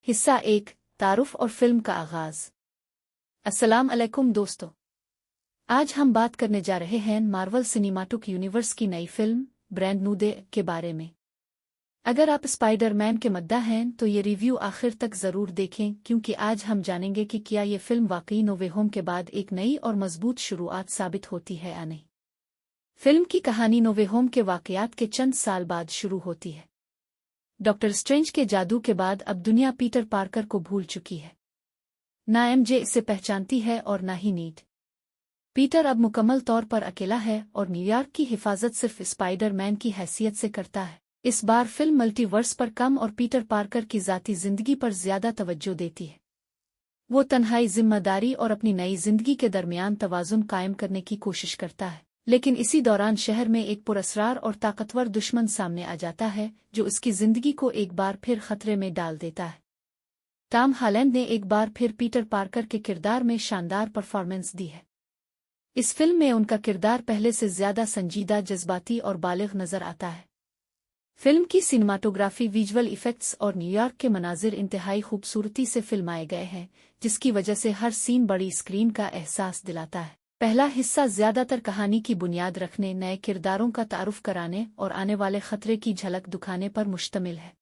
हिस्सा 1 तारुफ और फिल्म का आगाज। अस्सलाम अलैकुम दोस्तों, आज हम बात करने जा रहे हैं मार्वल सिनेमाटिक यूनिवर्स की नई फिल्म ब्रैंड न्यू डे के बारे में। अगर आप स्पाइडर-मैन के मद्दा हैं तो ये रिव्यू आखिर तक ज़रूर देखें, क्योंकि आज हम जानेंगे कि क्या ये फिल्म वाकई नो वे होम के बाद एक नई और मजबूत शुरुआत साबित होती है या नहीं। फिल्म की कहानी नो वे होम के वाकयात के चंद साल बाद शुरू होती है। डॉक्टर स्ट्रेंज के जादू के बाद अब दुनिया पीटर पार्कर को भूल चुकी है। ना एमजे इसे पहचानती है और ना ही नीड। पीटर अब मुकम्मल तौर पर अकेला है और न्यूयॉर्क की हिफाजत सिर्फ स्पाइडर-मैन की हैसियत से करता है। इस बार फिल्म मल्टीवर्स पर कम और पीटर पार्कर की ज़ाती ज़िंदगी पर ज़्यादा तवज्जो देती है। वो तन्हाई, जिम्मेदारी और अपनी नई ज़िंदगी के दरमियान तवाज़ुन कायम करने की कोशिश करता है, लेकिन इसी दौरान शहर में एक पुरअसरार और ताकतवर दुश्मन सामने आ जाता है जो उसकी जिंदगी को एक बार फिर खतरे में डाल देता है। टॉम हॉलैंड ने एक बार फिर पीटर पार्कर के किरदार में शानदार परफॉर्मेंस दी है। इस फिल्म में उनका किरदार पहले से ज्यादा संजीदा, जज्बाती और बालिग नजर आता है। फिल्म की सिनेमाटोग्राफी, विजुअल इफेक्ट्स और न्यूयॉर्क के मनाजिर इंतहाई खूबसूरती से फिल्माए गए हैं, जिसकी वजह से हर सीन बड़ी स्क्रीन का एहसास दिलाता है। पहला हिस्सा ज्यादातर कहानी की बुनियाद रखने, नए किरदारों का तारुफ कराने और आने वाले खतरे की झलक दिखाने पर मुश्तमिल है।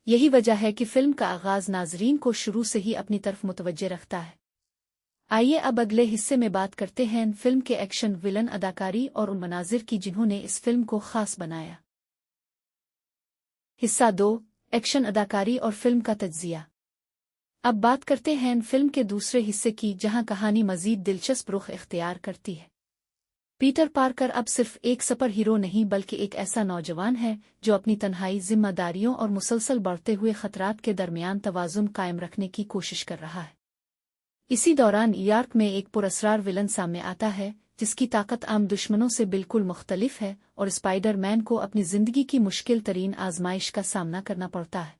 यही वजह है कि फिल्म का आगाज नाजरीन को शुरू से ही अपनी तरफ मुतवज्जे रखता है। आइए अब अगले हिस्से में बात करते हैं फिल्म के एक्शन, विलन, अदाकारी और उन मनाजिर की जिन्होंने इस फिल्म को खास बनाया। हिस्सा 2 एक्शन, अदाकारी और फिल्म का तज्जिया। अब बात करते हैं फिल्म के दूसरे हिस्से की, जहां कहानी मजीद दिलचस्प रुख इख्तियार करती है। पीटर पार्कर अब सिर्फ एक सुपर हीरो नहीं, बल्कि एक ऐसा नौजवान है जो अपनी तन्हाई, जिम्मेदारियों और मुसलसल बढ़ते हुए खतरात के दरमियान तवाज़ुन कायम रखने की कोशिश कर रहा है। इसी दौरान न्यूयॉर्क में एक पुरअसरार विलन सामने आता है जिसकी ताकत आम दुश्मनों से बिल्कुल मुख्तलिफ है, और स्पाइडर-मैन को अपनी जिंदगी की मुश्किल तरीन आजमाइश का सामना करना पड़ता है।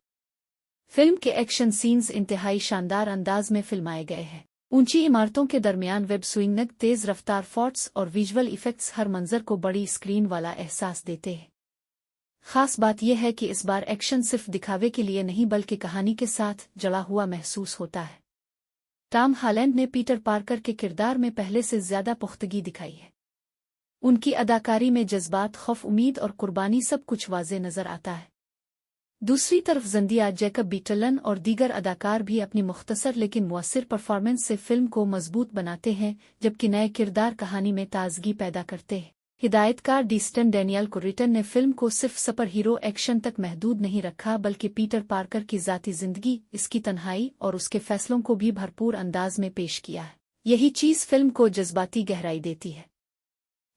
फिल्म के एक्शन सीन्स इंतहाई शानदार अंदाज में फिल्माए गए हैं। ऊंची इमारतों के दरमियान वेब स्विंग, तेज रफ्तार फोर्ट्स और विजुअल इफेक्ट्स हर मंजर को बड़ी स्क्रीन वाला एहसास देते हैं। खास बात यह है कि इस बार एक्शन सिर्फ दिखावे के लिए नहीं, बल्कि कहानी के साथ जुड़ा हुआ महसूस होता है। टॉम हॉलैंड ने पीटर पार्कर के किरदार में पहले से ज्यादा पुख्तगी दिखाई है। उनकी अदाकारी में जज्बात, खौफ, उम्मीद और कुर्बानी सब कुछ वाज़े नजर आता है। दूसरी तरफ ज़ेंडिया, जैकब बीटलन और दीगर अदाकार भी अपनी मुख्तसर लेकिन मुअस्सिर परफॉर्मेंस से फिल्म को मजबूत बनाते हैं, जबकि नए किरदार कहानी में ताजगी पैदा करते हैं। हिदायतकार डेस्टिन डैनियल कुरिटन ने फिल्म को सिर्फ सुपर हीरो एक्शन तक महदूद नहीं रखा, बल्कि पीटर पार्कर की ज़ाती ज़िंदगी, इसकी तन्हाई और उसके फैसलों को भी भरपूर अंदाज में पेश किया है। यही चीज़ फिल्म को जज्बाती गहराई देती है।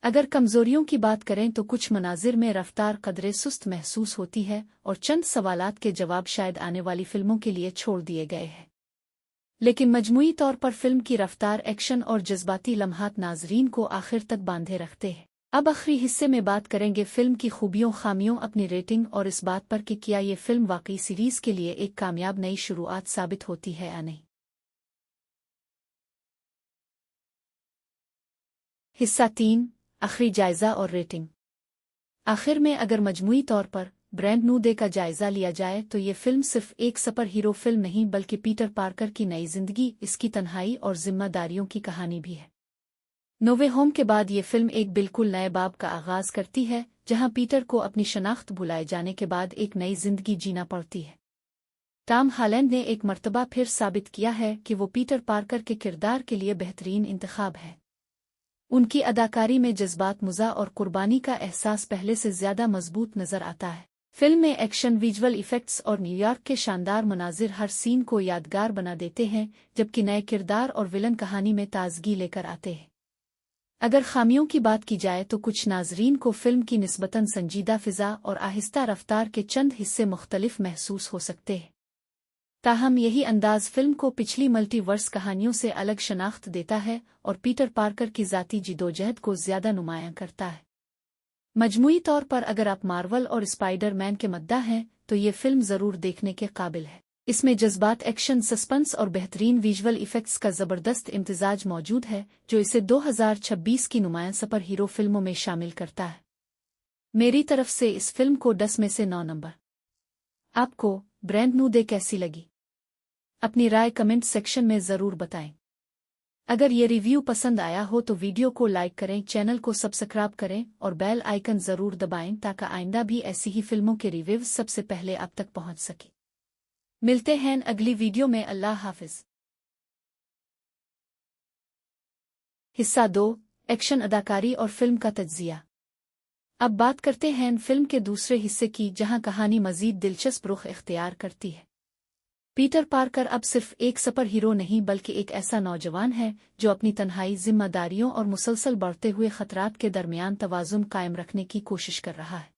अगर कमजोरियों की बात करें तो कुछ मनाजिर में रफ्तार कदरे सुस्त महसूस होती है और चंद सवालात के जवाब शायद आने वाली फिल्मों के लिए छोड़ दिए गए हैं। लेकिन मजमूई तौर पर फिल्म की रफ्तार, एक्शन और जज्बाती लम्हात नाजरीन को आखिर तक बांधे रखते हैं। अब आखिरी हिस्से में बात करेंगे फिल्म की खूबियों, खामियों, अपनी रेटिंग और इस बात पर कि क्या ये फिल्म वाकई सीरीज के लिए एक कामयाब नई शुरुआत साबित होती है या नहीं। हिस्सा 3 आखिरी जायजा और रेटिंग। आखिर में अगर मजमूई तौर पर ब्रैंड न्यू डे का जायजा लिया जाए तो ये फिल्म सिर्फ एक सुपर हीरो फिल्म नहीं, बल्कि पीटर पार्कर की नई जिंदगी, इसकी तन्हाई और जिम्मेदारियों की कहानी भी है। नो वे होम के बाद ये फिल्म एक बिल्कुल नए बाब का आगाज करती है, जहां पीटर को अपनी शनाख्त भुलाए जाने के बाद एक नई जिंदगी जीना पड़ती है। टॉम हॉलैंड ने एक मर्तबा फिर साबित किया है कि वो पीटर पार्कर के किरदार के लिए बेहतरीन इंतखाब है। उनकी अदाकारी में जज्बात, मुज़ा और कुर्बानी का एहसास पहले से ज्यादा मजबूत नजर आता है। फिल्म में एक्शन, विजुअल इफेक्ट्स और न्यूयॉर्क के शानदार मनाजिर हर सीन को यादगार बना देते हैं, जबकि नए किरदार और विलन कहानी में ताजगी लेकर आते हैं। अगर खामियों की बात की जाए तो कुछ नाजरीन को फिल्म की निस्बतन संजीदा फिजा और आहिस्ता रफ्तार के चंद हिस्से मुख्तलिफ महसूस हो सकते हैं। ताहम यही अंदाज फिल्म को पिछली मल्टीवर्स कहानियों से अलग शनाख्त देता है और पीटर पार्कर की ज़ाती जिदोजहद को ज्यादा नुमायां करता है। मजमूई तौर पर अगर आप मार्वल और स्पाइडर-मैन के मद्दा हैं तो ये फिल्म ज़रूर देखने के काबिल है। इसमें जज्बात, एक्शन, सस्पेंस और बेहतरीन विजुअल इफेक्ट्स का ज़बरदस्त इम्तिजाज मौजूद है, जो इसे 2026 की नुमायां सुपर हीरो फिल्मों में शामिल करता है। मेरी तरफ से इस फिल्म को 10 में से 9 नंबर। आपको ब्रैंड न्यू डे कैसी लगी? अपनी राय कमेंट सेक्शन में ज़रूर बताएं। अगर ये रिव्यू पसंद आया हो तो वीडियो को लाइक करें, चैनल को सब्सक्राइब करें और बेल आइकन ज़रूर दबाएं ताकि आइंदा भी ऐसी ही फिल्मों के रिव्यूज सबसे पहले आप तक पहुंच सके। मिलते हैं अगली वीडियो में। अल्लाह हाफिज। हिस्सा 2, एक्शन, अदाकारी और फिल्म का तज्जिया। अब बात करते हैं फिल्म के दूसरे हिस्से की, जहां कहानी मजीद दिलचस्प रुख इख्तियार करती है। पीटर पार्कर अब सिर्फ एक सुपर हीरो नहीं बल्कि एक ऐसा नौजवान है जो अपनी तन्हाई, जिम्मेदारियों और मुसलसल बढ़ते हुए खतरात के दरमियान तवाज़ुन कायम रखने की कोशिश कर रहा है।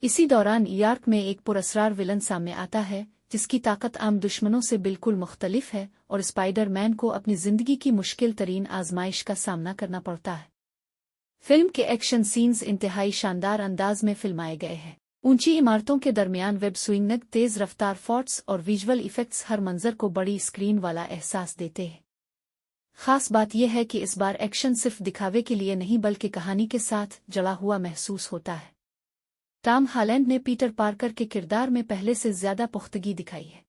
इसी दौरान न्यूयॉर्क में एक पुरअसरार विलन सामने आता है जिसकी ताकत आम दुश्मनों से बिल्कुल मुख्तलिफ है और स्पाइडर मैन को अपनी जिंदगी की मुश्किल तरीन आजमाइश का सामना करना पड़ता है। फिल्म के एक्शन सीन्स इंतहाई शानदार अंदाज में फिल्माए गए हैं। ऊंची इमारतों के दरमियान वेब स्विंग, तेज रफ्तार फॉर्ट्स और विजुअल इफेक्ट्स हर मंजर को बड़ी स्क्रीन वाला एहसास देते हैं। खास बात यह है कि इस बार एक्शन सिर्फ दिखावे के लिए नहीं बल्कि कहानी के साथ जड़ा हुआ महसूस होता है। टॉम हॉलैंड ने पीटर पार्कर के किरदार में पहले से ज्यादा पुख्तगी दिखाई है।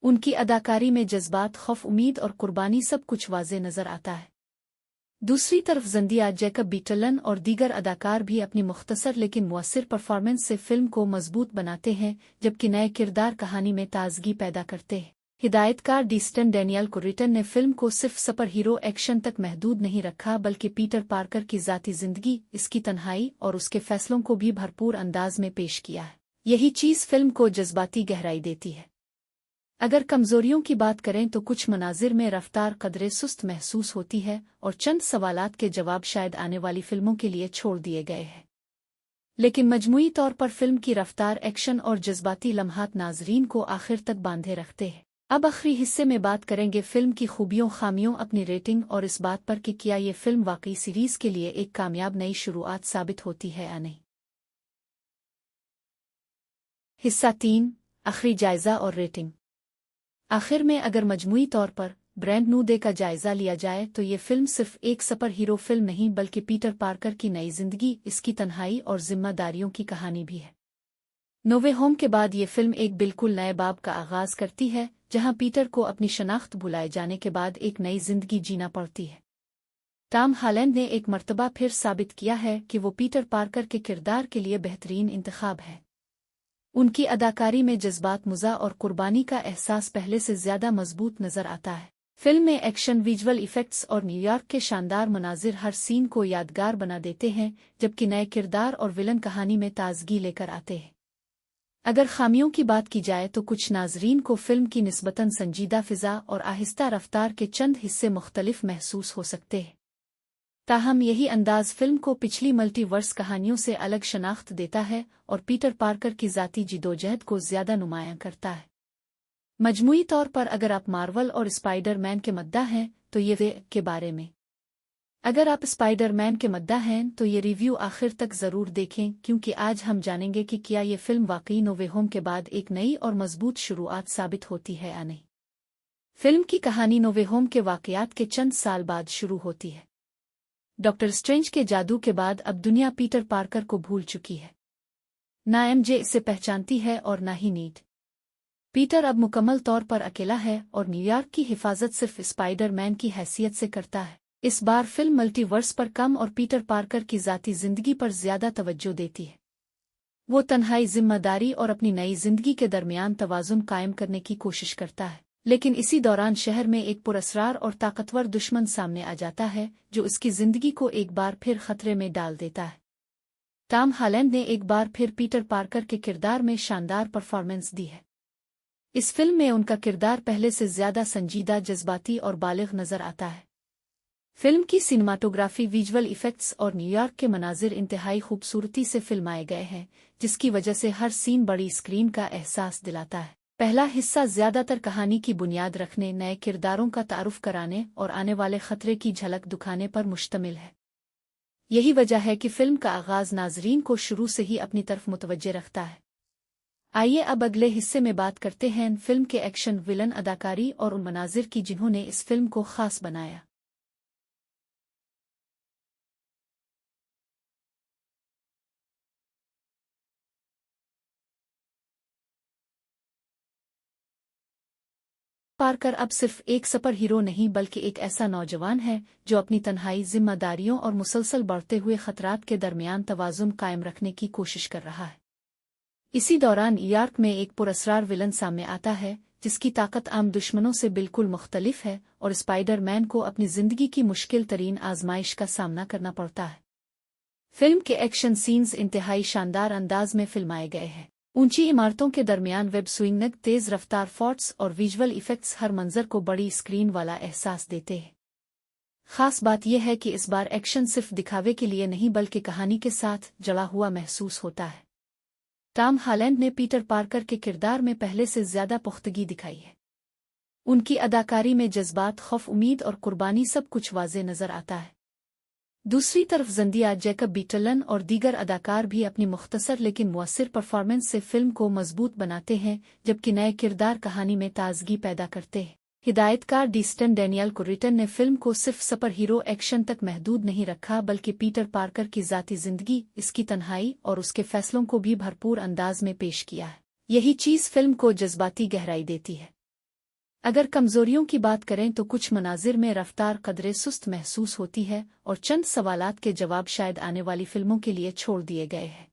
उनकी अदाकारी में जज्बात, खौफ, उम्मीद और कुर्बानी सब कुछ वाज़े नजर आता है। दूसरी तरफ ज़ेंडिया, जैकब बीटलन और दीगर अदाकार भी अपनी मुख्तसर लेकिन मुअस्सिर परफॉर्मेंस से फिल्म को मजबूत बनाते हैं, जबकि नए किरदार कहानी में ताजगी पैदा करते हैं। हिदायतकार डीस्टन डैनियल कुरिटन ने फिल्म को सिर्फ सुपर हीरो एक्शन तक महदूद नहीं रखा बल्कि पीटर पार्कर की ज़ाती ज़िंदगी, इसकी तन्हाई और उसके फैसलों को भी भरपूर अंदाज में पेश किया है। यही चीज़ फिल्म को जज्बाती गहराई देती है। अगर कमजोरियों की बात करें तो कुछ मनाजिर में रफ्तार कदरे सुस्त महसूस होती है और चंद सवालात के जवाब शायद आने वाली फिल्मों के लिए छोड़ दिए गए हैं। लेकिन मजमूई तौर पर फिल्म की रफ्तार, एक्शन और जज्बाती लम्हात नाजरीन को आखिर तक बांधे रखते हैं। अब आखिरी हिस्से में बात करेंगे फिल्म की खूबियों, खामियों, अपनी रेटिंग और इस बात पर कि क्या ये फिल्म वाकई सीरीज के लिए एक कामयाब नई शुरुआत साबित होती है या नहीं। हिस्सा 3, आखिरी जायजा और रेटिंग। आखिर में अगर मजमूई तौर पर ब्रांड न्यू डे का जायजा लिया जाए तो ये फिल्म सिर्फ एक सुपर हीरो फिल्म नहीं बल्कि पीटर पार्कर की नई जिंदगी, इसकी तन्हाई और जिम्मेदारियों की कहानी भी है। नो वे होम के बाद ये फिल्म एक बिल्कुल नए बाब का आगाज करती है, जहां पीटर को अपनी शनाख्त भुलाए जाने के बाद एक नई जिंदगी जीना पड़ती है। टॉम हॉलैंड ने एक मर्तबा फिर साबित किया है कि वो पीटर पार्कर के किरदार के लिए बेहतरीन इंतखाब है। उनकी अदाकारी में जज्बात, मुज़ा और कुर्बानी का एहसास पहले से ज्यादा मजबूत नजर आता है। फिल्म में एक्शन, विजुअल इफेक्ट्स और न्यूयॉर्क के शानदार मनाजिर हर सीन को यादगार बना देते हैं, जबकि नए किरदार और विलन कहानी में ताजगी लेकर आते हैं। अगर खामियों की बात की जाए तो कुछ नाजरीन को फिल्म की निस्बतन संजीदा फिजा और आहिस्ता रफ्तार के चंद हिस्से मुख्तलिफ महसूस हो सकते हैं। ताहम यही अंदाज फिल्म को पिछली मल्टीवर्स कहानियों से अलग शनाख्त देता है और पीटर पार्कर की ज़ाती जिदोजहद को ज़्यादा नुमायां करता है। मजमूई तौर पर अगर आप मार्वल और स्पाइडर मैन के मद्दा हैं तो ये वे के बारे में। अगर आप स्पाइडर मैन के मद्दा हैं तो ये रिव्यू आखिर तक ज़रूर देखें, क्योंकि आज हम जानेंगे कि क्या ये फिल्म वाकई नो वे होम के बाद एक नई और मजबूत शुरुआत साबित होती है या नहीं। फिल्म की कहानी नो वे होम के वाकयात के चंद साल बाद शुरू होती है। डॉक्टर स्ट्रेंज के जादू के बाद अब दुनिया पीटर पार्कर को भूल चुकी है। ना एमजे इसे पहचानती है और ना ही नीड। पीटर अब मुकम्मल तौर पर अकेला है और न्यूयॉर्क की हिफाजत सिर्फ स्पाइडर मैन की हैसियत से करता है। इस बार फिल्म मल्टीवर्स पर कम और पीटर पार्कर की ज़ाती ज़िंदगी पर ज़्यादा तवज्जो देती है। वो तन्हाई, जिम्मेदारी और अपनी नई जिंदगी के दरमियान तवाज़ुन कायम करने की कोशिश करता है। लेकिन इसी दौरान शहर में एक पुरअसरार और ताकतवर दुश्मन सामने आ जाता है जो उसकी जिंदगी को एक बार फिर खतरे में डाल देता है। टॉम हॉलैंड ने एक बार फिर पीटर पार्कर के किरदार में शानदार परफॉर्मेंस दी है। इस फिल्म में उनका किरदार पहले से ज्यादा संजीदा, जज्बाती और बालिग नजर आता है। फिल्म की सिनेमाटोग्राफी, विजुअल इफेक्ट्स और न्यूयॉर्क के मनाजिर इंतहाई खूबसूरती से फिल्माए गए हैं, जिसकी वजह से हर सीन बड़ी स्क्रीन का एहसास दिलाता है। पहला हिस्सा ज्यादातर कहानी की बुनियाद रखने, नए किरदारों का तारुफ कराने और आने वाले खतरे की झलक दिखाने पर मुश्तमिल है। यही वजह है कि फिल्म का आगाज नाजरीन को शुरू से ही अपनी तरफ मुतवज्जे रखता है। आइए अब अगले हिस्से में बात करते हैं फिल्म के एक्शन, विलन, अदाकारी और उन मनाजिर की जिन्होंने इस फिल्म को खास बनाया। पार्कर अब सिर्फ एक सुपर हीरो नहीं बल्कि एक ऐसा नौजवान है जो अपनी तन्हाई, जिम्मेदारियों और मुसलसल बढ़ते हुए खतरात के दरमियान तवाज़ुन कायम रखने की कोशिश कर रहा है। इसी दौरान न्यूयॉर्क में एक पुरस्कार विलन सामने आता है जिसकी ताकत आम दुश्मनों से बिल्कुल मुख्तलिफ है और स्पाइडर मैन को अपनी जिंदगी की मुश्किल तरीन आजमाइश का सामना करना पड़ता है। फिल्म के एक्शन सीन्स इंतहाई शानदार अंदाज में फिल्माए गए हैं। ऊंची इमारतों के दरमियान वेब स्विंग, तेज रफ्तार फॉर्ट्स और विजुअल इफेक्ट्स हर मंजर को बड़ी स्क्रीन वाला एहसास देते हैं। खास बात यह है कि इस बार एक्शन सिर्फ दिखावे के लिए नहीं बल्कि कहानी के साथ जड़ा हुआ महसूस होता है। टॉम हॉलैंड ने पीटर पार्कर के किरदार में पहले से ज्यादा पुख्तगी दिखाई है। उनकी अदाकारी में जज्बात, खौफ, उम्मीद और कुर्बानी सब कुछ वाज़े नजर आता है। दूसरी तरफ ज़ेंडिया, जैकब बीटलन और दीगर अदाकार भी अपनी मुख्तसर लेकिन मुअस्सिर परफॉर्मेंस से फिल्म को मजबूत बनाते हैं, जबकि नए किरदार कहानी में ताजगी पैदा करते हैं। हिदायतकार डिस्टन डैनियल कुरिटन ने फिल्म को सिर्फ सुपर हीरो एक्शन तक महदूद नहीं रखा बल्कि पीटर पार्कर की ज़ाती ज़िंदगी, इसकी तन्हाई और उसके फैसलों को भी भरपूर अंदाज में पेश किया है। यही चीज़ फिल्म को जज्बाती गहराई देती है। अगर कमजोरियों की बात करें तो कुछ मनाजिर में रफ्तार कदरे सुस्त महसूस होती है और चंद सवालात के जवाब शायद आने वाली फिल्मों के लिए छोड़ दिए गए हैं।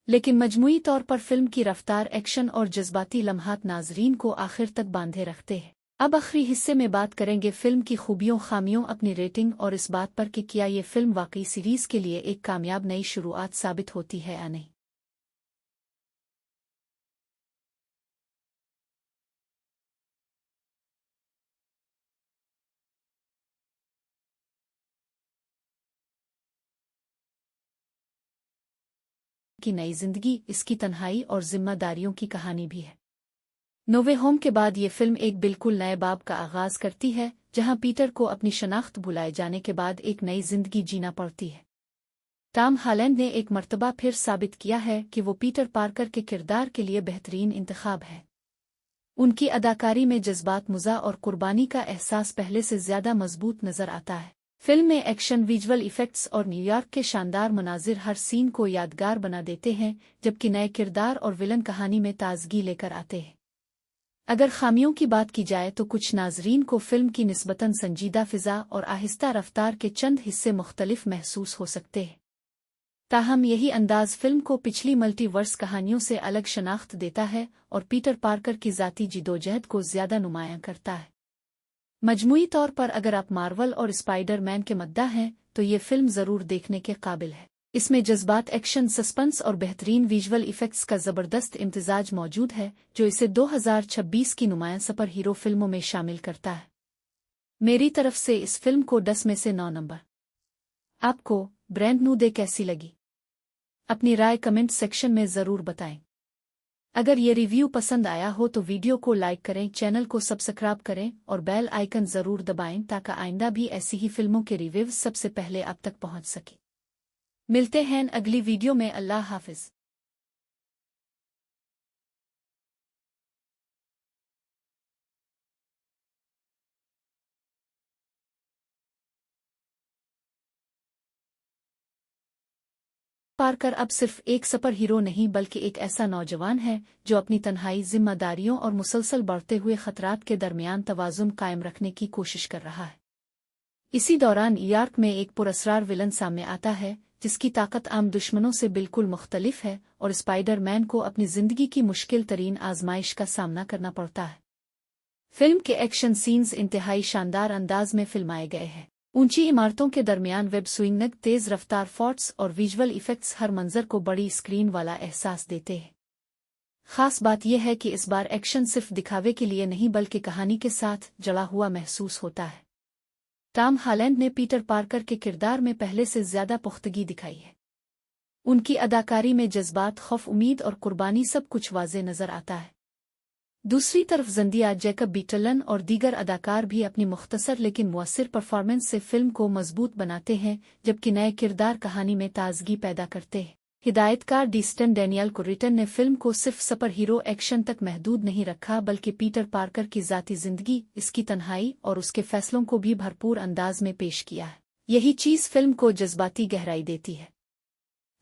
लेकिन मजमूई तौर पर फिल्म की रफ्तार, एक्शन और जज्बाती लम्हात नाजरीन को आखिर तक बांधे रखते हैं। अब आखिरी हिस्से में बात करेंगे फिल्म की खूबियों, खामियों, अपनी रेटिंग और इस बात पर कि क्या ये फिल्म वाकई सीरीज के लिए एक कामयाब नई शुरुआत साबित होती है या नहीं। की नई जिंदगी, इसकी तन्हाई और जिम्मेदारियों की कहानी भी है। नो वे होम के बाद ये फिल्म एक बिल्कुल नए बाब का आगाज करती है, जहां पीटर को अपनी शनाख्त भुलाए जाने के बाद एक नई जिंदगी जीना पड़ती है। टॉम हॉलैंड ने एक मर्तबा फिर साबित किया है कि वो पीटर पार्कर के किरदार के लिए बेहतरीन इंतखाब है। उनकी अदाकारी में जज्बात, मुज़ा और कुर्बानी का एहसास पहले से ज्यादा मजबूत नजर आता है। फिल्म में एक्शन, विजुअल इफेक्ट्स और न्यूयॉर्क के शानदार मनाजिर हर सीन को यादगार बना देते हैं, जबकि नए किरदार और विलन कहानी में ताजगी लेकर आते हैं। अगर खामियों की बात की जाए तो कुछ नाजरीन को फिल्म की निस्बतन संजीदा फिजा और आहिस्ता रफ्तार के चंद हिस्से मुख्तलिफ महसूस हो सकते हैं। ताहम यही अंदाज फिल्म को पिछली मल्टीवर्स कहानियों से अलग शनाख्त देता है और पीटर पार्कर की ज़ाती जिदोजहद को ज्यादा नुमायां करता है। मजमूई तौर पर अगर आप मार्वल और स्पाइडर मैन के मद्दा हैं तो ये फिल्म जरूर देखने के काबिल है। इसमें जज्बात, एक्शन, सस्पेंस और बेहतरीन विजुअल इफेक्ट्स का जबरदस्त इम्तिजाज मौजूद है, जो इसे 2026 की नुमायां सुपर हीरो फिल्मों में शामिल करता है। मेरी तरफ से इस फिल्म को 10 में से 9 नंबर। आपको ब्रांड न्यू डे कैसी लगी? अपनी राय कमेंट सेक्शन में जरूर बताएं। अगर ये रिव्यू पसंद आया हो तो वीडियो को लाइक करें, चैनल को सब्सक्राइब करें और बेल आइकन जरूर दबाएं ताकि आइंदा भी ऐसी ही फिल्मों के रिव्यूज सबसे पहले आप तक पहुंच सके। मिलते हैं अगली वीडियो में। अल्लाह हाफिज। पार्कर अब सिर्फ एक सुपर हीरो नहीं बल्कि एक ऐसा नौजवान है जो अपनी तन्हाई, जिम्मेदारियों और मुसलसल बढ़ते हुए खतरात के दरमियान तवाज़ुन कायम रखने की कोशिश कर रहा है। इसी दौरान न्यूयॉर्क में एक पुरस्कार विलन सामने आता है जिसकी ताकत आम दुश्मनों से बिल्कुल मुख्तलिफ है और स्पाइडर मैन को अपनी जिंदगी की मुश्किल तरीन आजमाइश का सामना करना पड़ता है। फिल्म के एक्शन सीन्स इंतहाई शानदार अंदाज में फिल्माए गए हैं। ऊंची इमारतों के दरमियान वेब स्विंग, तेज रफ्तार फॉर्ट्स और विजुअल इफेक्ट्स हर मंजर को बड़ी स्क्रीन वाला एहसास देते हैं। खास बात यह है कि इस बार एक्शन सिर्फ दिखावे के लिए नहीं बल्कि कहानी के साथ जड़ा हुआ महसूस होता है। टॉम हॉलैंड ने पीटर पार्कर के किरदार में पहले से ज्यादा पुख्तगी दिखाई है। उनकी अदाकारी में जज्बात, खौफ, उम्मीद और कुर्बानी सब कुछ वाज़े नजर आता है। दूसरी तरफ ज़ेंडिया, जैकब बीटलन और दीगर अदाकार भी अपनी मुख्तसर लेकिन मुअस्सिर परफॉर्मेंस से फिल्म को मजबूत बनाते हैं, जबकि नए किरदार कहानी में ताजगी पैदा करते हैं। हिदायतकार डिस्टन डैनियल कुरिटन ने फिल्म को सिर्फ सुपर हीरो एक्शन तक महदूद नहीं रखा बल्कि पीटर पार्कर की ज़ाती ज़िंदगी, इसकी तन्हाई और उसके फैसलों को भी भरपूर अंदाज में पेश किया है। यही चीज़ फिल्म को जज्बाती गहराई देती है।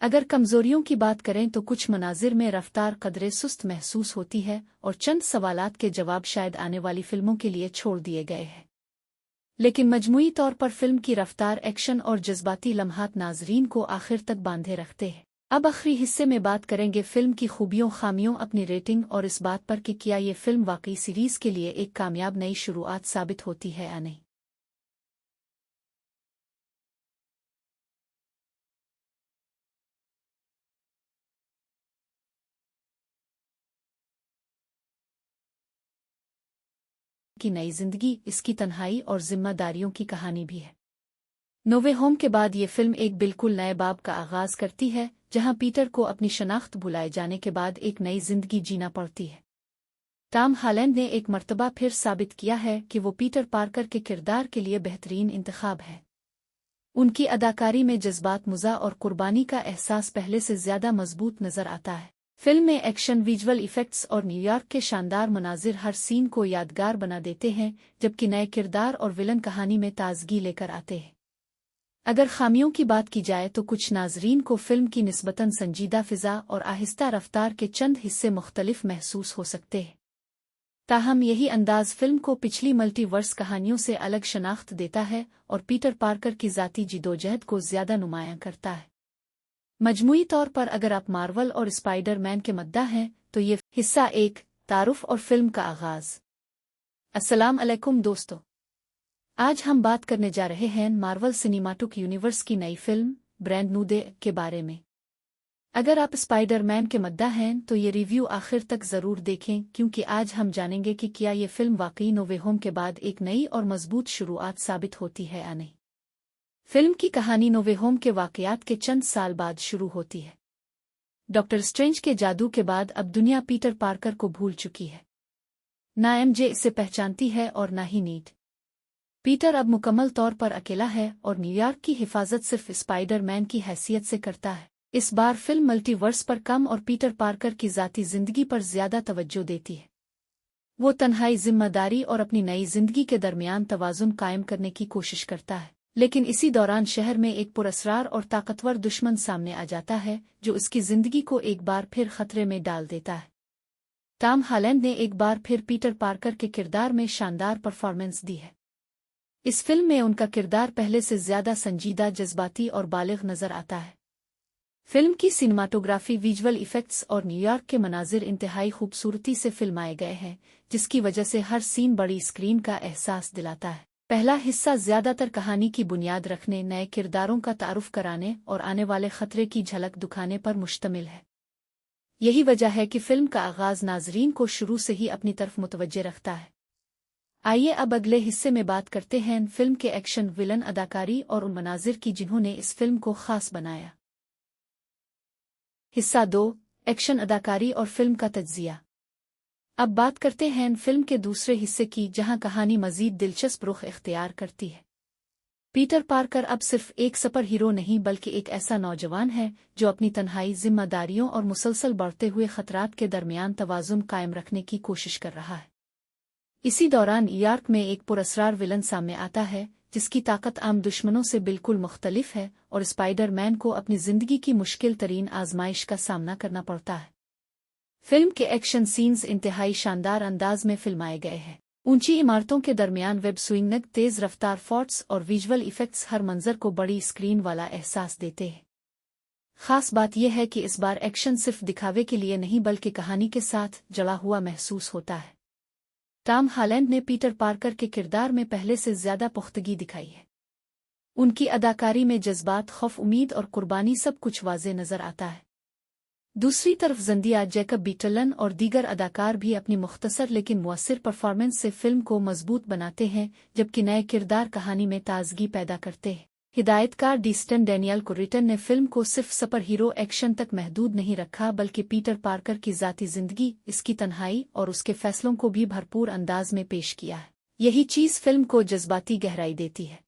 अगर कमजोरियों की बात करें तो कुछ मनाजिर में रफ्तार कदरे सुस्त महसूस होती है और चंद सवालात के जवाब शायद आने वाली फिल्मों के लिए छोड़ दिए गए हैं। लेकिन मजमूई तौर पर फिल्म की रफ्तार, एक्शन और जज्बाती लम्हात नाजरीन को आखिर तक बांधे रखते हैं। अब आखिरी हिस्से में बात करेंगे फिल्म की खूबियों, खामियों, अपनी रेटिंग और इस बात पर कि क्या ये फिल्म वाकई सीरीज के लिए एक कामयाब नई शुरुआत साबित होती है या नहीं। की नई जिंदगी, इसकी तन्हाई और जिम्मेदारियों की कहानी भी है। नो वे होम के बाद ये फिल्म एक बिल्कुल नए बाब का आगाज करती है, जहां पीटर को अपनी शनाख्त भुलाए जाने के बाद एक नई जिंदगी जीना पड़ती है। टॉम हॉलैंड ने एक मर्तबा फिर साबित किया है कि वो पीटर पार्कर के किरदार के लिए बेहतरीन इंतखाब है। उनकी अदाकारी में जज्बात, मुज़ा और कुर्बानी का एहसास पहले से ज्यादा मजबूत नजर आता है। फिल्म में एक्शन, विजुअल इफेक्ट्स और न्यूयॉर्क के शानदार मनाजिर हर सीन को यादगार बना देते हैं, जबकि नए किरदार और विलन कहानी में ताजगी लेकर आते हैं। अगर खामियों की बात की जाए तो कुछ नाजरीन को फिल्म की निस्बतन संजीदा फिजा और आहिस्ता रफ्तार के चंद हिस्से मुख्तलिफ महसूस हो सकते हैं। ताहम यही अंदाज फिल्म को पिछली मल्टीवर्स कहानियों से अलग शनाख्त देता है और पीटर पार्कर की ज़ाती जिदोजहद को ज़्यादा नुमायां करता है। मजमूई तौर पर अगर आप मार्वल और स्पाइडर मैन के मद्दा हैं तो ये हिस्सा एक तारुफ और फिल्म का आगाज। अस्सलाम अलैकुम दोस्तों, आज हम बात करने जा रहे हैं मार्वल सिनेमाटिक यूनिवर्स की नई फिल्म ब्रांड न्यू डे के बारे में। अगर आप स्पाइडर मैन के मद्दा हैं तो ये रिव्यू आखिर तक ज़रूर देखें, क्योंकि आज हम जानेंगे कि क्या ये फिल्म वाकई नो वे होम के बाद एक नई और मजबूत शुरुआत साबित होती है या नहीं। फिल्म की कहानी नो वे होम के वाकयात के चंद साल बाद शुरू होती है। डॉक्टर स्ट्रेंज के जादू के बाद अब दुनिया पीटर पार्कर को भूल चुकी है। ना एमजे इसे पहचानती है और ना ही नीड। पीटर अब मुकम्मल तौर पर अकेला है और न्यूयॉर्क की हिफाजत सिर्फ स्पाइडर मैन की हैसियत से करता है। इस बार फिल्म मल्टीवर्स पर कम और पीटर पार्कर की ज़ाती ज़िंदगी पर ज़्यादा तवज्जो देती है। वो तन्हाई, जिम्मेदारी और अपनी नई ज़िंदगी के दरमियान तवाज़ुन कायम करने की कोशिश करता है, लेकिन इसी दौरान शहर में एक पुरअसरार और ताकतवर दुश्मन सामने आ जाता है जो उसकी ज़िंदगी को एक बार फिर खतरे में डाल देता है। टॉम हॉलैंड ने एक बार फिर पीटर पार्कर के किरदार में शानदार परफॉर्मेंस दी है। इस फिल्म में उनका किरदार पहले से ज्यादा संजीदा, जज्बाती और बालिग नजर आता है। फिल्म की सिनेमाटोग्राफी, विजुअल इफेक्ट्स और न्यूयॉर्क के मनाजिर इंतहाई खूबसूरती से फिल्माए गए हैं, जिसकी वजह से हर सीन बड़ी स्क्रीन का एहसास दिलाता है। पहला हिस्सा ज्यादातर कहानी की बुनियाद रखने, नए किरदारों का तारुफ कराने और आने वाले खतरे की झलक दिखाने पर मुश्तमिल है। यही वजह है कि फिल्म का आगाज नाजरीन को शुरू से ही अपनी तरफ मुतवज्जे रखता है। आइए अब अगले हिस्से में बात करते हैं फिल्म के एक्शन, विलन, अदाकारी और उन मनाजिर की जिन्होंने इस फिल्म को खास बनाया। हिस्सा 2, एक्शन, अदाकारी और फिल्म का तज्जिया। अब बात करते हैं फिल्म के दूसरे हिस्से की, जहां कहानी मजीद दिलचस्प रुख इख्तियार करती है। पीटर पार्कर अब सिर्फ एक सुपर हीरो नहीं, बल्कि एक ऐसा नौजवान है जो अपनी तन्हाई, जिम्मेदारियों और मुसलसल बढ़ते हुए खतरात के दरमियान तवाज़ुन कायम रखने की कोशिश कर रहा है। इसी दौरान न्यूयॉर्क में एक पुरअसरार विलन सामने आता है जिसकी ताकत आम दुश्मनों से बिल्कुल मुख्तलिफ है और स्पाइडर मैन को अपनी जिंदगी की मुश्किल तरीन आजमाइश का सामना करना पड़ता है। फिल्म के एक्शन सीन्स इंतहाई शानदार अंदाज में फिल्माए गए हैं। ऊंची इमारतों के दरमियान वेब स्विंग, तेज रफ्तार फोर्ट्स और विजुअल इफेक्ट्स हर मंजर को बड़ी स्क्रीन वाला एहसास देते हैं। खास बात यह है कि इस बार एक्शन सिर्फ दिखावे के लिए नहीं, बल्कि कहानी के साथ जड़ा हुआ महसूस होता है। टॉम हॉलैंड ने पीटर पार्कर के किरदार में पहले से ज्यादा पुख्तगी दिखाई है। उनकी अदाकारी में जज्बात, खौफ, उम्मीद और कुर्बानी सब कुछ वाज़े नजर आता है। दूसरी तरफ ज़ेंडिया, जैकब बीटलन और दीगर अदाकार भी अपनी मुख्तसर लेकिन मुअस्सिर परफॉर्मेंस से फिल्म को मजबूत बनाते हैं, जबकि नए किरदार कहानी में ताजगी पैदा करते हैं। हिदायतकार डीस्टन डैनियल कुरिटन ने फिल्म को सिर्फ सुपर हीरो एक्शन तक महदूद नहीं रखा, बल्कि पीटर पार्कर की ज़ाती ज़िंदगी, इसकी तन्हाई और उसके फैसलों को भी भरपूर अंदाज में पेश किया है। यही चीज़ फिल्म को जज्बाती गहराई देती है।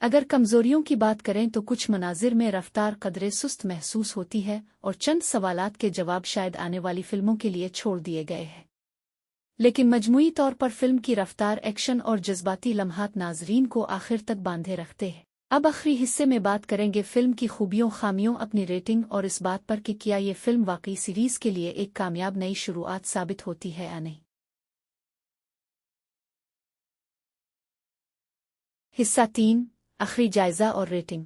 अगर कमजोरियों की बात करें तो कुछ मनाजिर में रफ्तार कदरे सुस्त महसूस होती है और चंद सवालात के जवाब शायद आने वाली फिल्मों के लिए छोड़ दिए गए हैं। लेकिन मजमूई तौर पर फिल्म की रफ्तार, एक्शन और जज्बाती लम्हात नाजरीन को आखिर तक बांधे रखते हैं। अब आखिरी हिस्से में बात करेंगे फिल्म की खूबियों खामियों अपनी रेटिंग और इस बात पर कि क्या ये फिल्म वाकई सीरीज के लिए एक कामयाब नई शुरुआत साबित होती है या नहीं। हिस्सा 3 आखिरी जायजा और रेटिंग।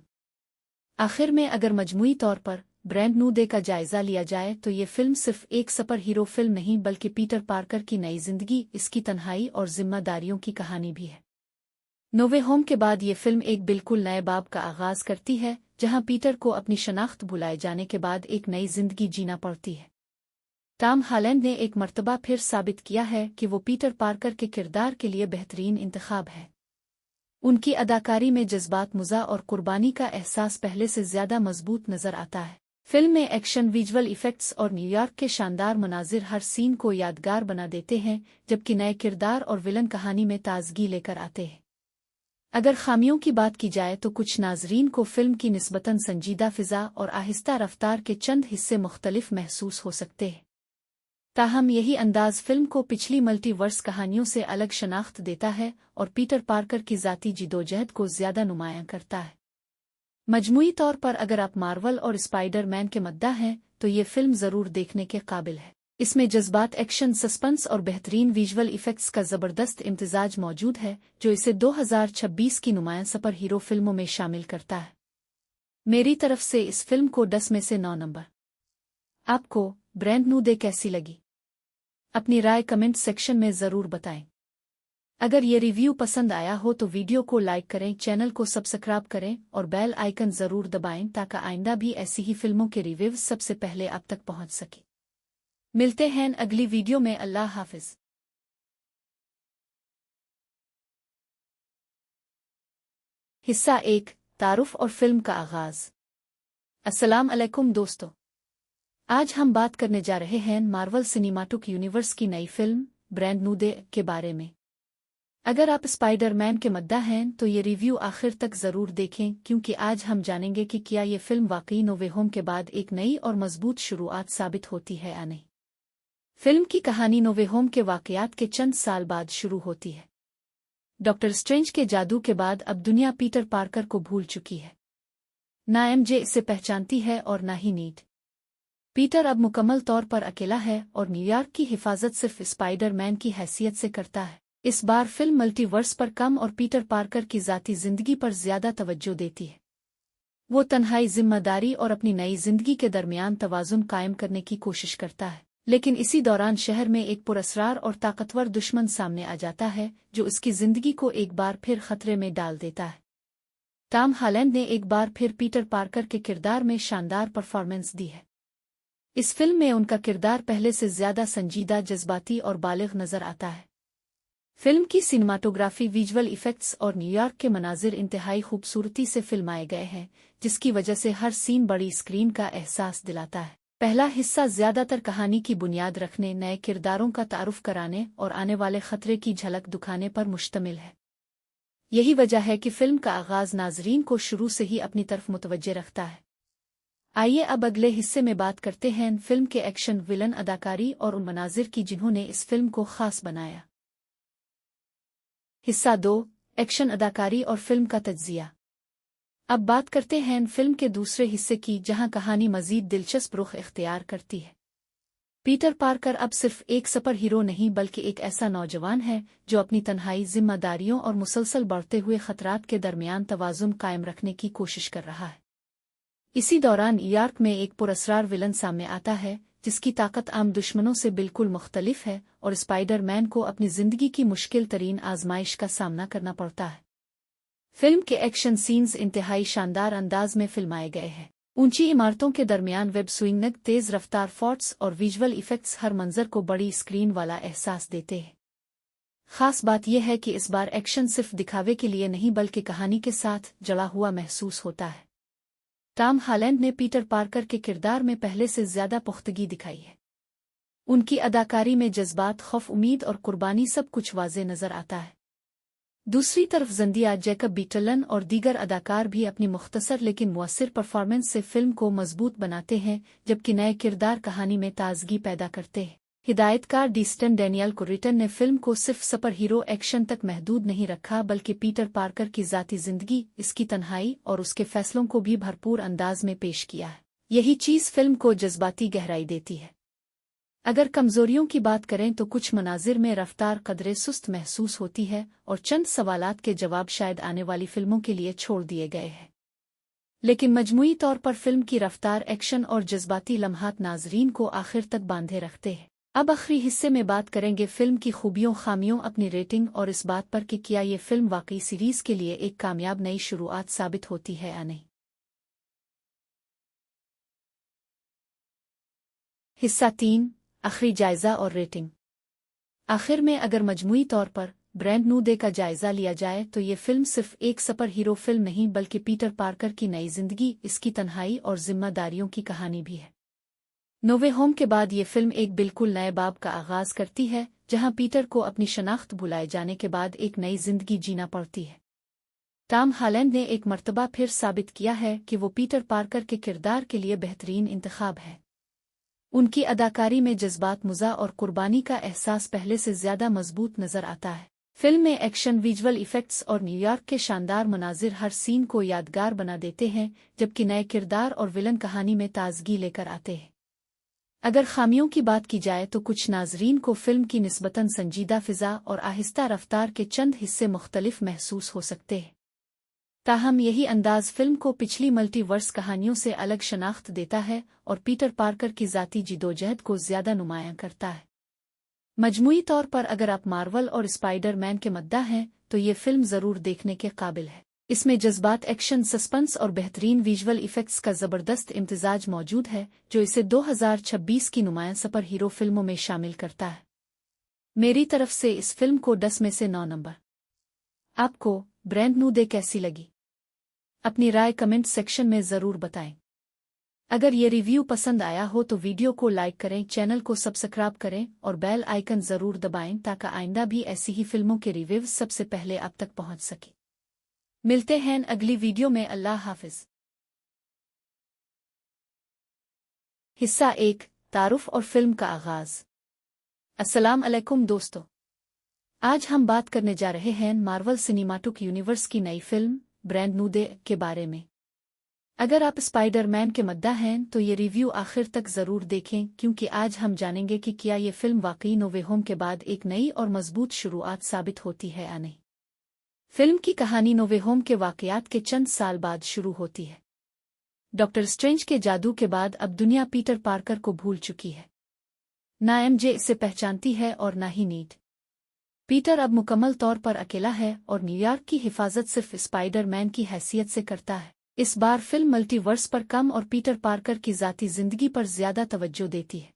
आखिर में अगर मजमूई तौर पर ब्रैंड न्यू डे का जायजा लिया जाए तो ये फिल्म सिर्फ एक सुपर हीरो फिल्म नहीं बल्कि पीटर पार्कर की नई जिंदगी, इसकी तन्हाई और जिम्मेदारियों की कहानी भी है। नो वे होम के बाद ये फिल्म एक बिल्कुल नए बाब का आगाज करती है, जहां पीटर को अपनी शनाख्त भुलाए जाने के बाद एक नई जिंदगी जीना पड़ती है। टॉम हॉलैंड ने एक मर्तबा फिर साबित किया है कि वो पीटर पार्कर के किरदार के लिए बेहतरीन इंतखाब है। उनकी अदाकारी में जज्बात, मुज़ा और कुर्बानी का एहसास पहले से ज्यादा मजबूत नजर आता है। फिल्म में एक्शन, विजुअल इफेक्ट्स और न्यूयॉर्क के शानदार मनाजिर हर सीन को यादगार बना देते हैं, जबकि नए किरदार और विलन कहानी में ताजगी लेकर आते हैं। अगर खामियों की बात की जाए तो कुछ नाजरीन को फिल्म की निस्बतन संजीदा फिजा और आहिस्ता रफ्तार के चंद हिस्से मुख्तलिफ महसूस हो सकते हैं। ताहम यही अंदाज फिल्म को पिछली मल्टीवर्स कहानियों से अलग शनाख्त देता है और पीटर पार्कर की ज़ाती जिदोजहद को ज्यादा नुमायां करता है। मजमूई तौर पर अगर आप मार्वल और स्पाइडर मैन के मद्दा हैं तो ये फिल्म ज़रूर देखने के काबिल है। इसमें जज्बात, एक्शन, सस्पेंस और बेहतरीन विजुअल इफेक्ट्स का ज़बरदस्त इम्तिजाज मौजूद है, जो इसे 2026 की नुमायां सुपर हीरो फिल्मों में शामिल करता है। मेरी तरफ से इस फिल्म को 10 में से 9 नंबर। आपको ब्रैंड न्यू डे कैसी लगी? अपनी राय कमेंट सेक्शन में ज़रूर बताएं। अगर ये रिव्यू पसंद आया हो तो वीडियो को लाइक करें, चैनल को सब्सक्राइब करें और बेल आइकन ज़रूर दबाएं ताकि आइंदा भी ऐसी ही फिल्मों के रिव्यू सबसे पहले आप तक पहुंच सके। मिलते हैं अगली वीडियो में। अल्लाह हाफिज। हिस्सा 1 तारुफ और फिल्म का आगाज। अस्सलाम अलैकुम दोस्तों, आज हम बात करने जा रहे हैं मार्वल सिनेमाटिक यूनिवर्स की नई फिल्म ब्रैंड न्यू डे के बारे में। अगर आप स्पाइडर मैन के मद्दा हैं तो ये रिव्यू आखिर तक ज़रूर देखें, क्योंकि आज हम जानेंगे कि क्या ये फिल्म वाकई नो वे होम के बाद एक नई और मजबूत शुरुआत साबित होती है या नहीं। फिल्म की कहानी नो वे होम के वाकयात के चंद साल बाद शुरू होती है। डॉक्टर स्ट्रेंज के जादू के बाद अब दुनिया पीटर पार्कर को भूल चुकी है। ना एमजे इसे पहचानती है और ना ही नीड। पीटर अब मुकम्मल तौर पर अकेला है और न्यूयॉर्क की हिफाजत सिर्फ स्पाइडर मैन की हैसियत से करता है। इस बार फिल्म मल्टीवर्स पर कम और पीटर पार्कर की ज़ाती ज़िंदगी पर ज़्यादा तवज्जो देती है। वो तन्हाई, जिम्मेदारी और अपनी नई ज़िंदगी के दरमियान तवाज़ुन कायम करने की कोशिश करता है, लेकिन इसी दौरान शहर में एक पुरअसरार और ताकतवर दुश्मन सामने आ जाता है जो उसकी ज़िंदगी को एक बार फिर खतरे में डाल देता है। टॉम हॉलैंड ने एक बार फिर पीटर पार्कर के किरदार में शानदार परफॉर्मेंस दी है। इस फिल्म में उनका किरदार पहले से ज्यादा संजीदा, जज्बाती और बालिग नजर आता है। फिल्म की सिनेमाटोग्राफी, विजुअल इफेक्ट्स और न्यूयॉर्क के मनाजिर इंतहाई खूबसूरती से फिल्माए गए हैं, जिसकी वजह से हर सीन बड़ी स्क्रीन का एहसास दिलाता है। पहला हिस्सा ज्यादातर कहानी की बुनियाद रखने, नए किरदारों का तारुफ कराने और आने वाले खतरे की झलक दिखाने पर मुश्तमिल है। यही वजह है कि फिल्म का आगाज नाजरीन को शुरू से ही अपनी तरफ मुतवज्जे रखता है। आइए अब अगले हिस्से में बात करते हैं फिल्म के एक्शन, विलन, अदाकारी और उन मनाजिर की जिन्होंने इस फिल्म को खास बनाया। हिस्सा 2 एक्शन, अदाकारी और फिल्म का तज्जिया। अब बात करते हैं फिल्म के दूसरे हिस्से की, जहां कहानी मजीद दिलचस्प रुख इख्तियार करती है। पीटर पार्कर अब सिर्फ एक सुपर हीरो नहीं बल्कि एक ऐसा नौजवान है जो अपनी तन्हाई, जिम्मेदारियों और मुसलसल बढ़ते हुए खतरात के दरमियान तवाज़ुन कायम रखने की कोशिश कर रहा है। इसी दौरान न्यूयॉर्क में एक पुरअसरार विलन सामने आता है जिसकी ताकत आम दुश्मनों से बिल्कुल मुख्तलिफ है और स्पाइडर मैन को अपनी जिंदगी की मुश्किल तरीन आजमाइश का सामना करना पड़ता है। फिल्म के एक्शन सीन्स इंतहाई शानदार अंदाज में फिल्माए गए हैं। ऊंची इमारतों के दरमियान वेब स्विंग, तेज रफ्तार फॉर्ट्स और विजुअल इफेक्ट्स हर मंजर को बड़ी स्क्रीन वाला एहसास देते हैं। खास बात यह है कि इस बार एक्शन सिर्फ दिखावे के लिए नहीं बल्कि कहानी के साथ जड़ा हुआ महसूस होता है। टॉम हॉलैंड ने पीटर पार्कर के किरदार में पहले से ज्यादा पुख्तगी दिखाई है। उनकी अदाकारी में जज्बात, खौफ, उम्मीद और कुर्बानी सब कुछ वाज़े नजर आता है। दूसरी तरफ ज़ेंडिया, जैकब बीटलन और दीगर अदाकार भी अपनी मुख्तसर लेकिन मुअस्सिर परफॉर्मेंस से फिल्म को मजबूत बनाते हैं, जबकि नए किरदार कहानी में ताजगी पैदा करते हैं। हिदायतकार डीस्टन डैनियल कुरिटन ने फिल्म को सिर्फ सुपर हीरो एक्शन तक महदूद नहीं रखा बल्कि पीटर पार्कर की ज़ाती ज़िंदगी, इसकी तन्हाई और उसके फैसलों को भी भरपूर अंदाज में पेश किया है। यही चीज़ फिल्म को जज्बाती गहराई देती है। अगर कमज़ोरियों की बात करें तो कुछ मनाजिर में रफ्तार कदरे सुस्त महसूस होती है और चंद सवालात के जवाब शायद आने वाली फिल्मों के लिए छोड़ दिए गए हैं। लेकिन मजमूई तौर पर फिल्म की रफ्तार, एक्शन और जज्बाती लम्हात नाजरीन को आखिर तक बांधे रखते हैं। अब आखिरी हिस्से में बात करेंगे फिल्म की खूबियों, खामियों, अपनी रेटिंग और इस बात पर कि क्या ये फिल्म वाकई सीरीज के लिए एक कामयाब नई शुरुआत साबित होती है या नहीं। हिस्सा 3, आखिरी जायजा और रेटिंग। आखिर में अगर मजमूई तौर पर ब्रैंड न्यू डे का जायजा लिया जाए तो ये फिल्म सिर्फ एक सुपर हीरो फिल्म नहीं बल्कि पीटर पार्कर की नई जिंदगी, इसकी तन्हाई और जिम्मेदारियों की कहानी भी है। नो वे होम के बाद ये फिल्म एक बिल्कुल नए बाब का आगाज करती है, जहां पीटर को अपनी शनाख्त भुलाए जाने के बाद एक नई जिंदगी जीना पड़ती है। टॉम हॉलैंड ने एक मर्तबा फिर साबित किया है कि वो पीटर पार्कर के किरदार के लिए बेहतरीन इंतखाब है। उनकी अदाकारी में जज्बात, मुज़ा और कुर्बानी का एहसास पहले से ज्यादा मजबूत नजर आता है। फिल्म में एक्शन, विजुअल इफेक्ट्स और न्यूयॉर्क के शानदार मनाजिर हर सीन को यादगार बना देते हैं, जबकि नए किरदार और विलन कहानी में ताजगी लेकर आते हैं। अगर खामियों की बात की जाए तो कुछ नाजरीन को फिल्म की निस्बतन संजीदा फिजा और आहिस्ता रफ्तार के चंद हिस्से मुख्तलिफ महसूस हो सकते हैं। ताहम यही अंदाज फिल्म को पिछली मल्टीवर्स कहानियों से अलग शनाख्त देता है और पीटर पार्कर की ज़ाती जिदोजहद को ज़्यादा नुमायां करता है। मजमूई तौर पर अगर आप मार्वल और स्पाइडर मैन के मद्दा हैं तो ये फिल्म ज़रूर देखने के काबिल है। इसमें जज्बात, एक्शन, सस्पेंस और बेहतरीन विजुअल इफेक्ट्स का ज़बरदस्त इम्तिजाज मौजूद है, जो इसे 2026 की नुमायां सुपर हीरो फिल्मों में शामिल करता है। मेरी तरफ से इस फिल्म को 10 में से 9 नंबर। आपको ब्रैंड न्यू डे कैसी लगी? अपनी राय कमेंट सेक्शन में ज़रूर बताएं। अगर ये रिव्यू पसंद आया हो तो वीडियो को लाइक करें, चैनल को सब्सक्राइब करें और बेल आइकन ज़रूर दबाएं ताकि आइंदा भी ऐसी ही फिल्मों के रिव्यूज़ सबसे पहले आप तक पहुंच सके। मिलते हैं अगली वीडियो में। अल्लाह हाफिज। हिस्सा 1, तारुफ और फिल्म का आगाज। अस्सलाम अलैकुम दोस्तों, आज हम बात करने जा रहे हैं मार्वल सिनेमैटिक यूनिवर्स की नई फिल्म ब्रैंड न्यू डे के बारे में। अगर आप स्पाइडर मैन के मद्दा हैं तो ये रिव्यू आखिर तक ज़रूर देखें, क्योंकि आज हम जानेंगे कि क्या ये फिल्म वाकई नो वे होम के बाद एक नई और मजबूत शुरुआत साबित होती है या नहीं। फिल्म की कहानी नो वे होम के वाक़यात के चंद साल बाद शुरू होती है। डॉक्टर स्ट्रेंज के जादू के बाद अब दुनिया पीटर पार्कर को भूल चुकी है। ना एमजे इसे पहचानती है और ना ही नीड। पीटर अब मुकम्मल तौर पर अकेला है और न्यूयॉर्क की हिफाजत सिर्फ स्पाइडर मैन की हैसियत से करता है। इस बार फिल्म मल्टीवर्स पर कम और पीटर पार्कर की ज़ाती ज़िंदगी पर ज़्यादा तवज्जो देती है।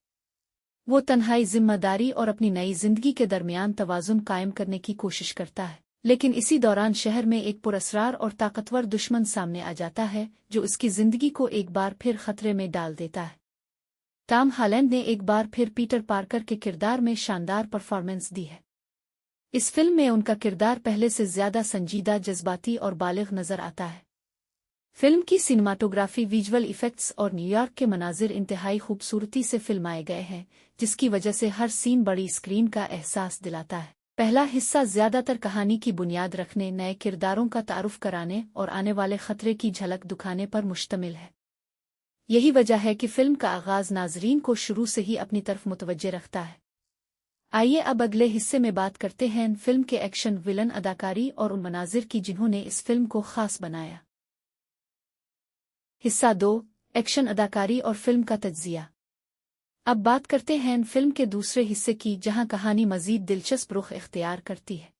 वो तन्हाई, जिम्मेदारी और अपनी नई ज़िंदगी के दरमियान तवाज़ुन कायम करने की कोशिश करता है। लेकिन इसी दौरान शहर में एक पुरअसरार और ताकतवर दुश्मन सामने आ जाता है जो उसकी ज़िंदगी को एक बार फिर खतरे में डाल देता है। टॉम हॉलैंड ने एक बार फिर पीटर पार्कर के किरदार में शानदार परफॉर्मेंस दी है। इस फिल्म में उनका किरदार पहले से ज़्यादा संजीदा, जज्बाती और बालिग नज़र आता है। फिल्म की सिनेमाटोग्राफी, विजुअल इफेक्ट्स और न्यूयॉर्क के मनाजिर इंतहाई खूबसूरती से फिल्माए गए हैं, जिसकी वजह से हर सीन बड़ी स्क्रीन का एहसास दिलाता है। पहला हिस्सा ज़्यादातर कहानी की बुनियाद रखने, नए किरदारों का तारुफ कराने और आने वाले खतरे की झलक दिखाने पर मुश्तमिल है। यही वजह है कि फिल्म का आगाज़ नाजरीन को शुरू से ही अपनी तरफ मुतवज्जे रखता है। आइए अब अगले हिस्से में बात करते हैं फिल्म के एक्शन, विलन, अदाकारी और उन मनाजिर की जिन्होंने इस फिल्म को खास बनाया। हिस्सा 2, एक्शन, अदाकारी और फिल्म का तज्जिया। अब बात करते हैं फिल्म के दूसरे हिस्से की, जहां कहानी मजीद दिलचस्प रुख इख्तियार करती है।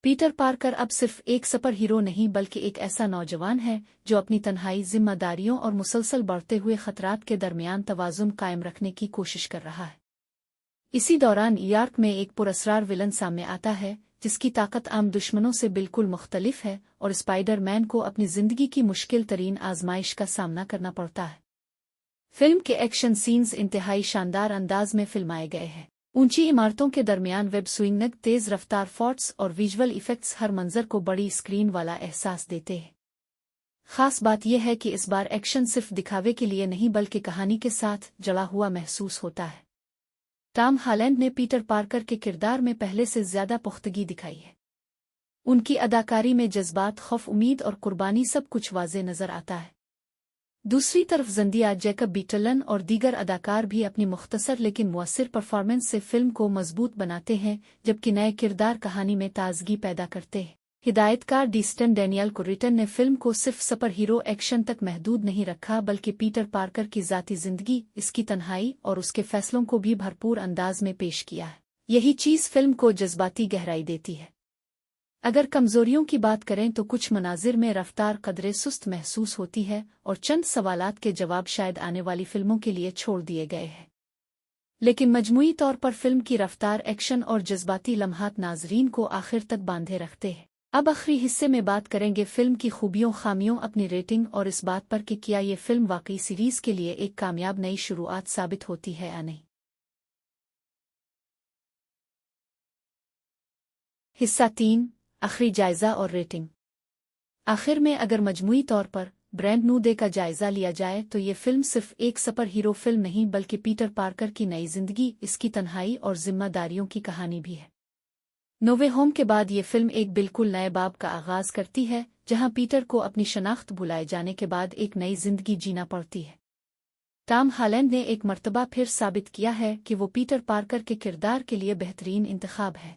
पीटर पार्कर अब सिर्फ एक सुपर हीरो नहीं बल्कि एक ऐसा नौजवान है जो अपनी तन्हाई, जिम्मेदारियों और मुसलसल बढ़ते हुए खतरात के दरमियान तवाज़ुन कायम रखने की कोशिश कर रहा है। इसी दौरान न्यूयॉर्क में एक पुरअसरार विलन सामने आता है जिसकी ताकत आम दुश्मनों से बिल्कुल मुख्तलिफ है और स्पाइडर मैन को अपनी जिंदगी की मुश्किल तरीन आजमाइश का सामना करना पड़ता है। फिल्म के एक्शन सीन्स इंतहाई शानदार अंदाज में फिल्माए गए हैं। ऊंची इमारतों के दरमियान वेब स्विंग, तेज रफ्तार फोर्ट्स और विजुअल इफेक्ट्स हर मंजर को बड़ी स्क्रीन वाला एहसास देते हैं। खास बात यह है कि इस बार एक्शन सिर्फ दिखावे के लिए नहीं बल्कि कहानी के साथ जड़ा हुआ महसूस होता है। टॉम हॉलैंड ने पीटर पार्कर के किरदार में पहले से ज्यादा पुख्तगी दिखाई है। उनकी अदाकारी में जज्बात, खौफ, उम्मीद और कुर्बानी सब कुछ वाज़े नजर आता है। दूसरी तरफ ज़ेंडिया, जैकब बीटलन और दीगर अदाकार भी अपनी मुख्तसर लेकिन मुअस्सिर परफॉर्मेंस से फिल्म को मजबूत बनाते हैं, जबकि नए किरदार कहानी में ताजगी पैदा करते हैं। हिदायतकार डीस्टन डैनियल कुरिटन ने फिल्म को सिर्फ सुपर हीरो एक्शन तक महदूद नहीं रखा, बल्कि पीटर पार्कर की ज़ाती ज़िंदगी, इसकी तन्हाई और उसके फैसलों को भी भरपूर अंदाज में पेश किया है। यही चीज़ फिल्म को जज्बाती गहराई देती है। अगर कमजोरियों की बात करें तो कुछ मनाजिर में रफ्तार कदरे सुस्त महसूस होती है और चंद सवालात के जवाब शायद आने वाली फिल्मों के लिए छोड़ दिए गए हैं। लेकिन मजमूई तौर पर फिल्म की रफ्तार, एक्शन और जज्बाती लम्हात नाजरीन को आखिर तक बांधे रखते हैं। अब आखिरी हिस्से में बात करेंगे फिल्म की खूबियों, खामियों, अपनी रेटिंग और इस बात पर कि क्या ये फिल्म वाकई सीरीज के लिए एक कामयाब नई शुरुआत साबित होती है या नहीं। हिस्सा 3, आखिरी जायजा और रेटिंग। आखिर में अगर मजमूई तौर पर ब्रैंड न्यू डे का जायजा लिया जाए तो ये फिल्म सिर्फ एक सुपर हीरो फिल्म नहीं, बल्कि पीटर पार्कर की नई जिंदगी, इसकी तन्हाई और जिम्मेदारियों की कहानी भी है। नो वे होम के बाद ये फिल्म एक बिल्कुल नए बाब का आगाज करती है, जहां पीटर को अपनी शनाख्त भुलाए जाने के बाद एक नई जिंदगी जीना पड़ती है। टॉम हॉलैंड ने एक मर्तबा फिर साबित किया है कि वो पीटर पार्कर के किरदार के लिए बेहतरीन इंतखाब है।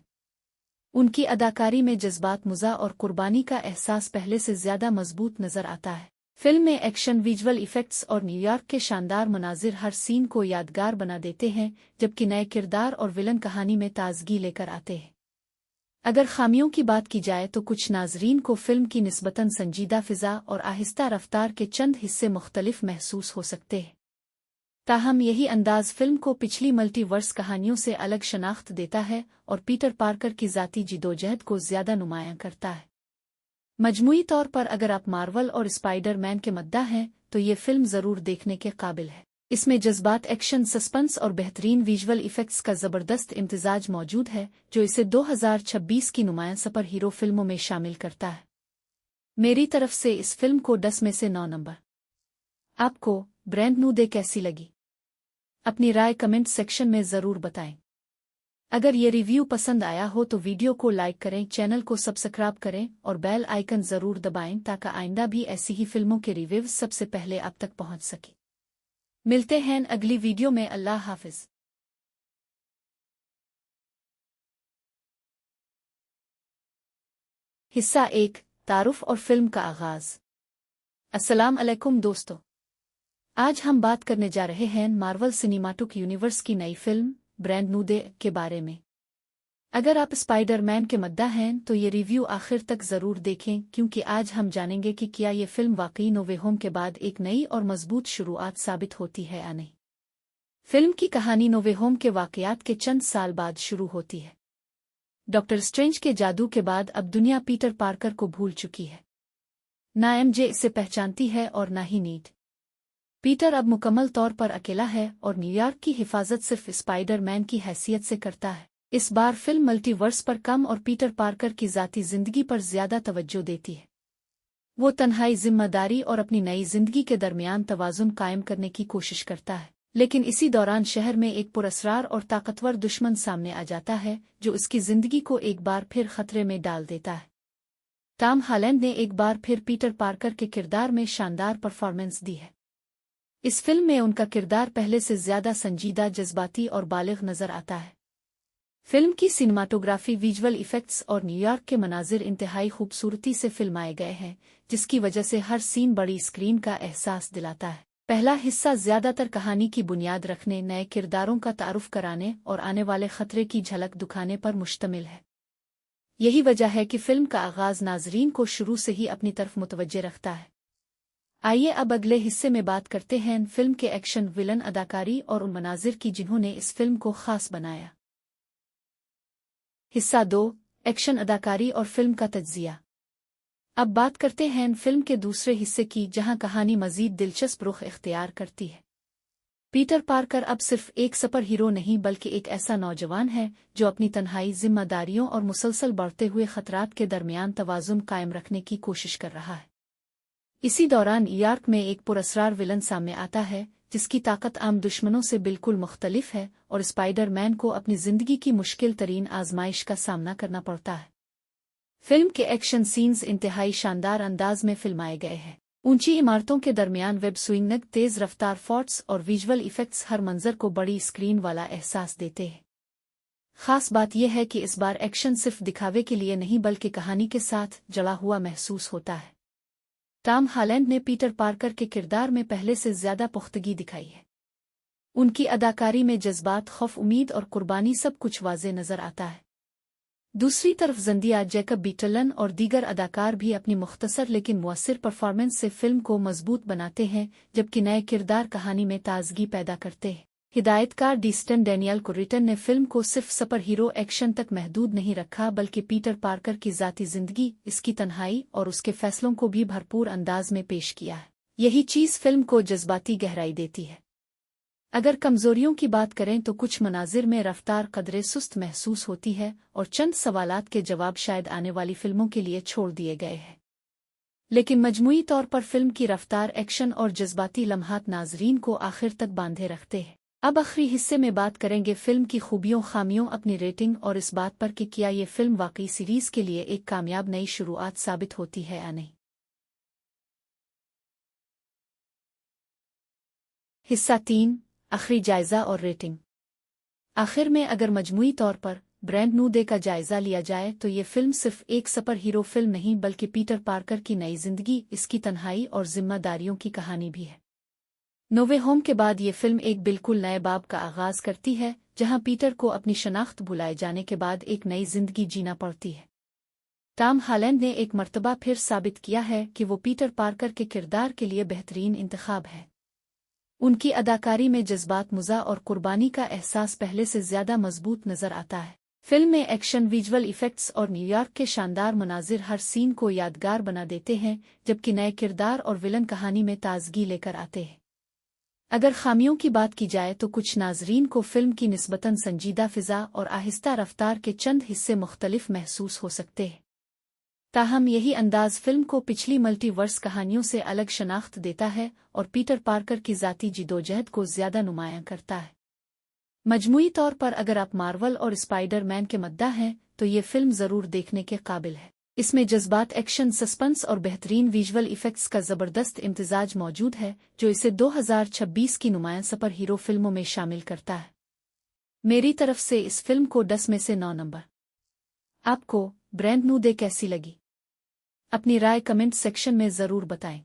उनकी अदाकारी में जज्बात, मुज़ा और कुर्बानी का एहसास पहले से ज्यादा मजबूत नजर आता है। फिल्म में एक्शन, विजुअल इफेक्ट्स और न्यूयॉर्क के शानदार मनाजिर हर सीन को यादगार बना देते हैं, जबकि नए किरदार और विलन कहानी में ताजगी लेकर आते हैं। अगर खामियों की बात की जाए तो कुछ नाजरीन को फिल्म की निस्बतन संजीदा फिजा और आहिस्ता रफ्तार के चंद हिस्से मुख्तलिफ महसूस हो सकते हैं। ताहम यही अंदाज फिल्म को पिछली मल्टीवर्स कहानियों से अलग शनाख्त देता है और पीटर पार्कर की ज़ाती जिदोजहद को ज्यादा नुमायां करता है। मजमूई तौर पर अगर आप मार्वल और स्पाइडर मैन के मद्दा हैं तो ये फिल्म जरूर देखने के काबिल है। इसमें जज्बात, एक्शन, सस्पेंस और बेहतरीन विजुअल इफेक्ट्स का जबरदस्त इम्तिजाज मौजूद है, जो इसे 2026 की नुमायां सुपर हीरो फिल्मों में शामिल करता है। मेरी तरफ से इस फिल्म को 10 में से 9 नंबर। आपको ब्रैंड न्यू डे कैसी लगी? अपनी राय कमेंट सेक्शन में जरूर बताएं। अगर ये रिव्यू पसंद आया हो तो वीडियो को लाइक करें, चैनल को सब्सक्राइब करें और बेल आइकन जरूर दबाएं ताकि आइंदा भी ऐसी ही फिल्मों के रिव्यूज सबसे पहले आप तक पहुंच सके। मिलते हैं अगली वीडियो में। अल्लाह हाफिज। हिस्सा 1, तारुफ और फिल्म का आगाज। अस्सलाम अलैकुम दोस्तों, आज हम बात करने जा रहे हैं मार्वल सिनेमाटिक यूनिवर्स की नई फिल्म ब्रैंड न्यू डे के बारे में। अगर आप स्पाइडर मैन के मद्दा हैं तो ये रिव्यू आखिर तक जरूर देखें, क्योंकि आज हम जानेंगे कि क्या ये फिल्म वाकई नो वे होम के बाद एक नई और मजबूत शुरुआत साबित होती है या नहीं। फिल्म की कहानी नो वे होम के वाकयात के चंद साल बाद शुरू होती है। डॉक्टर स्ट्रेंज के जादू के बाद अब दुनिया पीटर पार्कर को भूल चुकी है। ना एमजे इसे पहचानती है और ना ही नीड। पीटर अब मुकम्मल तौर पर अकेला है और न्यूयॉर्क की हिफाजत सिर्फ स्पाइडर मैन की हैसियत से करता है। इस बार फिल्म मल्टीवर्स पर कम और पीटर पार्कर की ज़ाती ज़िंदगी पर ज़्यादा तवज्जो देती है। वो तन्हाई, जिम्मेदारी और अपनी नई ज़िंदगी के दरमियान तवाज़ुन कायम करने की कोशिश करता है, लेकिन इसी दौरान शहर में एक पुरअसरार और ताकतवर दुश्मन सामने आ जाता है जो उसकी ज़िंदगी को एक बार फिर खतरे में डाल देता है। टॉम हॉलैंड ने एक बार फिर पीटर पार्कर के किरदार में शानदार परफॉर्मेंस दी है। इस फिल्म में उनका किरदार पहले से ज्यादा संजीदा, जज्बाती और बालिग नजर आता है। फिल्म की सिनेमाटोग्राफी, विजुअल इफेक्ट्स और न्यूयॉर्क के मनाजिर इंतहाई खूबसूरती से फिल्माए गए हैं, जिसकी वजह से हर सीन बड़ी स्क्रीन का एहसास दिलाता है। पहला हिस्सा ज्यादातर कहानी की बुनियाद रखने, नए किरदारों का तारुफ कराने और आने वाले खतरे की झलक दिखाने पर मुश्तमिल है। यही वजह है कि फिल्म का आगाज नाजरीन को शुरू से ही अपनी तरफ मुतवज्जे रखता है। आइए अब अगले हिस्से में बात करते हैं फिल्म के एक्शन, विलन, अदाकारी और उन मनाजिर की जिन्होंने इस फिल्म को खास बनाया। हिस्सा 2, एक्शन, अदाकारी और फिल्म का तज्जिया। अब बात करते हैं फिल्म के दूसरे हिस्से की, जहां कहानी मजीद दिलचस्प रुख इख्तियार करती है। पीटर पार्कर अब सिर्फ एक सुपर हीरो नहीं, बल्कि एक ऐसा नौजवान है जो अपनी तन्हाई, जिम्मेदारियों और मुसलसल बढ़ते हुए खतरात के दरमियान तवाज़ुन कायम रखने की कोशिश कर रहा है। इसी दौरान न्यूयॉर्क में एक पुरअसरार विलन सामने आता है जिसकी ताकत आम दुश्मनों से बिल्कुल मुख्तलिफ है और स्पाइडर मैन को अपनी जिंदगी की मुश्किल तरीन आजमाइश का सामना करना पड़ता है। फिल्म के एक्शन सीन्स इंतहाई शानदार अंदाज में फिल्माए गए हैं। ऊंची इमारतों के दरमियान वेब स्विंग, तेज रफ्तार फॉर्ट्स और विजुअल इफेक्ट्स हर मंजर को बड़ी स्क्रीन वाला एहसास देते हैं। खास बात यह है कि इस बार एक्शन सिर्फ दिखावे के लिए नहीं बल्कि कहानी के साथ जड़ा हुआ महसूस होता है। टॉम हॉलैंड ने पीटर पार्कर के किरदार में पहले से ज्यादा पुख्तगी दिखाई है। उनकी अदाकारी में जज्बात, खौफ, उम्मीद और कुर्बानी सब कुछ वाज़े नजर आता है। दूसरी तरफ ज़ेंडिया, जैकब बीटलन और दीगर अदाकार भी अपनी मुख्तसर लेकिन मुअस्सिर परफॉर्मेंस से फिल्म को मजबूत बनाते हैं, जबकि नए किरदार कहानी में ताजगी पैदा करते हैं। हिदायतकार डेस्टिन डैनियल कुरिटन ने फिल्म को सिर्फ सुपर हीरो एक्शन तक महदूद नहीं रखा बल्कि पीटर पार्कर की ज़ाती ज़िंदगी, इसकी तन्हाई और उसके फैसलों को भी भरपूर अंदाज में पेश किया है। यही चीज़ फिल्म को जज्बाती गहराई देती है। अगर कमजोरियों की बात करें तो कुछ मनाजिर में रफ्तार कदरे सुस्त महसूस होती है और चंद सवालात के जवाब शायद आने वाली फिल्मों के लिए छोड़ दिए गए हैं। लेकिन मजमूई तौर पर फिल्म की रफ्तार, एक्शन और जज्बाती लम्हात नाजरीन को आखिर तक बांधे रखते हैं। अब आखिरी हिस्से में बात करेंगे फिल्म की खूबियों, खामियों, अपनी रेटिंग और इस बात पर कि क्या ये फिल्म वाकई सीरीज के लिए एक कामयाब नई शुरुआत साबित होती है या नहीं। हिस्सा 3, आखिरी जायजा और रेटिंग। आखिर में अगर मजमूई तौर पर ब्रैंड न्यू डे का जायजा लिया जाए तो ये फिल्म सिर्फ एक सुपर हीरो फिल्म नहीं बल्कि पीटर पार्कर की नई जिंदगी, इसकी तन्हाई और जिम्मेदारियों की कहानी भी है। नो वे होम के बाद ये फिल्म एक बिल्कुल नए बाब का आगाज करती है, जहां पीटर को अपनी शनाख्त भुलाए जाने के बाद एक नई जिंदगी जीना पड़ती है। टॉम हॉलैंड ने एक मर्तबा फिर साबित किया है कि वो पीटर पार्कर के किरदार के लिए बेहतरीन इंतखाब है। उनकी अदाकारी में जज्बात, मुज़ा और कुर्बानी का एहसास पहले से ज्यादा मजबूत नजर आता है। फिल्म में एक्शन, विजुअल इफेक्ट्स और न्यूयॉर्क के शानदार मनाजिर हर सीन को यादगार बना देते हैं, जबकि नए किरदार और विलन कहानी में ताजगी लेकर आते हैं। अगर खामियों की बात की जाए तो कुछ नाजरीन को फिल्म की निस्बतन संजीदा फिजा और आहिस्ता रफ्तार के चंद हिस्से मुख्तलिफ महसूस हो सकते हैं। ताहम यही अंदाज फिल्म को पिछली मल्टीवर्स कहानियों से अलग शनाख्त देता है और पीटर पार्कर की ज़ाती जिदोजहद को ज्यादा नुमायां करता है। मजमूई तौर पर अगर आप मार्वल और स्पाइडर मैन के मद्दा हैं तो ये फिल्म ज़रूर देखने के काबिल है। इसमें जज्बात, एक्शन, सस्पेंस और बेहतरीन विजुअल इफेक्ट्स का ज़बरदस्त इम्तिजाज मौजूद है, जो इसे 2026 की नुमायां सुपर हीरो फिल्मों में शामिल करता है। मेरी तरफ से इस फिल्म को 10 में से 9 नंबर। आपको ब्रैंड न्यू डे कैसी लगी? अपनी राय कमेंट सेक्शन में ज़रूर बताएं।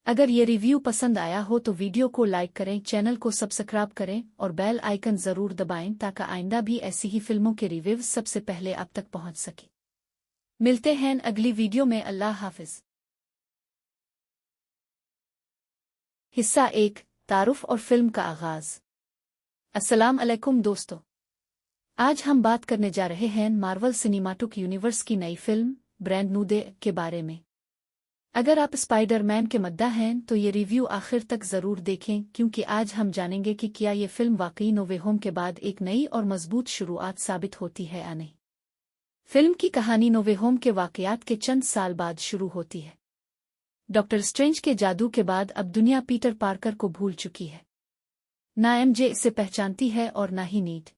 अगर ये रिव्यू पसंद आया हो तो वीडियो को लाइक करें, चैनल को सब्सक्राइब करें और बेल आइकन ज़रूर दबाएं ताकि आइंदा भी ऐसी ही फिल्मों के रिव्यूज सबसे पहले आप तक पहुंच सके। मिलते हैं अगली वीडियो में। अल्लाह हाफिज। हिस्सा 1, तारुफ और फिल्म का आगाज। अस्सलाम अलैकुम दोस्तों, आज हम बात करने जा रहे हैं मार्वल सिनेमाटिक यूनिवर्स की नई फिल्म ब्रैंड न्यू डे के बारे में। अगर आप स्पाइडर मैन के मद्दा हैं तो ये रिव्यू आखिर तक ज़रूर देखें, क्योंकि आज हम जानेंगे कि क्या ये फिल्म वाकई नो वे होम के बाद एक नई और मजबूत शुरुआत साबित होती है या नहीं। फिल्म की कहानी नो वे होम के वाकयात के चंद साल बाद शुरू होती है। डॉक्टर स्ट्रेंज के जादू के बाद अब दुनिया पीटर पार्कर को भूल चुकी है। ना एमजे इसे पहचानती है और ना ही नीड।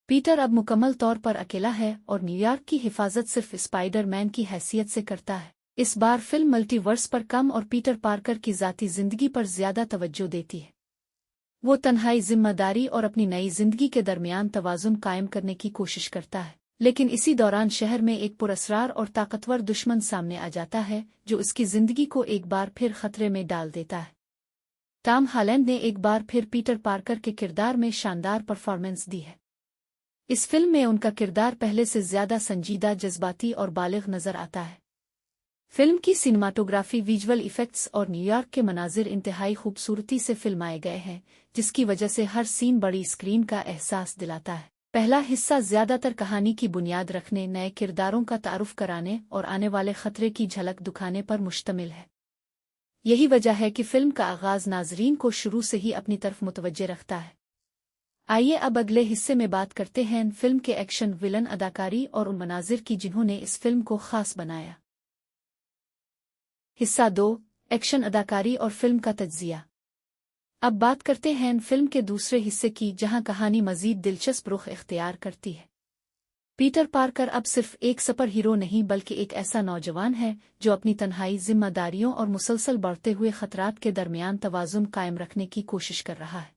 पीटर अब मुकम्मल तौर पर अकेला है और न्यूयॉर्क की हिफाजत सिर्फ स्पाइडर मैन की हैसियत से करता है। इस बार फिल्म मल्टीवर्स पर कम और पीटर पार्कर की ज़ाती ज़िंदगी पर ज़्यादा तवज्जो देती है। वो तन्हाई, जिम्मेदारी और अपनी नई ज़िंदगी के दरमियान तवाज़ुन कायम करने की कोशिश करता है, लेकिन इसी दौरान शहर में एक पुरअसरार और ताकतवर दुश्मन सामने आ जाता है जो उसकी ज़िंदगी को एक बार फिर खतरे में डाल देता है। टॉम हॉलैंड ने एक बार फिर पीटर पार्कर के किरदार में शानदार परफॉर्मेंस दी है। इस फिल्म में उनका किरदार पहले से ज्यादा संजीदा, जज्बाती और बालिग नजर आता है। फिल्म की सिनेमाटोग्राफी, विजुअल इफेक्ट्स और न्यूयॉर्क के मनाजिर इंतहाई खूबसूरती से फिल्माए गए हैं, जिसकी वजह से हर सीन बड़ी स्क्रीन का एहसास दिलाता है। पहला हिस्सा ज्यादातर कहानी की बुनियाद रखने, नए किरदारों का तारुफ कराने और आने वाले खतरे की झलक दिखाने पर मुश्तमिल है। यही वजह है कि फिल्म का आगाज नाजरीन को शुरू से ही अपनी तरफ मुतवज्जे रखता है। आइए अब अगले हिस्से में बात करते हैं फिल्म के एक्शन, विलन, अदाकारी और उन मनाजिर की जिन्होंने इस फिल्म को खास बनाया। हिस्सा 2, एक्शन, अदाकारी और फिल्म का तज्जिया। अब बात करते हैं फिल्म के दूसरे हिस्से की, जहां कहानी मजीद दिलचस्प रुख इख्तियार करती है। पीटर पार्कर अब सिर्फ एक सुपर हीरो नहीं बल्कि एक ऐसा नौजवान है जो अपनी तन्हाई, जिम्मेदारियों और मुसलसल बढ़ते हुए खतरात के दरमियान तवाज़ुन कायम रखने की कोशिश कर रहा है।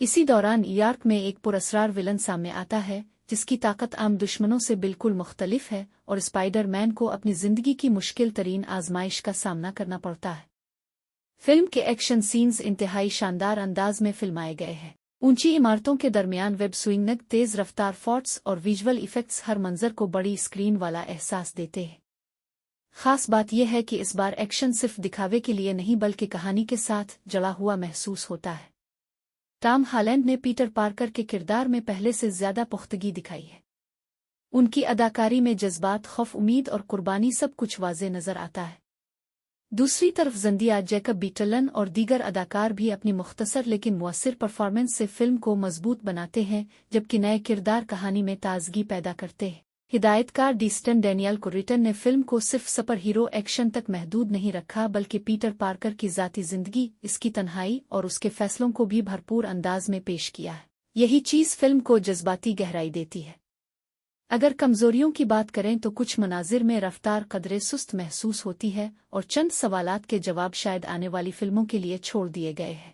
इसी दौरान न्यूयॉर्क में एक पुरस्कार विलन सामने आता है जिसकी ताकत आम दुश्मनों से बिल्कुल मुख्तलिफ है और स्पाइडर मैन को अपनी जिंदगी की मुश्किल तरीन आजमाइश का सामना करना पड़ता है। फिल्म के एक्शन सीन्स इंतहाई शानदार अंदाज में फिल्माए गए हैं। ऊंची इमारतों के दरमियान वेब स्विंग, तेज रफ्तार फॉट्स और विजुअल इफेक्ट्स हर मंजर को बड़ी स्क्रीन वाला एहसास देते हैं। खास बात यह है कि इस बार एक्शन सिर्फ दिखावे के लिए नहीं बल्कि कहानी के साथ जड़ा हुआ महसूस होता है। टॉम हॉलैंड ने पीटर पार्कर के किरदार में पहले से ज्यादा पुख्तगी दिखाई है। उनकी अदाकारी में जज्बात, खौफ, उम्मीद और कुर्बानी सब कुछ वाज़े नजर आता है। दूसरी तरफ ज़ेंडिया, जैकब बीटलन और दीगर अदाकार भी अपनी मुख्तसर लेकिन मुअस्सिर परफॉर्मेंस से फिल्म को मजबूत बनाते हैं, जबकि नए किरदार कहानी में ताजगी पैदा करते हैं। हिदायतकार डीस्टन डैनियल कुरिटन ने फिल्म को सिर्फ सुपर हीरो एक्शन तक महदूद नहीं रखा बल्कि पीटर पार्कर की ज़ाती ज़िंदगी, इसकी तन्हाई और उसके फैसलों को भी भरपूर अंदाज में पेश किया है। यही चीज़ फिल्म को जज्बाती गहराई देती है। अगर कमजोरियों की बात करें तो कुछ मनाजिर में रफ्तार कदरे सुस्त महसूस होती है और चंद सवालात के जवाब शायद आने वाली फिल्मों के लिए छोड़ दिए गए हैं।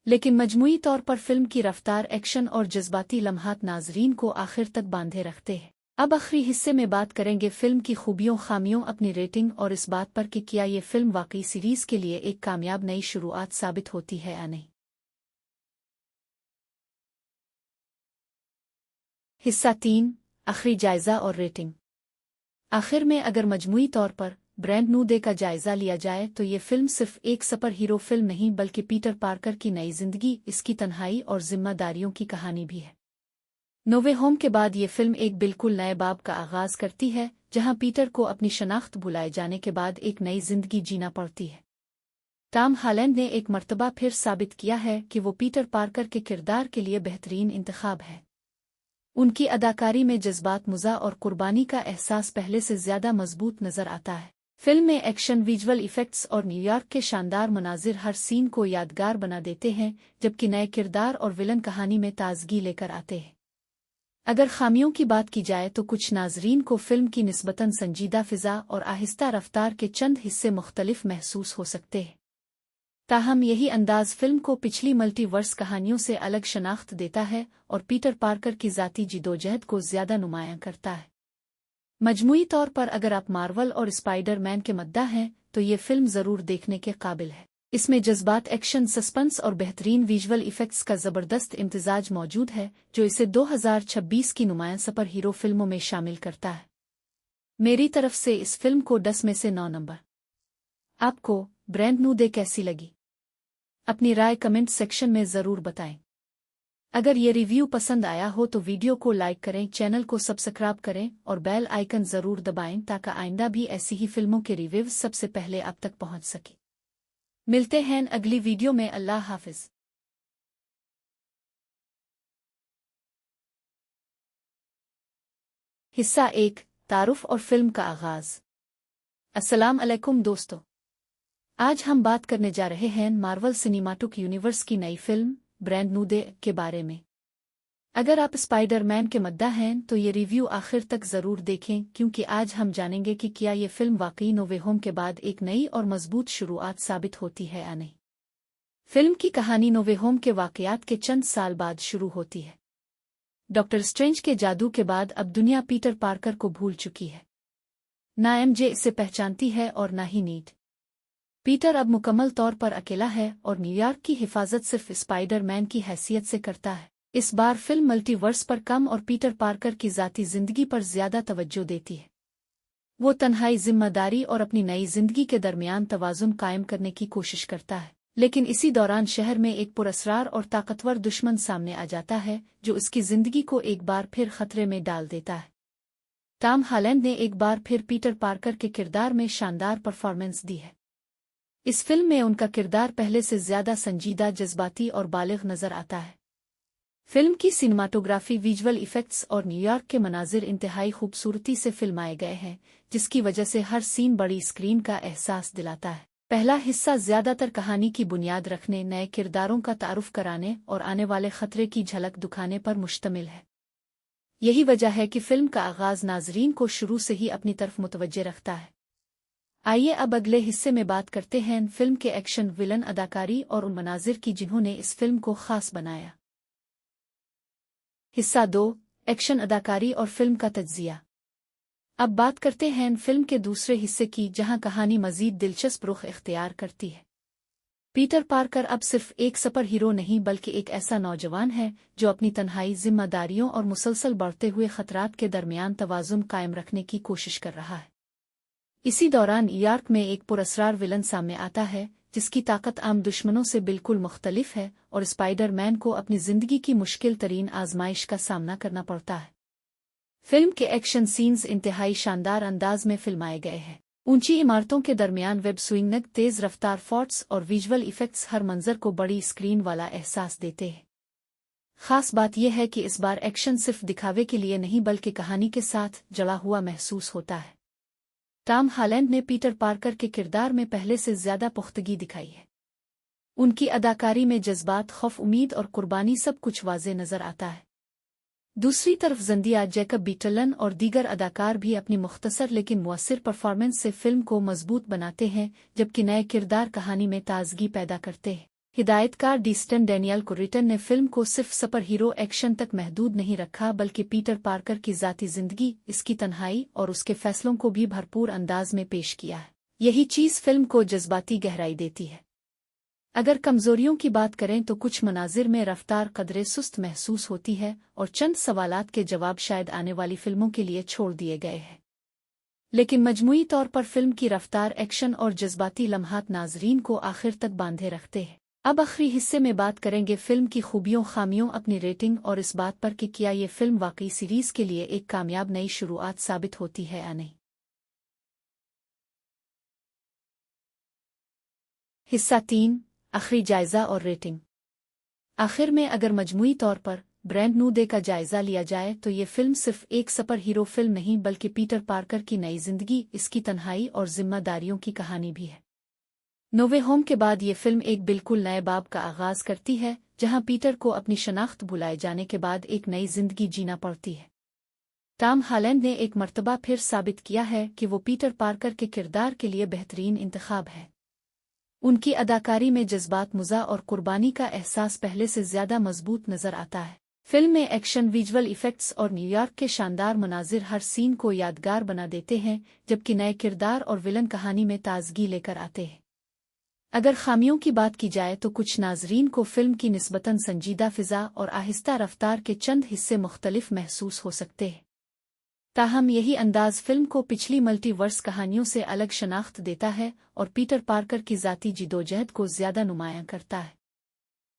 लेकिन मजमूई तौर पर फिल्म की रफ्तार, एक्शन और जज्बाती लम्हात नाजरीन को आखिर तक बांधे रखते हैं। अब आखिरी हिस्से में बात करेंगे फिल्म की खूबियों, खामियों, अपनी रेटिंग और इस बात पर कि क्या ये फिल्म वाकई सीरीज के लिए एक कामयाब नई शुरुआत साबित होती है या नहीं। हिस्सा 3, आखिरी जायजा और रेटिंग। आखिर में अगर मजमूई तौर पर ब्रैंड न्यू डे का जायजा लिया जाए तो ये फिल्म सिर्फ एक सुपर हीरो फिल्म नहीं बल्कि पीटर पार्कर की नई जिंदगी, इसकी तन्हाई और जिम्मेदारियों की कहानी भी है। नो वे होम के बाद ये फिल्म एक बिल्कुल नए बाब का आगाज करती है, जहां पीटर को अपनी शनाख्त भुलाए जाने के बाद एक नई जिंदगी जीना पड़ती है। टॉम हॉलैंड ने एक मर्तबा फिर साबित किया है कि वो पीटर पार्कर के किरदार के लिए बेहतरीन इंतखाब है। उनकी अदाकारी में जज्बात, मुज़ा और कुर्बानी का एहसास पहले से ज्यादा मजबूत नजर आता है। फिल्म में एक्शन, विजुअल इफेक्ट्स और न्यूयॉर्क के शानदार मनाजिर हर सीन को यादगार बना देते हैं, जबकि नए किरदार और विलन कहानी में ताजगी लेकर आते हैं। अगर खामियों की बात की जाए तो कुछ नाजरीन को फिल्म की निस्बतन संजीदा फिजा और आहिस्ता रफ्तार के चंद हिस्से मुख्तलिफ महसूस हो सकते हैं। ताहम यही अंदाज फिल्म को पिछली मल्टीवर्स कहानियों से अलग शनाख्त देता है और पीटर पार्कर की ज़ाती जिदोजहद को ज्यादा नुमायां करता है। मजमूई तौर पर अगर आप मार्वल और स्पाइडर मैन के मद्दा हैं तो ये फिल्म जरूर देखने के काबिल है। इसमें जज्बात, एक्शन, सस्पेंस और बेहतरीन विजुअल इफेक्ट्स का जबरदस्त इम्तिजाज मौजूद है जो इसे 2026 की नुमायां सुपर हीरो फिल्मों में शामिल करता है। मेरी तरफ से इस फिल्म को 10 में से 9 नंबर। आपको ब्रैंड न्यू डे कैसी लगी? अपनी राय कमेंट सेक्शन में जरूर बताएं। अगर ये रिव्यू पसंद आया हो तो वीडियो को लाइक करें, चैनल को सब्सक्राइब करें और बेल आइकन जरूर दबाएं ताकि आइंदा भी ऐसी ही फिल्मों के रिव्यूज सबसे पहले आप तक पहुंच सके। मिलते हैं अगली वीडियो में। अल्लाह हाफिज। हिस्सा 1, तारुफ और फिल्म का आगाज। अस्सलाम अलैकुम दोस्तों, आज हम बात करने जा रहे हैं मार्वल सिनेमाटिक यूनिवर्स की नई फिल्म ब्रैंड न्यू डे के बारे में। अगर आप स्पाइडर मैन के मद्दा हैं तो ये रिव्यू आखिर तक जरूर देखें, क्योंकि आज हम जानेंगे कि क्या ये फिल्म वाकई नो वे होम के बाद एक नई और मजबूत शुरुआत साबित होती है या नहीं। फिल्म की कहानी नो वे होम के वाकयात के चंद साल बाद शुरू होती है। डॉक्टर स्ट्रेंज के जादू के बाद अब दुनिया पीटर पार्कर को भूल चुकी है। ना एमजे इसे पहचानती है और ना ही नीड। पीटर अब मुकम्मल तौर पर अकेला है और न्यूयॉर्क की हिफाजत सिर्फ स्पाइडर मैन की हैसियत से करता है। इस बार फिल्म मल्टीवर्स पर कम और पीटर पार्कर की ज़ाती जिंदगी पर ज्यादा तवज्जो देती है। वो तन्हाई, जिम्मेदारी और अपनी नई जिंदगी के दरमियान तवाज़ुन कायम करने की कोशिश करता है, लेकिन इसी दौरान शहर में एक पुरस्कार और ताकतवर दुश्मन सामने आ जाता है जो उसकी जिंदगी को एक बार फिर खतरे में डाल देता है। टॉम हॉलैंड ने एक बार फिर पीटर पार्कर के किरदार में शानदार परफॉर्मेंस दी है। इस फिल्म में उनका किरदार पहले से ज्यादा संजीदा, जज्बाती और बालिग नजर आता है। फिल्म की सिनेमाटोग्राफी, विजुअल इफेक्ट्स और न्यूयॉर्क के मनाजिर इंतहाई खूबसूरती से फिल्माए गए हैं, जिसकी वजह से हर सीन बड़ी स्क्रीन का एहसास दिलाता है। पहला हिस्सा ज्यादातर कहानी की बुनियाद रखने, नए किरदारों का तारुफ कराने और आने वाले खतरे की झलक दिखाने पर मुश्तमिल है। यही वजह है कि फिल्म का आगाज नाजरीन को शुरू से ही अपनी तरफ मुतवज्जे रखता है। आइए अब अगले हिस्से में बात करते हैं फिल्म के एक्शन, विलन, अदाकारी और उन मनाजिर की जिन्होंने इस फिल्म को खास बनाया। हिस्सा 2, एक्शन, अदाकारी और फिल्म का तज्जिया। अब बात करते हैं फिल्म के दूसरे हिस्से की, जहां कहानी मजीद दिलचस्प रुख इख्तियार करती है। पीटर पार्कर अब सिर्फ एक सुपर हीरो नहीं बल्कि एक ऐसा नौजवान है जो अपनी तन्हाई, जिम्मेदारियों और मुसलसल बढ़ते हुए खतरात के दरमियान तवाज़ुन कायम रखने की कोशिश कर रहा है। इसी दौरान न्यूयॉर्क में एक पुरअसरार विलन सामने आता है जिसकी ताकत आम दुश्मनों से बिल्कुल मुख्तलिफ है और स्पाइडर मैन को अपनी जिंदगी की मुश्किल तरीन आजमाइश का सामना करना पड़ता है। फिल्म के एक्शन सीन्स इंतहाई शानदार अंदाज में फिल्माए गए हैं। ऊंची इमारतों के दरमियान वेब स्विंग, तेज रफ्तार फॉर्ट्स और विजुअल इफेक्ट्स हर मंजर को बड़ी स्क्रीन वाला एहसास देते हैं। खास बात यह है कि इस बार एक्शन सिर्फ दिखावे के लिए नहीं बल्कि कहानी के साथ जड़ा हुआ महसूस होता है। टॉम हॉलैंड ने पीटर पार्कर के किरदार में पहले से ज्यादा पुख्तगी दिखाई है। उनकी अदाकारी में जज्बात, खौफ, उम्मीद और कुर्बानी सब कुछ वाज़े नजर आता है। दूसरी तरफ ज़ेंडिया, जैकब बीटलन और दीगर अदाकार भी अपनी मुख्तसर लेकिन मुअस्सिर परफॉर्मेंस से फिल्म को मजबूत बनाते हैं, जबकि नए किरदार कहानी में ताजगी पैदा करते हैं। हिदायतकार डेस्टिन डैनियल कुरिटन ने फिल्म को सिर्फ सुपर हीरो एक्शन तक महदूद नहीं रखा बल्कि पीटर पार्कर की ज़ाती ज़िंदगी, इसकी तन्हाई और उसके फैसलों को भी भरपूर अंदाज में पेश किया है। यही चीज़ फिल्म को जज्बाती गहराई देती है। अगर कमजोरियों की बात करें तो कुछ मनाजिर में रफ्तार कदरे सुस्त महसूस होती है और चंद सवालात के जवाब शायद आने वाली फिल्मों के लिए छोड़ दिए गए हैं। लेकिन मजमूई तौर पर फिल्म की रफ्तार, एक्शन और जज्बाती लम्हात नाजरीन को आखिर तक बांधे रखते हैं। अब आखिरी हिस्से में बात करेंगे फिल्म की खूबियों, खामियों, अपनी रेटिंग और इस बात पर कि क्या ये फिल्म वाकई सीरीज के लिए एक कामयाब नई शुरुआत साबित होती है या नहीं। हिस्सा 3, आखिरी जायजा और रेटिंग। आखिर में अगर मजमूई तौर पर ब्रांड न्यू डे का जायजा लिया जाए तो ये फिल्म सिर्फ एक सुपर हीरो फिल्म नहीं बल्कि पीटर पार्कर की नई जिंदगी, इसकी तन्हाई और जिम्मेदारियों की कहानी भी है। नो वे होम के बाद ये फिल्म एक बिल्कुल नए बाब का आगाज करती है, जहां पीटर को अपनी शनाख्त भुलाए जाने के बाद एक नई जिंदगी जीना पड़ती है। टॉम हॉलैंड ने एक मर्तबा फिर साबित किया है कि वो पीटर पार्कर के किरदार के लिए बेहतरीन इंतखाब है। उनकी अदाकारी में जज्बात, मुज़ा और कुर्बानी का एहसास पहले से ज्यादा मजबूत नजर आता है। फिल्म में एक्शन, विजुअल इफेक्ट्स और न्यूयॉर्क के शानदार मनाजिर हर सीन को यादगार बना देते हैं, जबकि नए किरदार और विलन कहानी में ताजगी लेकर आते हैं। अगर खामियों की बात की जाए तो कुछ नाजरीन को फिल्म की निस्बतन संजीदा फिजा और आहिस्ता रफ्तार के चंद हिस्से मुख्तलिफ महसूस हो सकते हैं। ताहम यही अंदाज फिल्म को पिछली मल्टीवर्स कहानियों से अलग शनाख्त देता है और पीटर पार्कर की ज़ाती जिदोजहद को ज्यादा नुमायां करता है।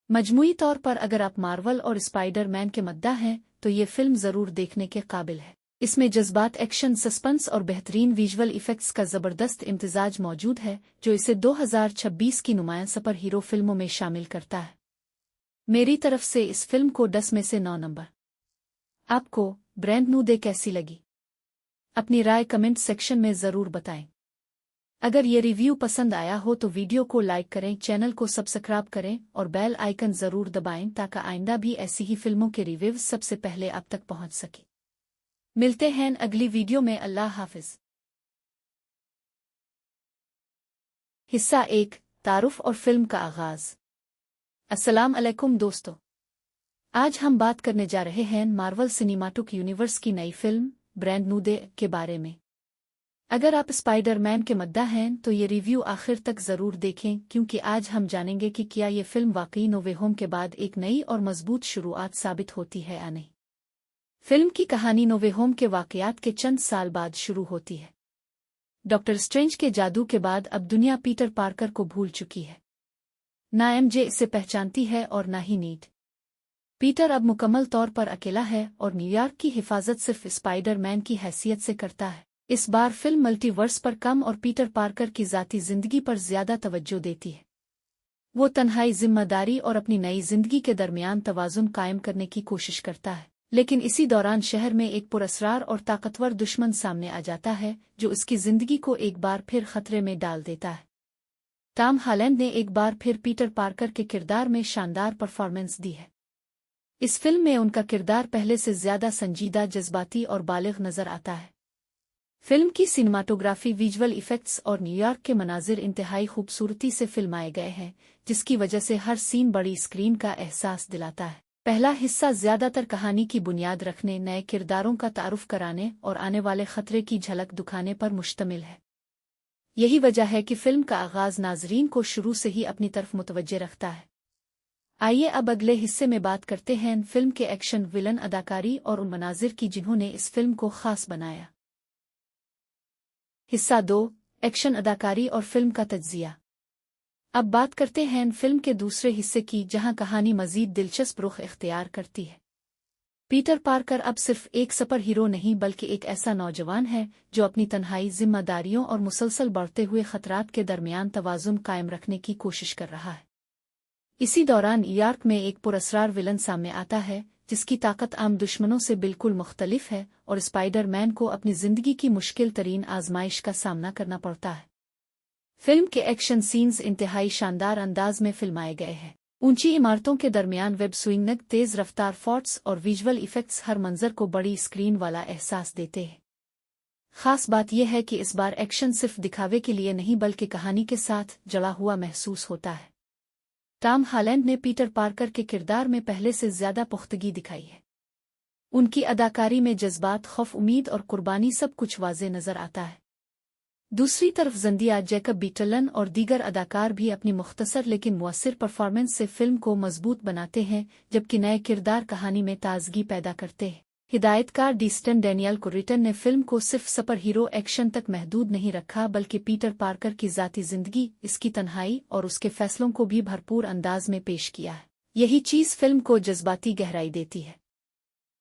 मजमूई तौर पर अगर आप मार्वल और स्पाइडर मैन के मद्दा हैं तो ये फिल्म ज़रूर देखने के काबिल है। इसमें जज्बात, एक्शन, सस्पेंस और बेहतरीन विजुअल इफेक्ट्स का ज़बरदस्त इम्तिजाज मौजूद है जो इसे 2026 की नुमायां सुपर हीरो फिल्मों में शामिल करता है। मेरी तरफ से इस फिल्म को 10 में से 9 नंबर। आपको ब्रांड न्यू डे कैसी लगी? अपनी राय कमेंट सेक्शन में ज़रूर बताएं। अगर ये रिव्यू पसंद आया हो तो वीडियो को लाइक करें, चैनल को सब्सक्राइब करें और बेल आइकन ज़रूर दबाएं ताकि आइंदा भी ऐसी ही फिल्मों के रिव्यूज सबसे पहले आप तक पहुंच सके। मिलते हैं अगली वीडियो में। अल्लाह हाफिज। हिस्सा 1, तारुफ और फिल्म का आगाज। अस्सलाम अलैकुम दोस्तों, आज हम बात करने जा रहे हैं मार्वल सिनेमैटिक यूनिवर्स की नई फिल्म ब्रांड न्यू डे के बारे में। अगर आप स्पाइडर मैन के मद्दा हैं तो ये रिव्यू आखिर तक ज़रूर देखें, क्योंकि आज हम जानेंगे कि क्या ये फिल्म वाकई नो वे होम के बाद एक नई और मजबूत शुरुआत साबित होती है या नहीं। फिल्म की कहानी नो वे होम के वाकयात के चंद साल बाद शुरू होती है। डॉक्टर स्ट्रेंज के जादू के बाद अब दुनिया पीटर पार्कर को भूल चुकी है। ना एमजे इसे पहचानती है और ना ही नीड। पीटर अब मुकम्मल तौर पर अकेला है और न्यूयॉर्क की हिफाजत सिर्फ स्पाइडर मैन की हैसियत से करता है। इस बार फिल्म मल्टीवर्स पर कम और पीटर पार्कर की ज़ाती ज़िंदगी पर ज़्यादा तवज्जो देती है। वो तन्हाई, जिम्मेदारी और अपनी नई ज़िंदगी के दरमियान तवाज़ुन कायम करने की कोशिश करता है, लेकिन इसी दौरान शहर में एक पुरअसरार और ताकतवर दुश्मन सामने आ जाता है जो उसकी ज़िंदगी को एक बार फिर खतरे में डाल देता है। टॉम हॉलैंड ने एक बार फिर पीटर पार्कर के किरदार में शानदार परफॉर्मेंस दी है। इस फिल्म में उनका किरदार पहले से ज्यादा संजीदा, जज्बाती और बालिग नजर आता है। फिल्म की सिनेमाटोग्राफी, विजुअल इफेक्ट्स और न्यूयॉर्क के मनाजिर इंतहाई खूबसूरती से फिल्माए गए हैं, जिसकी वजह से हर सीन बड़ी स्क्रीन का एहसास दिलाता है। पहला हिस्सा ज्यादातर कहानी की बुनियाद रखने, नए किरदारों का तारुफ कराने और आने वाले खतरे की झलक दिखाने पर मुश्तमिल है। यही वजह है कि फिल्म का आगाज नाजरीन को शुरू से ही अपनी तरफ मुतवज्जे रखता है। आइए अब अगले हिस्से में बात करते हैं फिल्म के एक्शन, विलन, अदाकारी और उन मनाजिर की जिन्होंने इस फिल्म को खास बनाया। हिस्सा 2, एक्शन, अदाकारी और फिल्म का तज्जिया। अब बात करते हैं फिल्म के दूसरे हिस्से की, जहां कहानी मजीद दिलचस्प रुख इख्तियार करती है। पीटर पार्कर अब सिर्फ एक सुपर हीरो नहीं, बल्कि एक ऐसा नौजवान है जो अपनी तन्हाई, जिम्मेदारियों और मुसलसल बढ़ते हुए खतरात के दरमियान तवाज़ुन कायम रखने की कोशिश कर रहा है। इसी दौरान न्यूयॉर्क में एक पुरअसरार विलन सामने आता है, जिसकी ताकत आम दुश्मनों से बिल्कुल मुख्तलिफ है और स्पाइडर मैन को अपनी जिंदगी की मुश्किल तरीन आजमाइश का सामना करना पड़ता है। फिल्म के एक्शन सीन्स इंतहाई शानदार अंदाज में फिल्माए गए हैं। ऊंची इमारतों के दरमियान वेब स्विंग, तेज रफ्तार फॉट्स और विजुअल इफेक्ट्स हर मंजर को बड़ी स्क्रीन वाला एहसास देते हैं। खास बात यह है कि इस बार एक्शन सिर्फ दिखावे के लिए नहीं, बल्कि कहानी के साथ जड़ा हुआ महसूस होता है। टॉम हॉलैंड ने पीटर पार्कर के किरदार में पहले से ज्यादा पुख्तगी दिखाई है। उनकी अदाकारी में जज्बात, खौफ, उम्मीद और कुर्बानी सब कुछ वाज़े नजर आता है। दूसरी तरफ ज़ेंडिया, जैकब बीटलन और दीगर अदाकार भी अपनी मुख्तसर लेकिन मुअस्सिर परफॉर्मेंस से फिल्म को मजबूत बनाते हैं, जबकि नए किरदार कहानी में ताजगी पैदा करते हैं। हिदायतकार डीस्टन डैनियल कुरिटन ने फिल्म को सिर्फ सुपर हीरो एक्शन तक महदूद नहीं रखा, बल्कि पीटर पार्कर की ज़ाती ज़िंदगी, इसकी तन्हाई और उसके फैसलों को भी भरपूर अंदाज में पेश किया है। यही चीज़ फिल्म को जज्बाती गहराई देती है।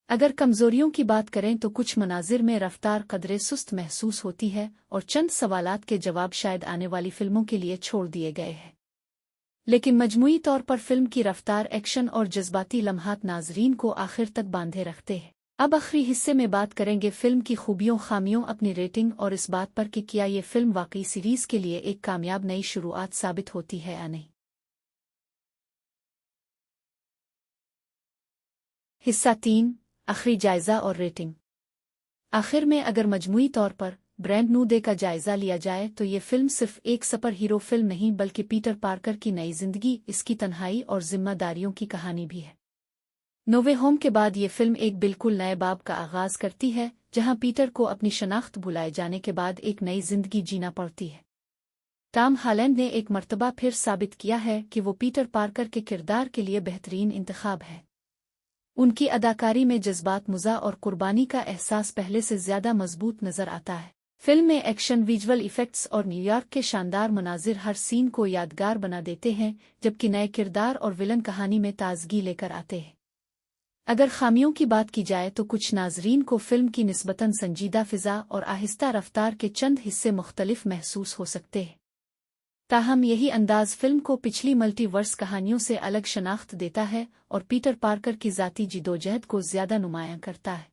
अगर कमजोरियों की बात करें तो कुछ मनाजिर में रफ्तार कदरे सुस्त महसूस होती है और चंद सवालात के जवाब शायद आने वाली फिल्मों के लिए छोड़ दिए गए हैं। लेकिन मजमूई तौर पर फिल्म की रफ्तार, एक्शन और जज्बाती लम्हात नाजरीन को आखिर तक बांधे रखते हैं। अब आखिरी हिस्से में बात करेंगे फिल्म की खूबियों, खामियों, अपनी रेटिंग और इस बात पर कि क्या ये फिल्म वाकई सीरीज के लिए एक कामयाब नई शुरुआत साबित होती है या नहीं। हिस्सा 3, आखिरी जायजा और रेटिंग। आखिर में अगर मजमूई तौर पर ब्रैंड न्यू डे का जायजा लिया जाए तो ये फिल्म सिर्फ एक सुपर हीरो फिल्म नहीं, बल्कि पीटर पार्कर की नई जिंदगी, इसकी तन्हाई और जिम्मेदारियों की कहानी भी है। नो वे होम के बाद ये फिल्म एक बिल्कुल नए बाब का आगाज करती है, जहां पीटर को अपनी शनाख्त भुलाए जाने के बाद एक नई जिंदगी जीना पड़ती है। टॉम हॉलैंड ने एक मर्तबा फिर साबित किया है कि वो पीटर पार्कर के किरदार के लिए बेहतरीन इंतखाब है। उनकी अदाकारी में जज्बात, मुज़ा और कुर्बानी का एहसास पहले से ज्यादा मजबूत नजर आता है। फिल्म में एक्शन, विजुअल इफेक्ट्स और न्यूयॉर्क के शानदार मनाजिर हर सीन को यादगार बना देते हैं, जबकि नए किरदार और विलन कहानी में ताजगी लेकर आते हैं। अगर खामियों की बात की जाए तो कुछ नाजरीन को फिल्म की निस्बतन संजीदा फिजा और आहिस्ता रफ्तार के चंद हिस्से मुख्तलिफ महसूस हो सकते हैं। ताहम यही अंदाज फिल्म को पिछली मल्टीवर्स कहानियों से अलग शनाख्त देता है और पीटर पार्कर की ज़ाती जिदोजहद को ज्यादा नुमायां करता है।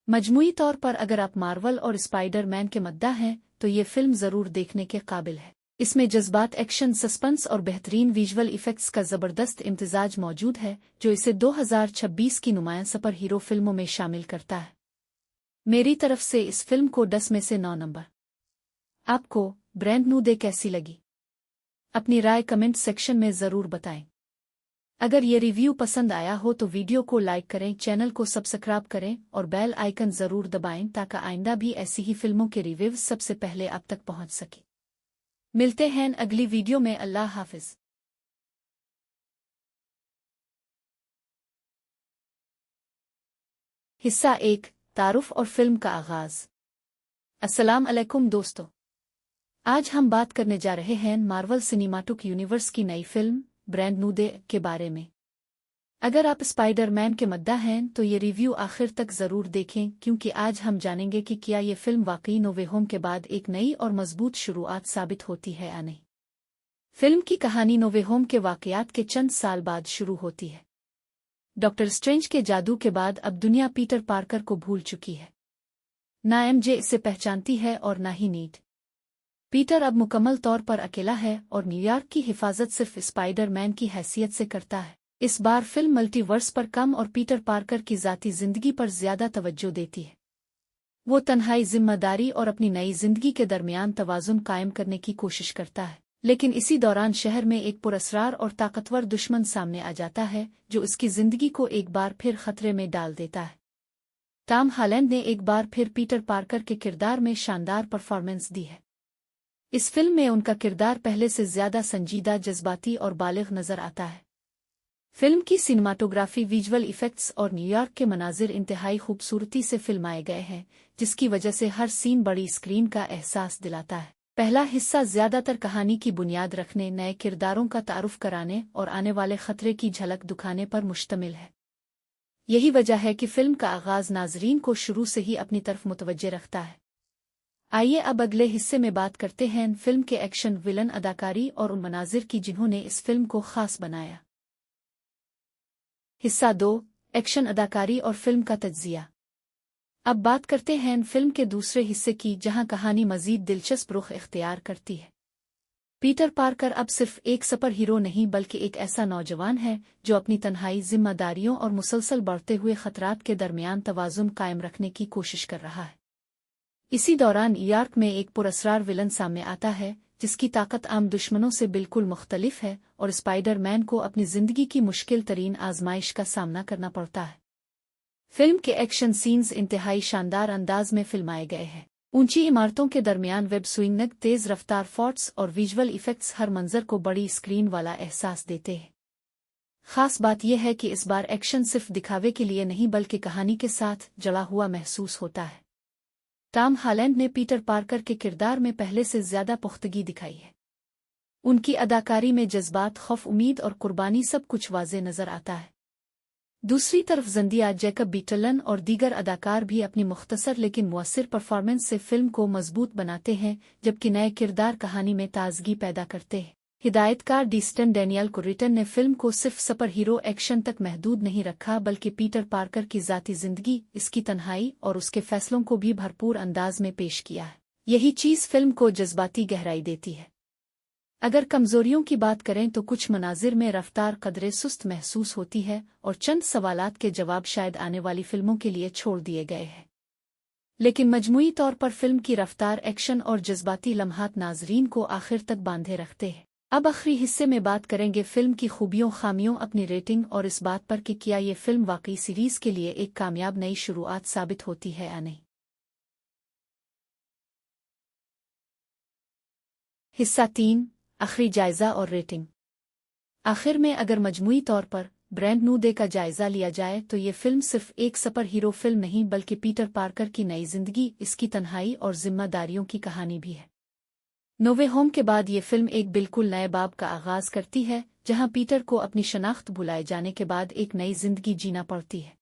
मजमूई तौर पर अगर आप मार्वल और स्पाइडर मैन के मद्दा हैं तो ये फिल्म जरूर देखने के काबिल है। इसमें जज्बात, एक्शन, सस्पेंस और बेहतरीन विजुअल इफेक्ट्स का जबरदस्त इम्तिजाज मौजूद है, जो इसे 2026 की नुमायां सुपर हीरो फिल्मों में शामिल करता है। मेरी तरफ से इस फिल्म को 10 में से 9 नंबर। आपको ब्रैंड न्यू डे कैसी लगी? अपनी राय कमेंट सेक्शन में जरूर बताएं। अगर ये रिव्यू पसंद आया हो तो वीडियो को लाइक करें, चैनल को सब्सक्राइब करें और बेल आइकन जरूर दबाएं ताकि आइंदा भी ऐसी ही फिल्मों के रिव्यूज सबसे पहले आप तक पहुंच सके। मिलते हैं अगली वीडियो में। अल्लाह हाफिज। हिस्सा 1, तारुफ और फिल्म का आगाज। अस्सलाम अलैकुम दोस्तों, आज हम बात करने जा रहे हैं मार्वल सिनेमाटिक यूनिवर्स की नई फिल्म ब्रैंड न्यू डे के बारे में। अगर आप स्पाइडर मैन के मद्दा हैं तो ये रिव्यू आखिर तक जरूर देखें, क्योंकि आज हम जानेंगे कि क्या ये फिल्म वाकई नो वे होम के बाद एक नई और मजबूत शुरुआत साबित होती है या नहीं। फिल्म की कहानी नो वे होम के वाकयात के चंद साल बाद शुरू होती है। डॉक्टर स्ट्रेंज के जादू के बाद अब दुनिया पीटर पार्कर को भूल चुकी है। ना एमजे इसे पहचानती है और ना ही नीड। पीटर अब मुकम्मल तौर पर अकेला है और न्यूयॉर्क की हिफाजत सिर्फ स्पाइडर मैन की हैसियत से करता है। इस बार फिल्म मल्टीवर्स पर कम और पीटर पार्कर की ज़ाती ज़िंदगी पर ज़्यादा तवज्जो देती है। वो तन्हाई, जिम्मेदारी और अपनी नई ज़िंदगी के दरमियान तवाज़ुन कायम करने की कोशिश करता है, लेकिन इसी दौरान शहर में एक पुरअसरार और ताकतवर दुश्मन सामने आ जाता है जो उसकी ज़िंदगी को एक बार फिर खतरे में डाल देता है। टॉम हॉलैंड ने एक बार फिर पीटर पार्कर के किरदार में शानदार परफॉर्मेंस दी है। इस फिल्म में उनका किरदार पहले से ज़्यादा संजीदा, जज्बाती और बालिग़ नज़र आता है। फिल्म की सिनेमाटोग्राफी, विजुअल इफ़ेक्ट्स और न्यूयॉर्क के मनाजिर इंतहाई खूबसूरती से फिल्माए गए हैं, जिसकी वजह से हर सीन बड़ी स्क्रीन का एहसास दिलाता है। पहला हिस्सा ज़्यादातर कहानी की बुनियाद रखने, नए किरदारों का तारुफ कराने और आने वाले खतरे की झलक दिखाने पर मुश्तमिल है। यही वजह है कि फिल्म का आगाज़ नाज़रीन को शुरू से ही अपनी तरफ मुतवज्जे रखता है। आइए अब अगले हिस्से में बात करते हैं फिल्म के एक्शन, विलन, अदाकारी और उन मनाजिर की जिन्होंने इस फिल्म को ख़ास बनाया। हिस्सा 2, एक्शन, अदाकारी और फिल्म का तज्ज़िया। अब बात करते हैं फिल्म के दूसरे हिस्से की, जहां कहानी मज़ीद दिलचस्प रुख इख्तियार करती है। पीटर पार्कर अब सिर्फ एक सुपर हीरो नहीं बल्कि एक ऐसा नौजवान है जो अपनी तन्हाई, जिम्मेदारियों और मुसलसल बढ़ते हुए खतरात के दरमियान तवाज़ुन कायम रखने की कोशिश कर रहा है। इसी दौरान न्यूयॉर्क में एक पुरअसरार विलन सामने आता है जिसकी ताकत आम दुश्मनों से बिल्कुल मुख्तलिफ है और स्पाइडर मैन को अपनी ज़िंदगी की मुश्किल तरीन आजमाइश का सामना करना पड़ता है। फिल्म के एक्शन सीन्स इंतहाई शानदार अंदाज में फिल्माए गए हैं। ऊंची इमारतों के दरमियान वेब स्विंग, तेज़ रफ्तार फॉर्ट्स और विजुअल इफ़ेक्ट्स हर मंजर को बड़ी स्क्रीन वाला एहसास देते हैं। ख़ास बात यह है कि इस बार एक्शन सिर्फ दिखावे के लिए नहीं बल्कि कहानी के साथ जुड़ा हुआ महसूस होता है। टॉम हॉलैंड ने पीटर पार्कर के किरदार में पहले से ज़्यादा पुख्तगी दिखाई है। उनकी अदाकारी में जज्बात, खौफ, उम्मीद और कुर्बानी सब कुछ वाज़े नज़र आता है। दूसरी तरफ ज़ेंडिया, जैकब बीटलन और दीगर अदाकार भी अपनी मुख्तसर लेकिन मुअस्सिर परफॉर्मेंस से फिल्म को मजबूत बनाते हैं, जबकि नए किरदार कहानी में ताजगी पैदा करते हैं। हिदायतकार डेस्टिन डैनियल कुरिटन ने फिल्म को सिर्फ सुपर हीरो एक्शन तक महदूद नहीं रखा बल्कि पीटर पार्कर की ज़ाती ज़िंदगी, इसकी तन्हाई और उसके फैसलों को भी भरपूर अंदाज में पेश किया है। यही चीज़ फिल्म को जज्बाती गहराई देती है। अगर कमज़ोरियों की बात करें तो कुछ मनाजिर में रफ्तार कदरे सुस्त महसूस होती है और चंद सवालात के जवाब शायद आने वाली फिल्मों के लिए छोड़ दिए गए हैं। लेकिन मजमूई तौर पर फिल्म की रफ्तार, एक्शन और जज्बाती लम्हात नाजरीन को आखिर तक बांधे रखते हैं। अब आखिरी हिस्से में बात करेंगे फिल्म की खूबियों, खामियों, अपनी रेटिंग और इस बात पर कि क्या ये फिल्म वाकई सीरीज़ के लिए एक कामयाब नई शुरुआत साबित होती है या नहीं। हिस्सा 3, आखिरी जायज़ा और रेटिंग। आखिर में अगर मजमूई तौर पर ब्रैंड न्यू डे का जायज़ा लिया जाए तो ये फिल्म सिर्फ एक सुपर हीरो फिल्म नहीं बल्कि पीटर पार्कर की नई ज़िंदगी, इसकी तन्हाई और जिम्मेदारियों की कहानी भी है। नो वे होम के बाद ये फिल्म एक बिल्कुल नए बाब का आगाज़ करती है, जहां पीटर को अपनी शनाख्त भुलाए जाने के बाद एक नई ज़िंदगी जीना पड़ती है।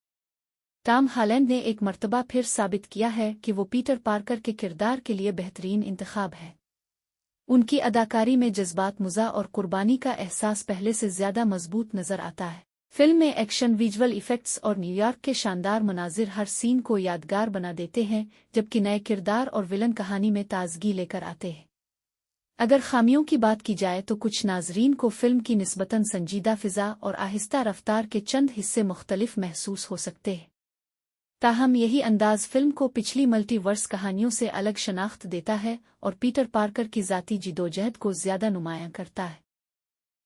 टॉम हॉलैंड ने एक मर्तबा फिर साबित किया है कि वो पीटर पार्कर के किरदार के लिए बेहतरीन इंतखाब है। उनकी अदाकारी में जज्बात, मुज़ा और कुर्बानी का एहसास पहले से ज़्यादा मजबूत नज़र आता है। फिल्म में एक्शन, विजुअल इफ़ेक्ट्स और न्यूयॉर्क के शानदार मनाजिर हर सीन को यादगार बना देते हैं, जबकि नए किरदार और विलन कहानी में ताजगी लेकर आते हैं। अगर खामियों की बात की जाए तो कुछ नाजरीन को फिल्म की निस्बतन संजीदा फ़िज़ा और आहिस्ता रफ्तार के चंद हिस्से मुख्तलिफ महसूस हो सकते हैं। ताहम यही अंदाज़ फिल्म को पिछली मल्टीवर्स कहानियों से अलग शनाख्त देता है और पीटर पार्कर की ज़ाती जिदोजहद को ज़्यादा नुमायां करता है।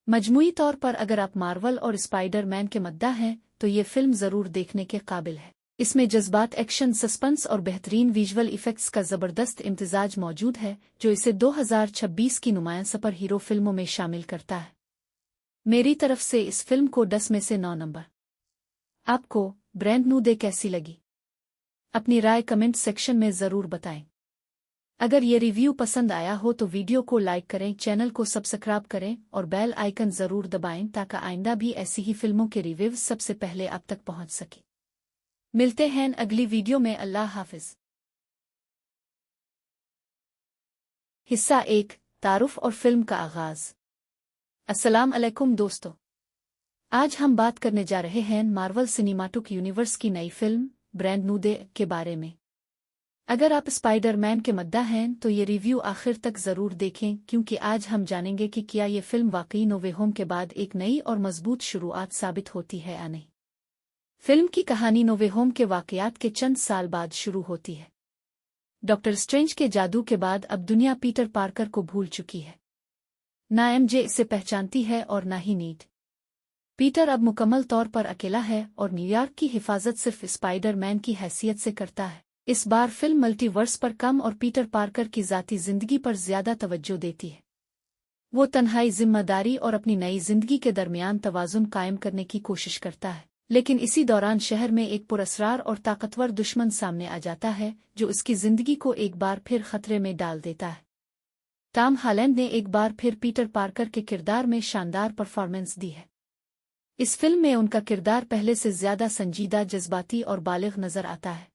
मजमूई तौर पर अगर आप मार्वल और स्पाइडर मैन के मद्दा हैं तो ये फिल्म ज़रूर देखने के काबिल है। इसमें जज्बात, एक्शन, सस्पेंस और बेहतरीन विजुअल इफ़ेक्ट्स का ज़बरदस्त इम्तिजाज मौजूद है जो इसे 2026 की नुमायां सुपर हीरो फिल्मों में शामिल करता है। मेरी तरफ से इस फिल्म को 10 में से 9 नंबर। आपको ब्रैंड न्यू डे कैसी लगी? अपनी राय कमेंट सेक्शन में ज़रूर बताएं। अगर ये रिव्यू पसंद आया हो तो वीडियो को लाइक करें, चैनल को सब्सक्राइब करें और बेल आइकन ज़रूर दबाएं ताकि आइंदा भी ऐसी ही फिल्मों के रिव्यूज़ सबसे पहले आप तक पहुंच सके। मिलते हैं अगली वीडियो में। अल्लाह हाफिज़। हिस्सा 1, तारुफ और फिल्म का आगाज़। अस्सलाम अलैकुम दोस्तों, आज हम बात करने जा रहे हैं मार्वल सिनेमैटिक यूनिवर्स की नई फिल्म ब्रैंड न्यू डे के बारे में। अगर आप स्पाइडर मैन के मद्दा हैं तो ये रिव्यू आखिर तक ज़रूर देखें, क्योंकि आज हम जानेंगे कि क्या ये फिल्म वाकई नो वे होम के बाद एक नई और मजबूत शुरुआत साबित होती है या नहीं। फिल्म की कहानी नो वे होम के वाकयात के चंद साल बाद शुरू होती है। डॉक्टर स्ट्रेंज के जादू के बाद अब दुनिया पीटर पार्कर को भूल चुकी है। ना एमजे इसे पहचानती है और ना ही नीड। पीटर अब मुकम्मल तौर पर अकेला है और न्यूयॉर्क की हिफाजत सिर्फ स्पाइडर मैन की हैसियत से करता है। इस बार फिल्म मल्टीवर्स पर कम और पीटर पार्कर की ज़ाती ज़िंदगी पर ज़्यादा तवज्जो देती है। वो तन्हाई, जिम्मेदारी और अपनी नई ज़िंदगी के दरमियान तवाज़ुन कायम करने की कोशिश करता है, लेकिन इसी दौरान शहर में एक पुरअसरार और ताकतवर दुश्मन सामने आ जाता है जो उसकी ज़िंदगी को एक बार फिर खतरे में डाल देता है। टॉम हॉलैंड ने एक बार फिर पीटर पार्कर के किरदार में शानदार परफॉर्मेंस दी है। इस फिल्म में उनका किरदार पहले से ज़्यादा संजीदा, जज्बाती और बालिग़ नज़र आता है।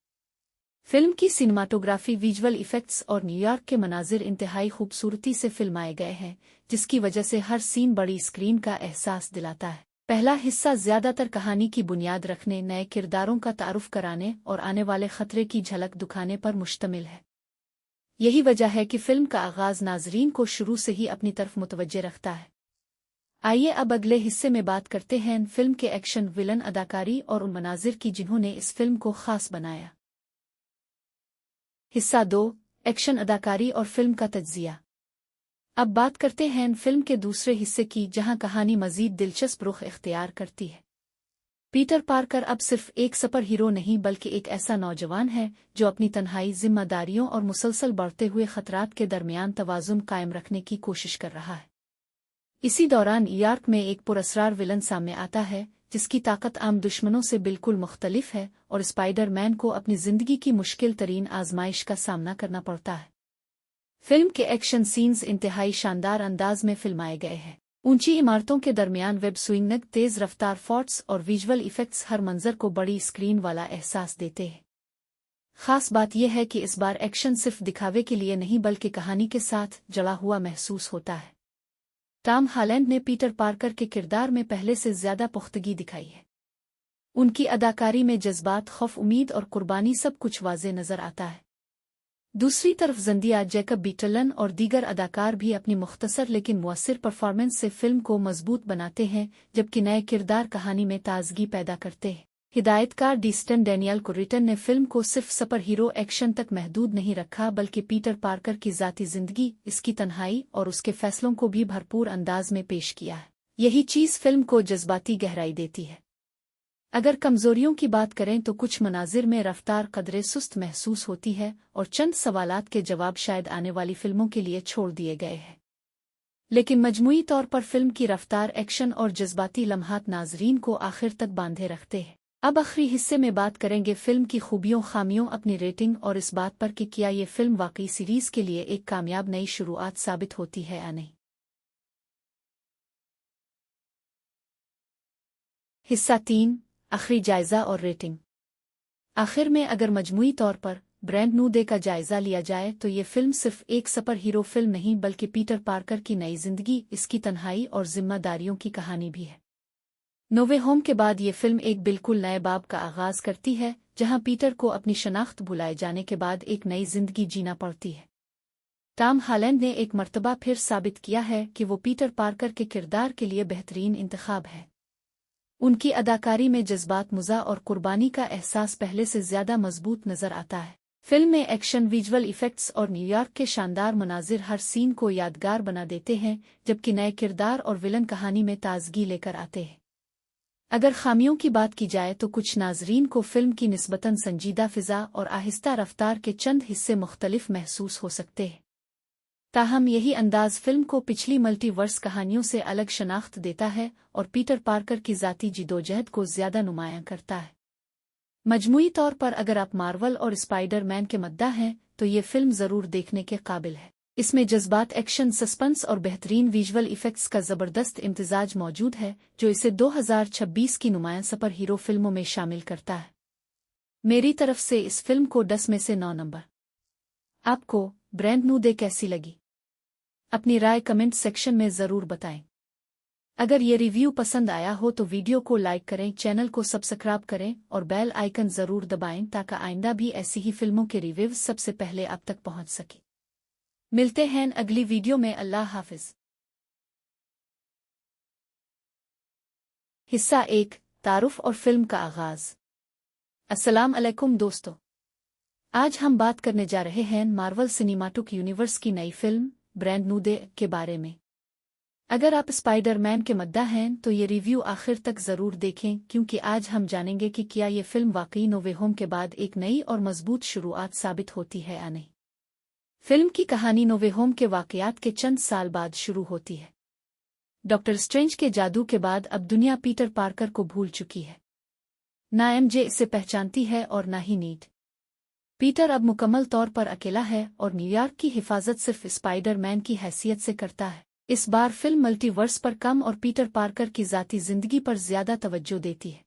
फिल्म की सिनेमाटोग्राफी, विजुअल इफ़ेक्ट्स और न्यूयॉर्क के मनाजिर इंतहाई खूबसूरती से फिल्माए गए हैं, जिसकी वजह से हर सीन बड़ी स्क्रीन का एहसास दिलाता है। पहला हिस्सा ज़्यादातर कहानी की बुनियाद रखने, नए किरदारों का तारुफ कराने और आने वाले खतरे की झलक दिखाने पर मुश्तमिल है। यही वजह है कि फिल्म का आगाज़ नाजरीन को शुरू से ही अपनी तरफ मुतवज्जे रखता है। आइए अब अगले हिस्से में बात करते हैं फिल्म के एक्शन, विलन, अदाकारी और उन मनाजिर की जिन्होंने इस फिल्म को खास बनाया। हिस्सा 2, एक्शन, अदाकारी और फिल्म का तज्जिया। अब बात करते हैं फिल्म के दूसरे हिस्से की, जहां कहानी मजीद दिलचस्प रुख इख्तियार करती है। पीटर पार्कर अब सिर्फ एक सुपर हीरो नहीं, बल्कि एक ऐसा नौजवान है जो अपनी तन्हाई, जिम्मेदारियों और मुसलसल बढ़ते हुए खतरात के दरमियान तवाज़ुन कायम रखने की कोशिश कर रहा है। इसी दौरान न्यूयॉर्क में एक पुरअसरार विलन सामने आता है जिसकी ताकत आम दुश्मनों से बिल्कुल मुख्तलिफ है और स्पाइडर मैन को अपनी ज़िंदगी की मुश्किल तरीन आजमाइश का सामना करना पड़ता है। फिल्म के एक्शन सीन्स इंतहाई शानदार अंदाज में फिल्माए गए हैं। ऊंची इमारतों के दरमियान वेब स्विंग, तेज़ रफ्तार फॉट्स और विजुअल इफ़ेक्ट्स हर मंजर को बड़ी स्क्रीन वाला एहसास देते हैं। खास बात यह है कि इस बार एक्शन सिर्फ दिखावे के लिए नहीं, बल्कि कहानी के साथ जड़ा हुआ महसूस होता है। टॉम हॉलैंड ने पीटर पार्कर के किरदार में पहले से ज़्यादा पुख्तगी दिखाई है। उनकी अदाकारी में जज्बात, खौफ, उम्मीद और कुर्बानी सब कुछ वाज़े नज़र आता है। दूसरी तरफ ज़ेंडिया, जैकब बीटलन और दीगर अदाकार भी अपनी मुख्तसर लेकिन मुअस्सिर परफॉर्मेंस से फिल्म को मजबूत बनाते हैं, जबकि नए किरदार कहानी में ताजगी पैदा करते हैं। हिदायतकार डीस्टन डैनियल कुरिटन ने फिल्म को सिर्फ सुपर हीरो एक्शन तक महदूद नहीं रखा, बल्कि पीटर पार्कर की ज़ाती ज़िंदगी, इसकी तन्हाई और उसके फैसलों को भी भरपूर अंदाज में पेश किया है। यही चीज़ फिल्म को जज्बाती गहराई देती है। अगर कमज़ोरियों की बात करें तो कुछ मनाजिर में रफ्तार कदरे सुस्त महसूस होती है और चंद सवालात के जवाब शायद आने वाली फिल्मों के लिए छोड़ दिए गए हैं। लेकिन मजमूई तौर पर फिल्म की रफ्तार, एक्शन और जज्बाती लम्हात नाजरीन को आखिर तक बांधे रखते हैं। अब आखिरी हिस्से में बात करेंगे फिल्म की खूबियों, खामियों, अपनी रेटिंग और इस बात पर कि क्या ये फिल्म वाकई सीरीज़ के लिए एक कामयाब नई शुरुआत साबित होती है या नहीं। हिस्सा 3, आखिरी जायज़ा और रेटिंग। आखिर में अगर मजमूई तौर पर ब्रांड न्यू डे का जायज़ा लिया जाए तो ये फिल्म सिर्फ एक सुपर हीरो फिल्म नहीं, बल्कि पीटर पार्कर की नई ज़िंदगी, इसकी तन्हाई और जिम्मेदारियों की कहानी भी है। नो वे होम के बाद ये फिल्म एक बिल्कुल नए बाब का आगाज़ करती है, जहां पीटर को अपनी शनाख्त भुलाए जाने के बाद एक नई ज़िंदगी जीना पड़ती है। टॉम हॉलैंड ने एक मर्तबा फिर साबित किया है कि वो पीटर पार्कर के किरदार के लिए बेहतरीन इंतखाब है। उनकी अदाकारी में जज्बात, मुज़ा और कुर्बानी का एहसास पहले से ज़्यादा मजबूत नज़र आता है। फिल्म में एक्शन, विजुअल इफ़ेक्ट्स और न्यूयॉर्क के शानदार मनाजिर हर सीन को यादगार बना देते हैं, जबकि नए किरदार और विलन कहानी में ताजगी लेकर आते हैं। अगर खामियों की बात की जाए तो कुछ नाजरीन को फिल्म की निस्बतन संजीदा फ़िज़ा और आहिस्ता रफ्तार के चंद हिस्से मुख्तलिफ महसूस हो सकते हैं। ताहम यही अंदाज़ फिल्म को पिछली मल्टीवर्स कहानियों से अलग शनाख्त देता है और पीटर पार्कर की ज़ाती जिदोजहद को ज़्यादा नुमायां करता है। मजमूई तौर पर अगर आप मार्वल और स्पाइडर मैन के मद्दा हैं तो ये फिल्म ज़रूर देखने के काबिल है। इसमें जज्बात, एक्शन, सस्पेंस और बेहतरीन विजुअल इफ़ेक्ट्स का ज़बरदस्त इम्तिज़ाज मौजूद है, जो इसे 2026 की नुमायां सुपर हीरो फिल्मों में शामिल करता है। मेरी तरफ से इस फिल्म को 10 में से 9 नंबर। आपको ब्रांड न्यू डे कैसी लगी? अपनी राय कमेंट सेक्शन में ज़रूर बताएं। अगर ये रिव्यू पसंद आया हो तो वीडियो को लाइक करें, चैनल को सब्सक्राइब करें और बेल आइकन ज़रूर दबाएं ताकि आइंदा भी ऐसी ही फिल्मों के रिव्यूज सबसे पहले आप तक पहुंच सके। मिलते हैं अगली वीडियो में। अल्लाह हाफिज। हिस्सा 1, तारुफ और फिल्म का आगाज। अस्सलाम अलैकुम दोस्तों, आज हम बात करने जा रहे हैं मार्वल सिनेमैटिक यूनिवर्स की नई फिल्म ब्रैंड न्यू डे के बारे में। अगर आप स्पाइडर-मैन के मद्दा हैं तो ये रिव्यू आखिर तक ज़रूर देखें, क्योंकि आज हम जानेंगे कि क्या ये फिल्म वाकई नो वे होम के बाद एक नई और मजबूत शुरुआत साबित होती है या नहीं। फिल्म की कहानी नो वे होम के वाकयात के चंद साल बाद शुरू होती है। डॉक्टर स्ट्रेंज के जादू के बाद अब दुनिया पीटर पार्कर को भूल चुकी है। ना एमजे इसे पहचानती है और ना ही नीड। पीटर अब मुकम्मल तौर पर अकेला है और न्यूयॉर्क की हिफाजत सिर्फ स्पाइडर-मैन की हैसियत से करता है। इस बार फिल्म मल्टीवर्स पर कम और पीटर पार्कर की ज़ाती ज़िंदगी पर ज़्यादा तवज्जो देती है।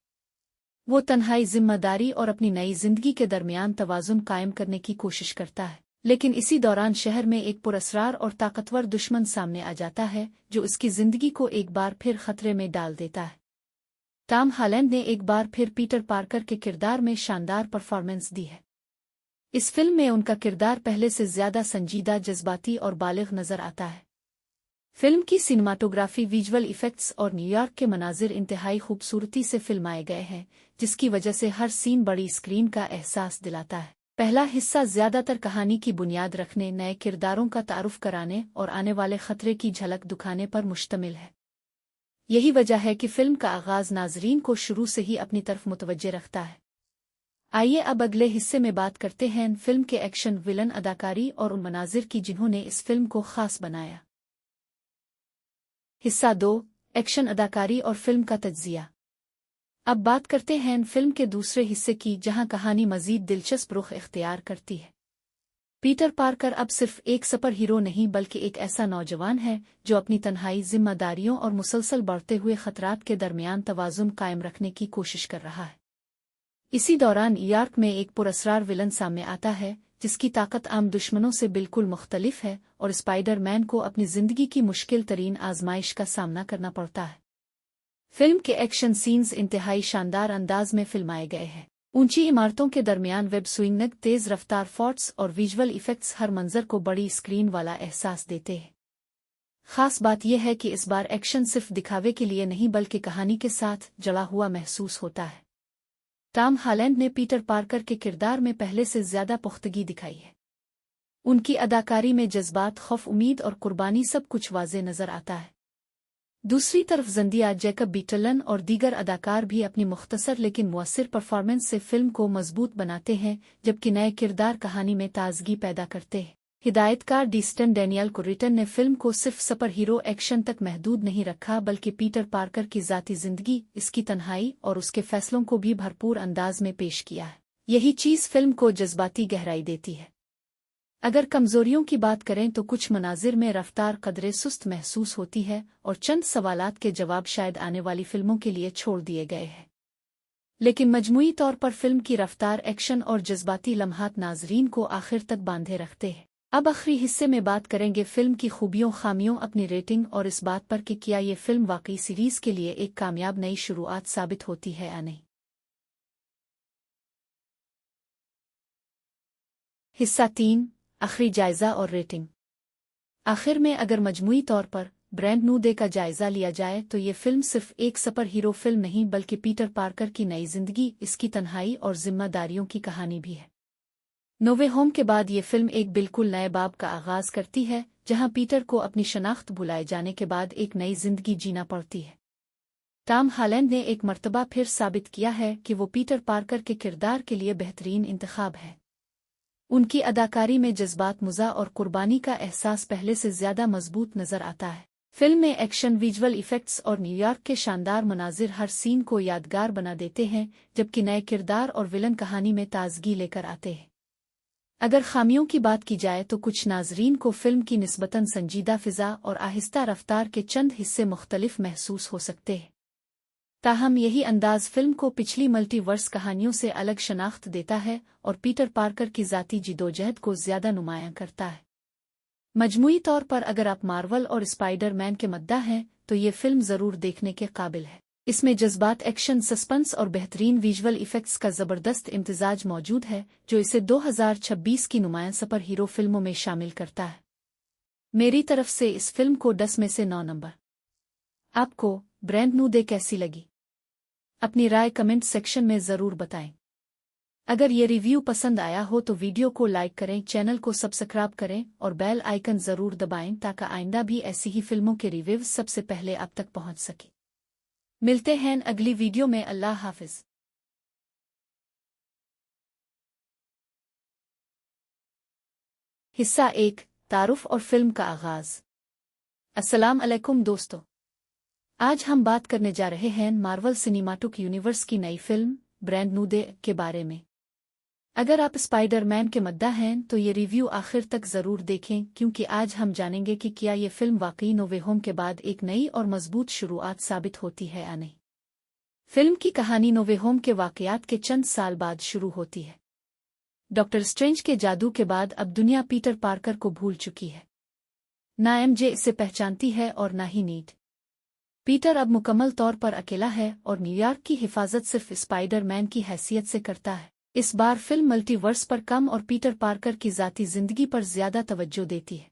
वो तन्हाई, जिम्मेदारी और अपनी नई ज़िंदगी के दरमियान तवाज़ुन कायम करने की कोशिश करता है, लेकिन इसी दौरान शहर में एक पुरअसरार और ताकतवर दुश्मन सामने आ जाता है जो उसकी ज़िंदगी को एक बार फिर खतरे में डाल देता है। टॉम हॉलैंड ने एक बार फिर पीटर पार्कर के किरदार में शानदार परफॉर्मेंस दी है। इस फिल्म में उनका किरदार पहले से ज़्यादा संजीदा, जज्बाती और बालिग नज़र आता है। फिल्म की सिनेमाटोग्राफी, विजुअल इफेक्ट्स और न्यूयॉर्क के मनाजिर इंतहाई खूबसूरती से फिल्माए गए हैं, जिसकी वजह से हर सीन बड़ी स्क्रीन का एहसास दिलाता है। पहला हिस्सा ज़्यादातर कहानी की बुनियाद रखने, नए किरदारों का तारुफ कराने और आने वाले खतरे की झलक दिखाने पर मुश्तमिल है। यही वजह है कि फिल्म का आगाज़ नाजरीन को शुरू से ही अपनी तरफ मुतवज्जे रखता है। आइए अब अगले हिस्से में बात करते हैं फिल्म के एक्शन, विलन, अदाकारी और उन मनाजिर की जिन्होंने इस फिल्म को खास बनाया। हिस्सा 2, एक्शन, अदाकारी और फिल्म का तज्जिया। अब बात करते हैं फिल्म के दूसरे हिस्से की, जहां कहानी मजीद दिलचस्प रुख इख्तियार करती है। पीटर पार्कर अब सिर्फ एक सुपर हीरो नहीं बल्कि एक ऐसा नौजवान है जो अपनी तन्हाई, जिम्मेदारियों और मुसलसल बढ़ते हुए खतरात के दरमियान तवाज़ुन कायम रखने की कोशिश कर रहा है। इसी दौरान न्यूयॉर्क में एक पुरअसरार विलन सामने आता है जिसकी ताकत आम दुश्मनों से बिल्कुल मुख्तलिफ है और स्पाइडर-मैन को अपनी ज़िंदगी की मुश्किल तरीन आजमाइश का सामना करना पड़ता है। फिल्म के एक्शन सीन्स इंतहाई शानदार अंदाज में फिल्माए गए हैं। ऊंची इमारतों के दरमियान वेब स्विंग, तेज़ रफ्तार फॉट्स और विजुअल इफेक्ट्स हर मंजर को बड़ी स्क्रीन वाला एहसास देते हैं। खास बात यह है कि इस बार एक्शन सिर्फ दिखावे के लिए नहीं बल्कि कहानी के साथ जुड़ा हुआ महसूस होता है। टॉम हॉलैंड ने पीटर पार्कर के किरदार में पहले से ज़्यादा पुख्तगी दिखाई है। उनकी अदाकारी में जज्बात, खौफ, उम्मीद और कुर्बानी सब कुछ वाज़े नज़र आता है। दूसरी तरफ ज़ेंडिया, जैकब बीटलन और दीगर अदाकार भी अपनी मुख्तसर लेकिन मुअस्सिर परफॉर्मेंस से फिल्म को मजबूत बनाते हैं, जबकि नए किरदार कहानी में ताजगी पैदा करते हैं। हिदायतकार डेस्टिन डैनियल कुरिटन ने फिल्म को सिर्फ सुपर हीरो एक्शन तक महदूद नहीं रखा बल्कि पीटर पार्कर की ज़ाती ज़िंदगी, इसकी तन्हाई और उसके फैसलों को भी भरपूर अंदाज में पेश किया है। यही चीज़ फिल्म को जज्बाती गहराई देती है। अगर कमज़ोरियों की बात करें तो कुछ मनाजिर में रफ्तार कदरे सुस्त महसूस होती है और चंद सवालात के जवाब शायद आने वाली फिल्मों के लिए छोड़ दिए गए हैं। लेकिन मजमूई तौर पर फिल्म की रफ्तार, एक्शन और जज्बाती लम्हात नाजरीन को आखिर तक बांधे रखते हैं। अब आखिरी हिस्से में बात करेंगे फिल्म की खूबियों, खामियों, अपनी रेटिंग और इस बात पर कि क्या ये फिल्म वाकई सीरीज़ के लिए एक कामयाब नई शुरुआत साबित होती है या नहीं। हिस्सा 3, आखिरी जायज़ा और रेटिंग। आखिर में अगर मजमूई तौर पर ब्रैंड न्यू डे का जायज़ा लिया जाए तो ये फिल्म सिर्फ एक सुपर हीरो फिल्म नहीं बल्कि पीटर पार्कर की नई ज़िंदगी, इसकी तन्हाई और जिम्मेदारियों की कहानी भी है। नो वे होम के बाद ये फिल्म एक बिल्कुल नए बाब का आगाज़ करती है, जहां पीटर को अपनी शनाख्त भुलाए जाने के बाद एक नई ज़िंदगी जीना पड़ती है। टॉम हॉलैंड ने एक मर्तबा फिर साबित किया है कि वो पीटर पार्कर के किरदार के लिए बेहतरीन इंतखाब है। उनकी अदाकारी में जज्बात, मुज़ा और कुर्बानी का एहसास पहले से ज़्यादा मजबूत नज़र आता है। फिल्म में एक्शन, विजुअल इफेक्ट्स और न्यूयॉर्क के शानदार मनाजिर हर सीन को यादगार बना देते हैं, जबकि नए किरदार और विलन कहानी में ताजगी लेकर आते हैं। अगर खामियों की बात की जाए तो कुछ नाजरीन को फिल्म की निस्बतन संजीदा फ़िज़ा और आहिस्ता रफ्तार के चंद हिस्से मुख्तलिफ महसूस हो सकते हैं। ताहम यही अंदाज़ फिल्म को पिछली मल्टीवर्स कहानियों से अलग शनाख्त देता है और पीटर पार्कर की ज़ाती जिदोजहद को ज़्यादा नुमायां करता है। मजमूई तौर पर अगर आप मार्वल और स्पाइडर-मैन के मद्दा हैं तो ये फिल्म ज़रूर देखने के काबिल है। इसमें जज्बात, एक्शन, सस्पेंस और बेहतरीन विजुअल इफ़ेक्ट्स का ज़बरदस्त इम्तिजाज मौजूद है, जो इसे 2026 की नुमायां सुपर हीरो फिल्मों में शामिल करता है। मेरी तरफ से इस फिल्म को 10 में से 9 नंबर। आपको ब्रांड न्यू डे कैसी लगी? अपनी राय कमेंट सेक्शन में ज़रूर बताएं। अगर ये रिव्यू पसंद आया हो तो वीडियो को लाइक करें, चैनल को सब्सक्राइब करें और बेल आइकन ज़रूर दबाएं ताकि आइंदा भी ऐसी ही फिल्मों के रिव्यू सबसे पहले आप तक पहुंच सके। मिलते हैं अगली वीडियो में। अल्लाह हाफिज़। हिस्सा 1, तारुफ और फिल्म का आगाज़। अस्सलाम अलैकुम दोस्तों, आज हम बात करने जा रहे हैं मार्वल सिनेमैटिक यूनिवर्स की नई फिल्म ब्रांड न्यू डे के बारे में। अगर आप स्पाइडर-मैन के मद्दा हैं तो ये रिव्यू आखिर तक ज़रूर देखें, क्योंकि आज हम जानेंगे कि क्या ये फिल्म वाकई नो वे होम के बाद एक नई और मजबूत शुरुआत साबित होती है या नहीं। फिल्म की कहानी नो वे होम के वाकयात के चंद साल बाद शुरू होती है। डॉक्टर स्ट्रेंज के जादू के बाद अब दुनिया पीटर पार्कर को भूल चुकी है। ना एमजे इसे पहचानती है और ना ही नीड। पीटर अब मुकम्मल तौर पर अकेला है और न्यूयॉर्क की हिफाजत सिर्फ स्पाइडर-मैन की हैसियत से करता है। इस बार फिल्म मल्टीवर्स पर कम और पीटर पार्कर की ज़ाती ज़िंदगी पर ज़्यादा तवज्जो देती है।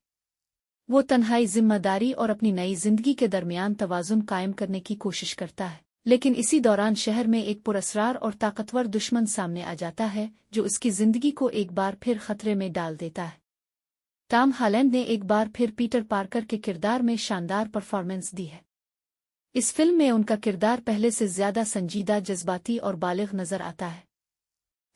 वो तन्हाई, जिम्मेदारी और अपनी नई ज़िंदगी के दरमियान तवाज़ुन कायम करने की कोशिश करता है, लेकिन इसी दौरान शहर में एक पुरअसरार और ताकतवर दुश्मन सामने आ जाता है जो उसकी ज़िंदगी को एक बार फिर खतरे में डाल देता है। टॉम हॉलैंड ने एक बार फिर पीटर पार्कर के किरदार में शानदार परफॉर्मेंस दी है। इस फिल्म में उनका किरदार पहले से ज़्यादा संजीदा, जज्बाती और बालिग नज़र आता है।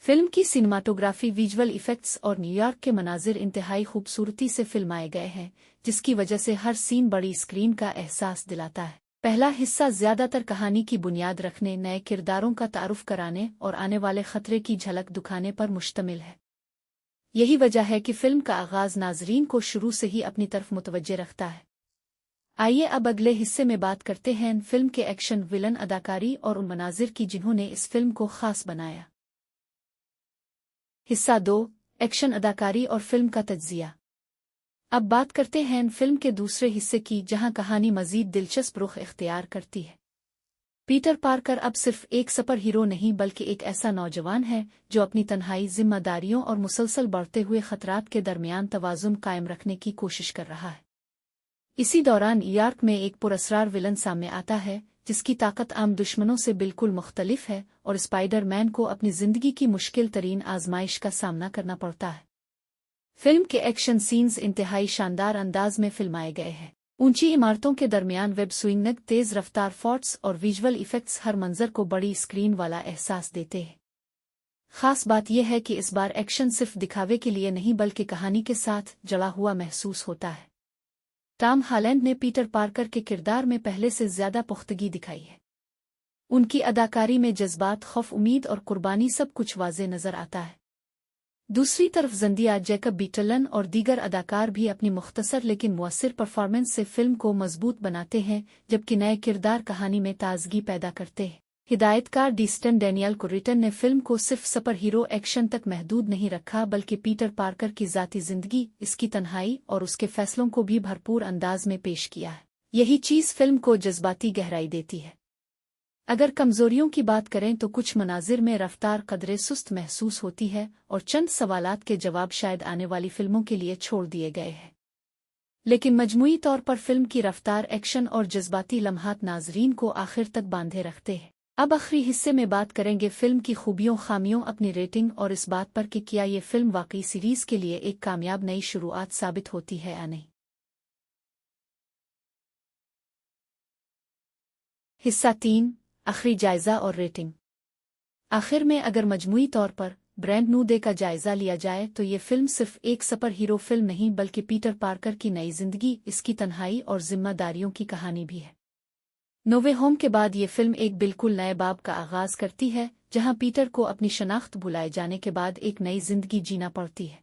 फिल्म की सिनेमाटोग्राफी, विजुअल इफ़ेक्ट्स और न्यूयॉर्क के मनाजिर इंतहाई खूबसूरती से फिल्माए गए हैं, जिसकी वजह से हर सीन बड़ी स्क्रीन का एहसास दिलाता है। पहला हिस्सा ज़्यादातर कहानी की बुनियाद रखने, नए किरदारों का तारुफ कराने और आने वाले खतरे की झलक दिखाने पर मुश्तमिल है। यही वजह है कि फिल्म का आगाज़ नाजरीन को शुरू से ही अपनी तरफ मुतवज्जे रखता है। आइए अब अगले हिस्से में बात करते हैं फिल्म के एक्शन, विलन, अदाकारी और उन मनाजिर की जिन्होंने इस फिल्म को खास बनाया। हिस्सा 2, एक्शन, अदाकारी और फिल्म का तज्जिया। अब बात करते हैं फिल्म के दूसरे हिस्से की, जहां कहानी मजीद दिलचस्प रुख इख्तियार करती है। पीटर पार्कर अब सिर्फ एक सुपर हीरो नहीं बल्कि एक ऐसा नौजवान है जो अपनी तन्हाई, जिम्मेदारियों और मुसलसल बढ़ते हुए खतरात के दरमियान तवाज़ुन कायम रखने की कोशिश कर रहा है। इसी दौरान न्यूयॉर्क में एक पुरअसरार विलन सामने आता है जिसकी ताकत आम दुश्मनों से बिल्कुल मुख्तलिफ है और स्पाइडर-मैन को अपनी ज़िंदगी की मुश्किल तरीन आजमाइश का सामना करना पड़ता है। फिल्म के एक्शन सीन्स इंतहाई शानदार अंदाज में फिल्माए गए हैं। ऊंची इमारतों के दरमियान वेब स्विंग, तेज़ रफ्तार फोर्ट्स और विजुअल इफ़ेक्ट्स हर मंजर को बड़ी स्क्रीन वाला एहसास देते हैं। खास बात यह है कि इस बार एक्शन सिर्फ दिखावे के लिए नहीं बल्कि कहानी के साथ जड़ा हुआ महसूस होता है। टॉम हॉलैंड ने पीटर पार्कर के किरदार में पहले से ज़्यादा पुख्तगी दिखाई है। उनकी अदाकारी में जज्बात, खौफ, उम्मीद और कुर्बानी सब कुछ वाज़े नज़र आता है। दूसरी तरफ ज़ेंडिया, जैकब बीटलन और दीगर अदाकार भी अपनी मुख्तसर लेकिन मुअस्सिर परफॉर्मेंस से फिल्म को मजबूत बनाते हैं, जबकि नए किरदार कहानी में ताजगी पैदा करते हैं। हिदायतकार डीस्टन डैनियल कुरिटन ने फिल्म को सिर्फ सुपर हीरो एक्शन तक महदूद नहीं रखा बल्कि पीटर पार्कर की ज़ाती ज़िंदगी, इसकी तन्हाई और उसके फैसलों को भी भरपूर अंदाज में पेश किया है। यही चीज़ फिल्म को जज्बाती गहराई देती है। अगर कमज़ोरियों की बात करें तो कुछ मनाजिर में रफ्तार कदरे सुस्त महसूस होती है और चंद सवालात के जवाब शायद आने वाली फिल्मों के लिए छोड़ दिए गए हैं। लेकिन मजमूई तौर पर फिल्म की रफ्तार, एक्शन और जज्बाती लम्हात नाजरीन को आखिर तक बांधे रखते हैं। अब आखिरी हिस्से में बात करेंगे फिल्म की खूबियों, खामियों, अपनी रेटिंग और इस बात पर कि क्या ये फिल्म वाकई सीरीज़ के लिए एक कामयाब नई शुरुआत साबित होती है या नहीं। हिस्सा 3, आखिरी जायज़ा और रेटिंग। आखिर में अगर मजमूई तौर पर ब्रांड न्यू डे का जायज़ा लिया जाए तो ये फिल्म सिर्फ एक सुपर हीरो फिल्म नहीं बल्कि पीटर पार्कर की नई ज़िंदगी, इसकी तन्हाई और जिम्मेदारियों की कहानी भी है। नो वे होम के बाद ये फिल्म एक बिल्कुल नए बाब का आगाज़ करती है, जहां पीटर को अपनी शनाख्त भुलाए जाने के बाद एक नई ज़िंदगी जीना पड़ती है।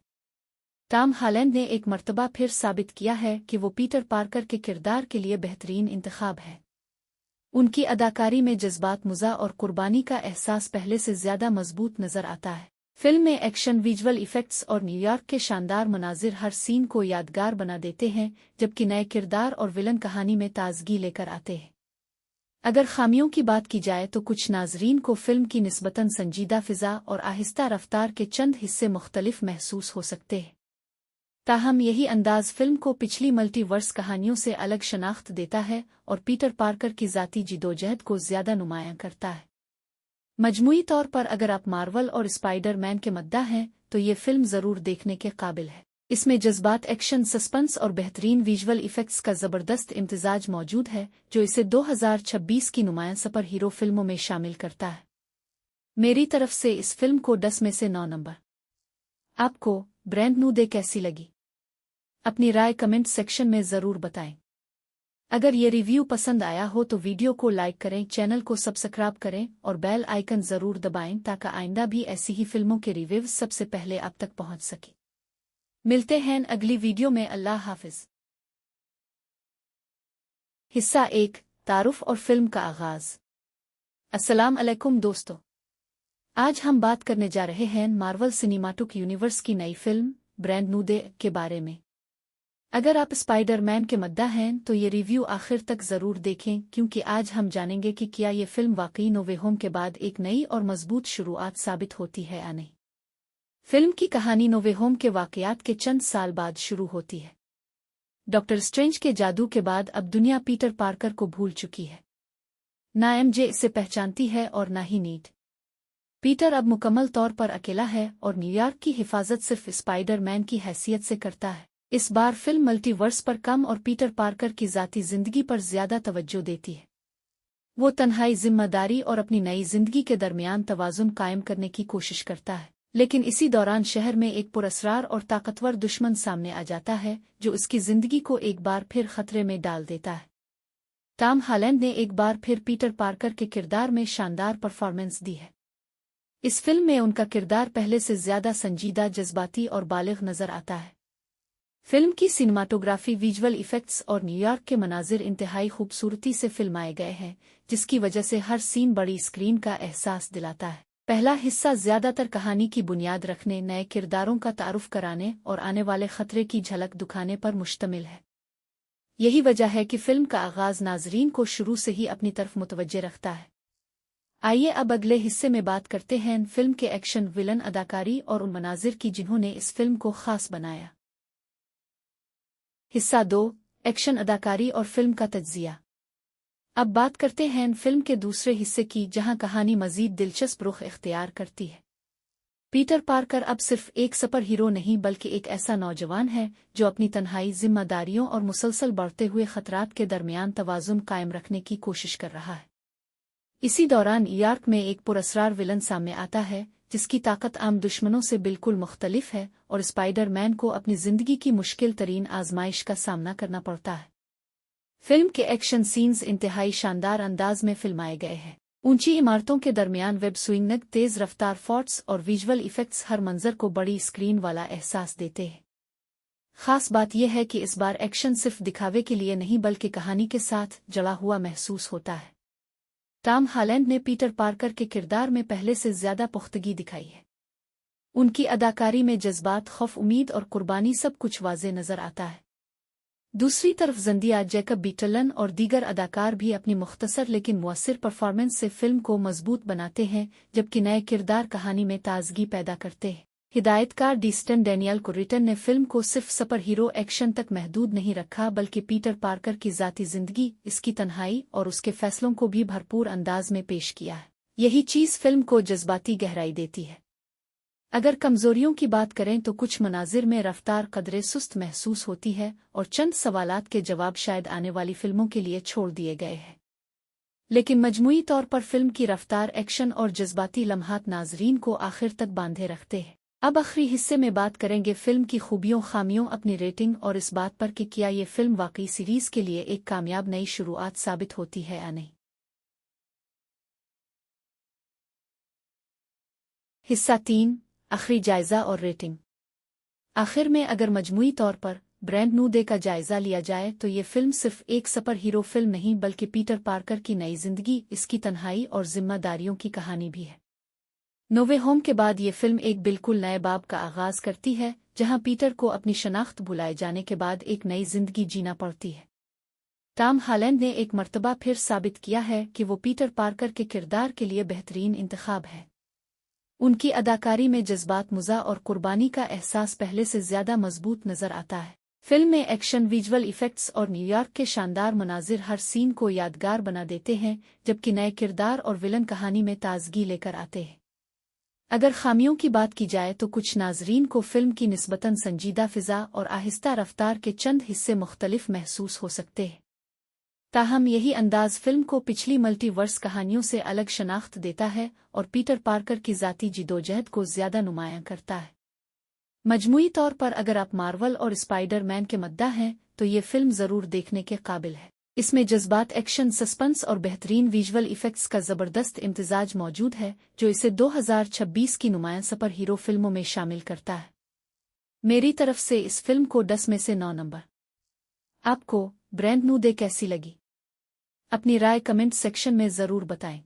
टॉम हॉलैंड ने एक मर्तबा फिर साबित किया है कि वो पीटर पार्कर के किरदार के लिए बेहतरीन इंतखाब है। उनकी अदाकारी में जज्बात, मुज़ा और कुर्बानी का एहसास पहले से ज़्यादा मजबूत नज़र आता है। फिल्म में एक्शन, विजुअल इफेक्ट्स और न्यूयॉर्क के शानदार मनाजिर हर सीन को यादगार बना देते हैं, जबकि नए किरदार और विलन कहानी में ताजगी लेकर आते हैं। अगर खामियों की बात की जाए तो कुछ नाजरीन को फिल्म की निस्बतन संजीदा फिजा और आहिस्ता रफ्तार के चंद हिस्से मुख्तलिफ महसूस हो सकते हैं। ताहम यही अंदाज फिल्म को पिछली मल्टीवर्स कहानियों से अलग शनाख्त देता है और पीटर पार्कर की ज़ाती जिदोजहद को ज़्यादा नुमायां करता है। मजमूई तौर पर अगर आप मार्वल और स्पाइडर मैन के मद्दा हैं तो ये फिल्म ज़रूर देखने के काबिल है। इसमें जज्बात, एक्शन, सस्पेंस और बेहतरीन विजुअल इफेक्ट्स का ज़बरदस्त इम्तिजाज मौजूद है, जो इसे 2026 की नुमायां सुपर हीरो फिल्मों में शामिल करता है। मेरी तरफ से इस फिल्म को 10 में से 9 नंबर। आपको ब्रैंड न्यू डे कैसी लगी? अपनी राय कमेंट सेक्शन में ज़रूर बताएं। अगर ये रिव्यू पसंद आया हो तो वीडियो को लाइक करें, चैनल को सब्सक्राइब करें और बेल आइकन ज़रूर दबाएं ताकि आइंदा भी ऐसी ही फिल्मों के रिव्यूज़ सबसे पहले आप तक पहुंच सके। मिलते हैं अगली वीडियो में। अल्लाह हाफिज। हिस्सा 1, तारुफ और फिल्म का आगाज। अस्सलाम अलैकुम दोस्तों, आज हम बात करने जा रहे हैं मार्वल सिनेमाटिक यूनिवर्स की नई फिल्म ब्रैंड न्यू डे के बारे में। अगर आप स्पाइडर मैन के मद्दा हैं तो ये रिव्यू आखिर तक ज़रूर देखें, क्योंकि आज हम जानेंगे कि क्या ये फिल्म वाकई नो वे होम के बाद एक नई और मजबूत शुरुआत साबित होती है या नहीं। फिल्म की कहानी नो वे होम के वाकयात के चंद साल बाद शुरू होती है। डॉक्टर स्ट्रेंज के जादू के बाद अब दुनिया पीटर पार्कर को भूल चुकी है। ना एमजे इसे पहचानती है और ना ही नीड। पीटर अब मुकम्मल तौर पर अकेला है और न्यूयॉर्क की हिफाजत सिर्फ स्पाइडर मैन की हैसियत से करता है। इस बार फिल्म मल्टीवर्स पर कम और पीटर पार्कर की ज़ाती ज़िंदगी पर ज़्यादा तवज्जो देती है। वो तन्हाई, जिम्मेदारी और अपनी नई ज़िंदगी के दरमियान तवाज़ुन कायम करने की कोशिश करता है, लेकिन इसी दौरान शहर में एक पुरअसरार और ताकतवर दुश्मन सामने आ जाता है जो उसकी ज़िंदगी को एक बार फिर खतरे में डाल देता है। टॉम हॉलैंड ने एक बार फिर पीटर पार्कर के किरदार में शानदार परफॉर्मेंस दी है। इस फिल्म में उनका किरदार पहले से ज़्यादा संजीदा, जज्बाती और बालिग नज़र आता है। फिल्म की सिनेमाटोग्राफी, विजुअल इफेक्ट्स और न्यूयॉर्क के मनाजिर इंतहाई खूबसूरती से फिल्माए गए हैं, जिसकी वजह से हर सीन बड़ी स्क्रीन का एहसास दिलाता है। पहला हिस्सा ज़्यादातर कहानी की बुनियाद रखने, नए किरदारों का तारुफ कराने और आने वाले खतरे की झलक दिखाने पर मुश्तमिल है। यही वजह है कि फिल्म का आगाज़ नाजरीन को शुरू से ही अपनी तरफ मुतवज्जे रखता है। आइए अब अगले हिस्से में बात करते हैं फिल्म के एक्शन, विलन, अदाकारी और उन मनाजिर की जिन्होंने इस फिल्म को खास बनाया। हिस्सा 2, एक्शन, अदाकारी और फिल्म का तज्जिया। अब बात करते हैं फिल्म के दूसरे हिस्से की, जहां कहानी मजीद दिलचस्प रुख इख्तियार करती है। पीटर पार्कर अब सिर्फ एक सुपर हीरो नहीं बल्कि एक ऐसा नौजवान है जो अपनी तन्हाई, जिम्मेदारियों और मुसलसल बढ़ते हुए खतरात के दरमियान तवाज़ुन कायम रखने की कोशिश कर रहा है। इसी दौरान न्यूयॉर्क में एक पुरअसरार विलन सामने आता है जिसकी ताकत आम दुश्मनों से बिल्कुल मुख्तलिफ है और स्पाइडर मैन को अपनी ज़िंदगी की मुश्किल तरीन आजमाइश का सामना करना पड़ता है। फिल्म के एक्शन सीन्स इंतहाई शानदार अंदाज में फिल्माए गए हैं। ऊंची इमारतों के दरमियान वेब स्विंग, तेज़ रफ्तार फॉट्स और विजुअल इफेक्ट्स हर मंजर को बड़ी स्क्रीन वाला एहसास देते हैं। खास बात यह है कि इस बार एक्शन सिर्फ दिखावे के लिए नहीं बल्कि कहानी के साथ जुड़ा हुआ महसूस होता है। टॉम हॉलैंड ने पीटर पार्कर के किरदार में पहले से ज़्यादा पुख्तगी दिखाई है। उनकी अदाकारी में जज्बात, खौफ, उम्मीद और कुर्बानी सब कुछ वाज़े नज़र आता है। दूसरी तरफ ज़ेंडिया, जैकब बीटलन और दीगर अदाकार भी अपनी मुख्तसर लेकिन मुअस्सिर परफॉर्मेंस से फिल्म को मजबूत बनाते हैं, जबकि नए किरदार कहानी में ताजगी पैदा करते हैं। हिदायतकार डेस्टिन डैनियल कुरिटन ने फिल्म को सिर्फ सुपर हीरो एक्शन तक महदूद नहीं रखा बल्कि पीटर पार्कर की ज़ाती ज़िंदगी, इसकी तन्हाई और उसके फैसलों को भी भरपूर अंदाज में पेश किया है। यही चीज़ फिल्म को जज्बाती गहराई देती है। अगर कमज़ोरियों की बात करें तो कुछ मनाजिर में रफ्तार कदरे सुस्त महसूस होती है और चंद सवालात के जवाब शायद आने वाली फिल्मों के लिए छोड़ दिए गए हैं। लेकिन मजमूई तौर पर फिल्म की रफ्तार, एक्शन और जज्बाती लम्हात नाजरीन को आखिर तक बांधे रखते हैं। अब आखिरी हिस्से में बात करेंगे फिल्म की खूबियों, खामियों, अपनी रेटिंग और इस बात पर कि क्या ये फिल्म वाकई सीरीज़ के लिए एक कामयाब नई शुरुआत साबित होती है या नहीं। हिस्सा 3, आखिरी जायज़ा और रेटिंग। आखिर में अगर मजमूई तौर पर ब्रैंड न्यू डे का जायज़ा लिया जाए तो ये फिल्म सिर्फ एक सुपर हीरो फिल्म नहीं बल्कि पीटर पार्कर की नई ज़िंदगी, इसकी तन्हाई और जिम्मेदारियों की कहानी भी है। नो वे होम के बाद ये फिल्म एक बिल्कुल नए बाब का आगाज करती है, जहां पीटर को अपनी शनाख्त भुलाए जाने के बाद एक नई जिंदगी जीना पड़ती है। टॉम हॉलैंड ने एक मर्तबा फिर साबित किया है कि वो पीटर पार्कर के किरदार के लिए बेहतरीन इंतखाब है। उनकी अदाकारी में जज्बात, मुज़ा और कुर्बानी का एहसास पहले से ज्यादा मजबूत नजर आता है। फिल्म में एक्शन, विजुअल इफेक्ट्स और न्यूयॉर्क के शानदार मनाजिर हर सीन को यादगार बना देते हैं, जबकि नए किरदार और विलन कहानी में ताजगी लेकर आते हैं। अगर खामियों की बात की जाए तो कुछ नाजरीन को फिल्म की निस्बतन संजीदा फिजा और आहिस्ता रफ्तार के चंद हिस्से मुख्तलिफ महसूस हो सकते हैं। ताहम यही अंदाज फिल्म को पिछली मल्टीवर्स कहानियों से अलग शनाख्त देता है और पीटर पार्कर की ज़ाती जिदोजहद को ज़्यादा नुमायां करता है। मजमूई तौर पर अगर आप मार्वल और स्पाइडर मैन के मद्दा हैं तो ये फिल्म ज़रूर देखने के काबिल है। इसमें जज्बात, एक्शन, सस्पेंस और बेहतरीन विजुअल इफेक्ट्स का ज़बरदस्त इम्तिजाज मौजूद है, जो इसे 2026 की नुमायां सुपर हीरो फिल्मों में शामिल करता है। मेरी तरफ से इस फिल्म को 10 में से 9 नंबर। आपको ब्रांड न्यू डे कैसी लगी? अपनी राय कमेंट सेक्शन में ज़रूर बताएं।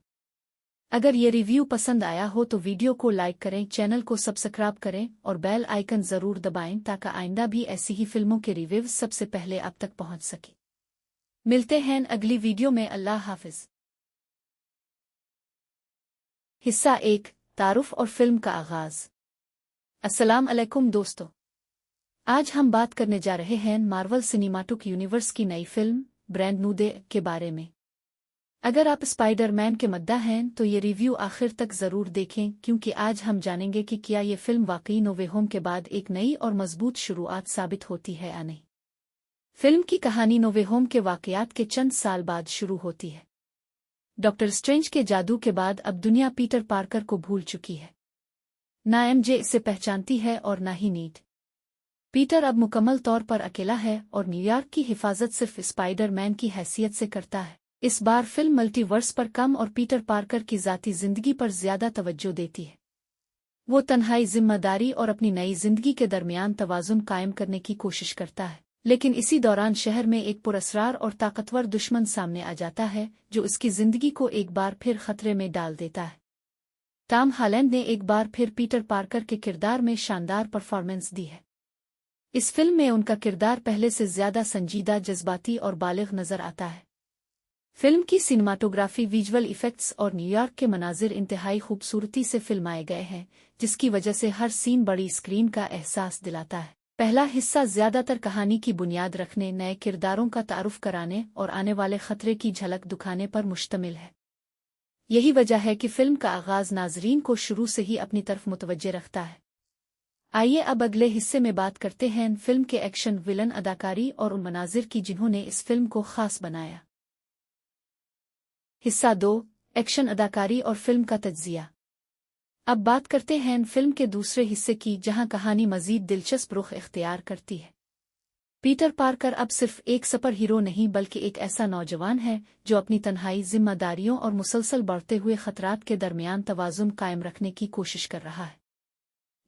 अगर ये रिव्यू पसंद आया हो तो वीडियो को लाइक करें, चैनल को सब्सक्राइब करें और बेल आइकन ज़रूर दबाएं ताकि आइंदा भी ऐसी ही फिल्मों के रिव्यू सबसे पहले आप तक पहुंच सके। मिलते हैं अगली वीडियो में। अल्लाह हाफिज। हिस्सा 1, तारुफ और फिल्म का आगाज। अस्सलाम अलैकुम दोस्तों, आज हम बात करने जा रहे हैं मार्वल सिनेमैटिक यूनिवर्स की नई फिल्म ब्रांड न्यू डे के बारे में। अगर आप स्पाइडर मैन के मद्दा हैं तो ये रिव्यू आखिर तक ज़रूर देखें, क्योंकि आज हम जानेंगे कि क्या ये फिल्म वाकई नो वे होम के बाद एक नई और मजबूत शुरुआत साबित होती है या नहीं। फिल्म की कहानी नो वे होम के वाक़यात के चंद साल बाद शुरू होती है। डॉक्टर स्ट्रेंज के जादू के बाद अब दुनिया पीटर पार्कर को भूल चुकी है। ना एमजे इसे पहचानती है और ना ही नीड। पीटर अब मुकम्मल तौर पर अकेला है और न्यूयॉर्क की हिफाजत सिर्फ स्पाइडर मैन की हैसियत से करता है। इस बार फिल्म मल्टीवर्स पर कम और पीटर पार्कर की ज़ाती ज़िंदगी पर ज़्यादा तवज्जो देती है। वो तन्हाई, जिम्मेदारी और अपनी नई ज़िंदगी के दरमियान तवाज़ुन कायम करने की कोशिश करता है, लेकिन इसी दौरान शहर में एक पुरअसरार और ताकतवर दुश्मन सामने आ जाता है जो उसकी ज़िंदगी को एक बार फिर खतरे में डाल देता है। टॉम हॉलैंड ने एक बार फिर पीटर पार्कर के किरदार में शानदार परफॉर्मेंस दी है। इस फिल्म में उनका किरदार पहले से ज़्यादा संजीदा, जज्बाती और बालिग नज़र आता है। फिल्म की सिनेमाटोग्राफी, विजुअल इफेक्ट्स और न्यूयॉर्क के मनाजिर इंतहाई खूबसूरती से फिल्माए गए हैं, जिसकी वजह से हर सीन बड़ी स्क्रीन का एहसास दिलाता है। पहला हिस्सा ज़्यादातर कहानी की बुनियाद रखने, नए किरदारों का तारुफ कराने और आने वाले खतरे की झलक दिखाने पर मुश्तमिल है। यही वजह है कि फिल्म का आगाज़ नाजरीन को शुरू से ही अपनी तरफ मुतवज्जे रखता है। आइए अब अगले हिस्से में बात करते हैं फिल्म के एक्शन, विलन, अदाकारी और उन मनाजिर की जिन्होंने इस फिल्म को खास बनाया। हिस्सा 2, एक्शन, अदाकारी और फिल्म का तज्जिया। अब बात करते हैं फिल्म के दूसरे हिस्से की, जहां कहानी मजीद दिलचस्प रुख इख्तियार करती है। पीटर पार्कर अब सिर्फ एक सुपर हीरो नहीं बल्कि एक ऐसा नौजवान है जो अपनी तन्हाई, जिम्मेदारियों और मुसलसल बढ़ते हुए खतरात के दरमियान तवाज़ुन कायम रखने की कोशिश कर रहा है।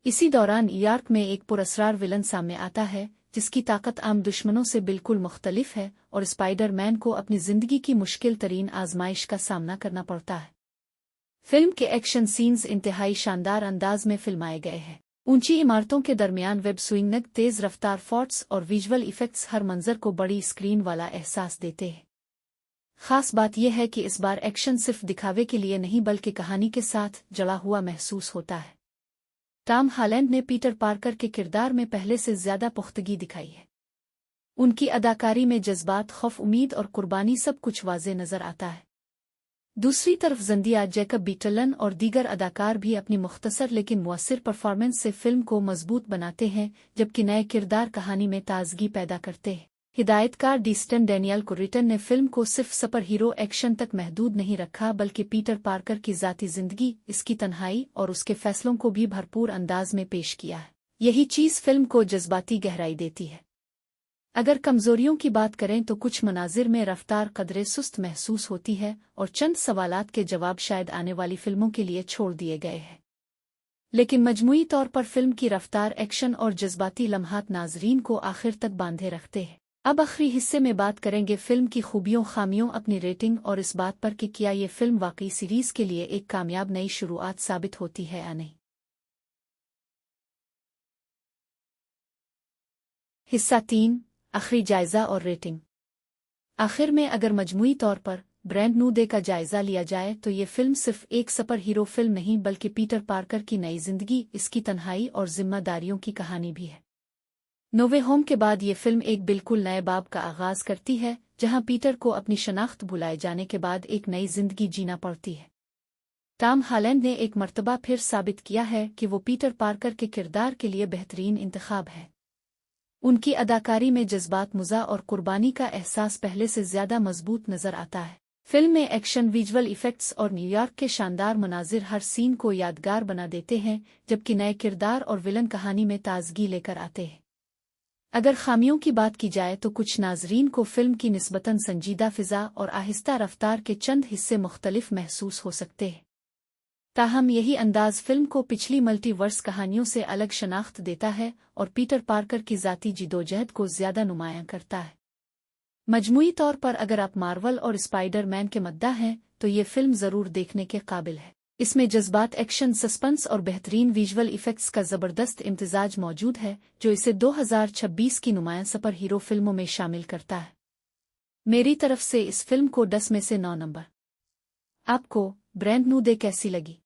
इसी दौरान न्यूयॉर्क में एक पुरअसरार विलन सामने आता है जिसकी ताकत आम दुश्मनों से बिल्कुल मुख्तलिफ है और स्पाइडर मैन को अपनी ज़िंदगी की मुश्किल तरीन आजमाइश का सामना करना पड़ता है। फिल्म के एक्शन सीन्स इंतहाई शानदार अंदाज में फिल्माए गए हैं। ऊंची इमारतों के दरमियान वेब स्विंग, तेज़ रफ्तार फॉट्स और विजुअल इफेक्ट्स हर मंजर को बड़ी स्क्रीन वाला एहसास देते हैं। खास बात यह है कि इस बार एक्शन सिर्फ दिखावे के लिए नहीं बल्कि कहानी के साथ जुड़ा हुआ महसूस होता है। टॉम हॉलैंड ने पीटर पार्कर के किरदार में पहले से ज़्यादा पुख्तगी दिखाई है। उनकी अदाकारी में जज्बात, खौफ, उम्मीद और कुर्बानी सब कुछ वाज़े नज़र आता है। दूसरी तरफ ज़ेंडिया, जैकब बीटलन और दीगर अदाकार भी अपनी मुख्तसर लेकिन मुअस्सिर परफॉर्मेंस से फिल्म को मजबूत बनाते हैं, जबकि नए किरदार कहानी में ताजगी पैदा करते हैं। हिदायतकार डेस्टिन डैनियल कुरिटन ने फिल्म को सिर्फ सुपर हीरो एक्शन तक महदूद नहीं रखा बल्कि पीटर पार्कर की ज़ाती ज़िंदगी, इसकी तन्हाई और उसके फैसलों को भी भरपूर अंदाज में पेश किया है। यही चीज़ फिल्म को जज्बाती गहराई देती है। अगर कमज़ोरियों की बात करें तो कुछ मनाजिर में रफ्तार कदरे सुस्त महसूस होती है और चंद सवालात के जवाब शायद आने वाली फिल्मों के लिए छोड़ दिए गए हैं। लेकिन मजमूई तौर पर फिल्म की रफ्तार, एक्शन और जज्बाती लम्हात नाजरीन को आखिर तक बांधे रखते हैं। अब आखिरी हिस्से में बात करेंगे फिल्म की खूबियों खामियों अपनी रेटिंग और इस बात पर कि क्या ये फिल्म वाकई सीरीज के लिए एक कामयाब नई शुरुआत साबित होती है या नहीं। हिस्सा 3 आखिरी जायजा और रेटिंग। आखिर में अगर मजमूई तौर पर ब्रांड न्यू डे का जायजा लिया जाए तो ये फिल्म सिर्फ एक सुपर हीरो फिल्म नहीं बल्कि पीटर पार्कर की नई जिंदगी, इसकी तन्हाई और जिम्मेदारियों की कहानी भी है। नो वे होम के बाद ये फिल्म एक बिल्कुल नए बाब का आगाज करती है, जहां पीटर को अपनी शनाख्त भुलाए जाने के बाद एक नई जिंदगी जीना पड़ती है। टॉम हॉलैंड ने एक मर्तबा फिर साबित किया है कि वो पीटर पार्कर के किरदार के लिए बेहतरीन इंतखाब है। उनकी अदाकारी में जज्बात मुज़ा और कुर्बानी का एहसास पहले से ज्यादा मजबूत नजर आता है। फिल्म में एक्शन, विजुअल इफेक्ट्स और न्यूयॉर्क के शानदार मनाजिर हर सीन को यादगार बना देते हैं, जबकि नए किरदार और विलन कहानी में ताजगी लेकर आते हैं। अगर खामियों की बात की जाए तो कुछ नाजरीन को फिल्म की निस्बतन संजीदा फिजा और आहिस्ता रफ्तार के चंद हिस्से मुख्तलिफ महसूस हो सकते हैं। ताहम यही अंदाज फिल्म को पिछली मल्टीवर्स कहानियों से अलग शनाख्त देता है और पीटर पार्कर की ज़ाती जिदोजहद को ज़्यादा नुमायां करता है। मजमूई तौर पर अगर आप मार्वल और स्पाइडर मैन के मद्दाह हैं तो ये फिल्म ज़रूर देखने के काबिल है। इसमें जज्बात, एक्शन, सस्पेंस और बेहतरीन विजुअल इफेक्ट्स का ज़बरदस्त इम्तिजाज मौजूद है, जो इसे 2026 की नुमायां सुपर हीरो फिल्मों में शामिल करता है। मेरी तरफ से इस फिल्म को 10 में से 9 नंबर। आपको ब्रांड न्यू डे कैसी लगी?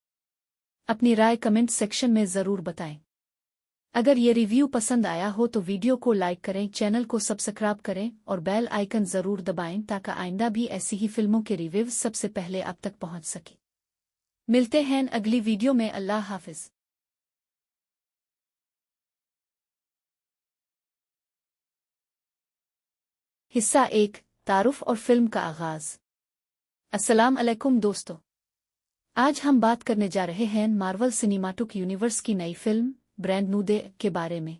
अपनी राय कमेंट सेक्शन में ज़रूर बताएं। अगर ये रिव्यू पसंद आया हो तो वीडियो को लाइक करें, चैनल को सब्सक्राइब करें और बेल आइकन ज़रूर दबाएं ताकि आइंदा भी ऐसी ही फिल्मों के रिव्यूज सबसे पहले आप तक पहुंच सके। मिलते हैं अगली वीडियो में। अल्लाह हाफिज। हिस्सा 1 तारुफ और फिल्म का आगाज। अस्सलाम अलैकुम दोस्तों, आज हम बात करने जा रहे हैं मार्वल सिनेमाटिक यूनिवर्स की नई फिल्म ब्रांड न्यू डे के बारे में।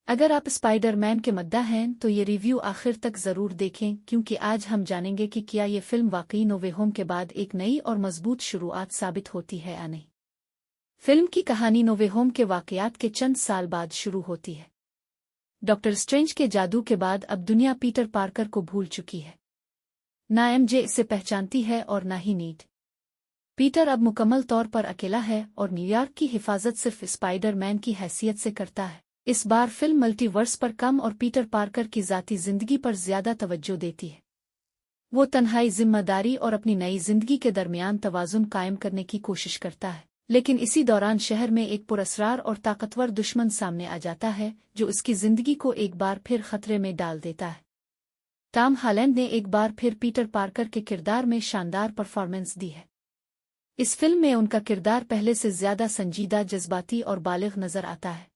अगर आप स्पाइडर मैन के मद्दाह हैं तो ये रिव्यू आखिर तक ज़रूर देखें, क्योंकि आज हम जानेंगे कि क्या ये फिल्म वाकई नो वे होम के बाद एक नई और मजबूत शुरुआत साबित होती है या नहीं। फिल्म की कहानी नो वे होम के वाकयात के चंद साल बाद शुरू होती है। डॉक्टर स्ट्रेंज के जादू के बाद अब दुनिया पीटर पार्कर को भूल चुकी है। ना एमजे इसे पहचानती है और ना ही नीड। पीटर अब मुकम्मल तौर पर अकेला है और न्यूयॉर्क की हिफाजत सिर्फ स्पाइडर मैन की हैसियत से करता है। इस बार फिल्म मल्टीवर्स पर कम और पीटर पार्कर की ज़ाती ज़िंदगी पर ज़्यादा तवज्जो देती है। वो तन्हाई, जिम्मेदारी और अपनी नई ज़िंदगी के दरमियान तवाज़ुन कायम करने की कोशिश करता है, लेकिन इसी दौरान शहर में एक पुरअसरार और ताकतवर दुश्मन सामने आ जाता है जो उसकी ज़िंदगी को एक बार फिर खतरे में डाल देता है। टॉम हॉलैंड ने एक बार फिर पीटर पार्कर के किरदार में शानदार परफॉर्मेंस दी है। इस फिल्म में उनका किरदार पहले से ज्यादा संजीदा, जज्बाती और बालिग नजर आता है।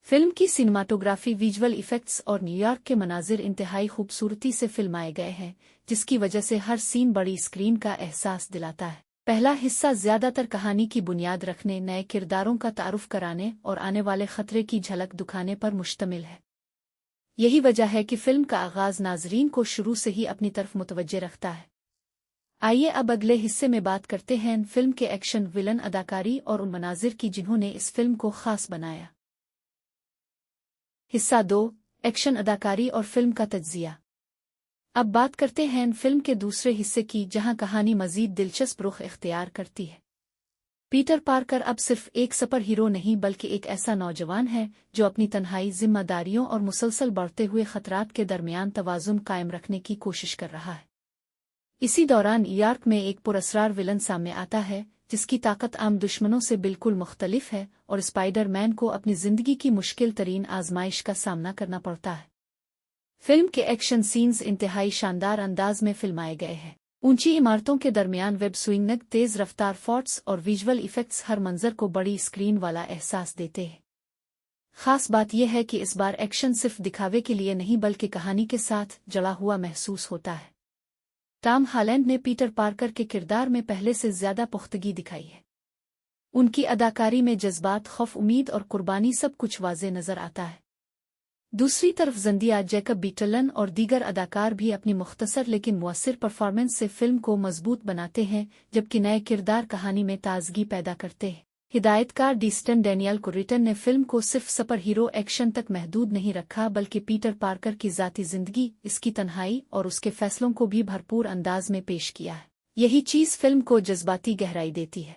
फिल्म की सिनेमाटोग्राफी, विजुअल इफेक्ट्स और न्यूयॉर्क के मनाजिर इंतहाई खूबसूरती से फिल्माए गए हैं, जिसकी वजह से हर सीन बड़ी स्क्रीन का एहसास दिलाता है। पहला हिस्सा ज्यादातर कहानी की बुनियाद रखने, नए किरदारों का तारुफ कराने और आने वाले खतरे की झलक दिखाने पर मुश्तमिल है। यही वजह है कि फिल्म का आगाज नाजरीन को शुरू से ही अपनी तरफ मुतवज्जे रखता है। आइए अब अगले हिस्से में बात करते हैं फिल्म के एक्शन, विलन, अदाकारी और उन मनाजिर की जिन्होंने इस फिल्म को खास बनाया। हिस्सा 2 एक्शन, अदाकारी और फिल्म का तज्जिया। अब बात करते हैं फिल्म के दूसरे हिस्से की, जहां कहानी मजीद दिलचस्प रुख इख्तियार करती है। पीटर पार्कर अब सिर्फ एक सुपर हीरो नहीं बल्कि एक ऐसा नौजवान है जो अपनी तन्हाई, जिम्मेदारियों और मुसलसल बढ़ते हुए खतरात के दरमियान तवाज़ुन कायम रखने की कोशिश कर रहा है। इसी दौरान न्यूयॉर्क में एक पुरअसरार विलन सामने आता है जिसकी ताकत आम दुश्मनों से बिल्कुल मुख्तलिफ है और स्पाइडर मैन को अपनी जिंदगी की मुश्किल तरीन आजमाइश का सामना करना पड़ता है। फिल्म के एक्शन सीन्स इंतहाई शानदार अंदाज में फिल्माए गए हैं। ऊंची इमारतों के दरमियान वेब स्विंग, तेज रफ्तार फॉट्स और विजुअल इफेक्ट्स हर मंजर को बड़ी स्क्रीन वाला एहसास देते हैं। खास बात यह है कि इस बार एक्शन सिर्फ दिखावे के लिए नहीं बल्कि कहानी के साथ जड़ा हुआ महसूस होता है। टॉम हॉलैंड ने पीटर पार्कर के किरदार में पहले से ज्यादा पुख्तगी दिखाई है। उनकी अदाकारी में जज्बात, खौफ, उम्मीद और कुर्बानी सब कुछ वाज़े नजर आता है। दूसरी तरफ ज़ेंडिया, जैकब बीटलन और दीगर अदाकार भी अपनी मुख्तसर लेकिन मुअस्सिर परफॉर्मेंस से फिल्म को मजबूत बनाते हैं, जबकि नए किरदार कहानी में ताजगी पैदा करते हैं। हिदायतकार डीस्टन डैनियल कुरिटन ने फिल्म को सिर्फ सुपर हीरो एक्शन तक महदूद नहीं रखा बल्कि पीटर पार्कर की ज़ाती ज़िंदगी, इसकी तन्हाई और उसके फैसलों को भी भरपूर अंदाज में पेश किया है। यही चीज़ फिल्म को जज्बाती गहराई देती है।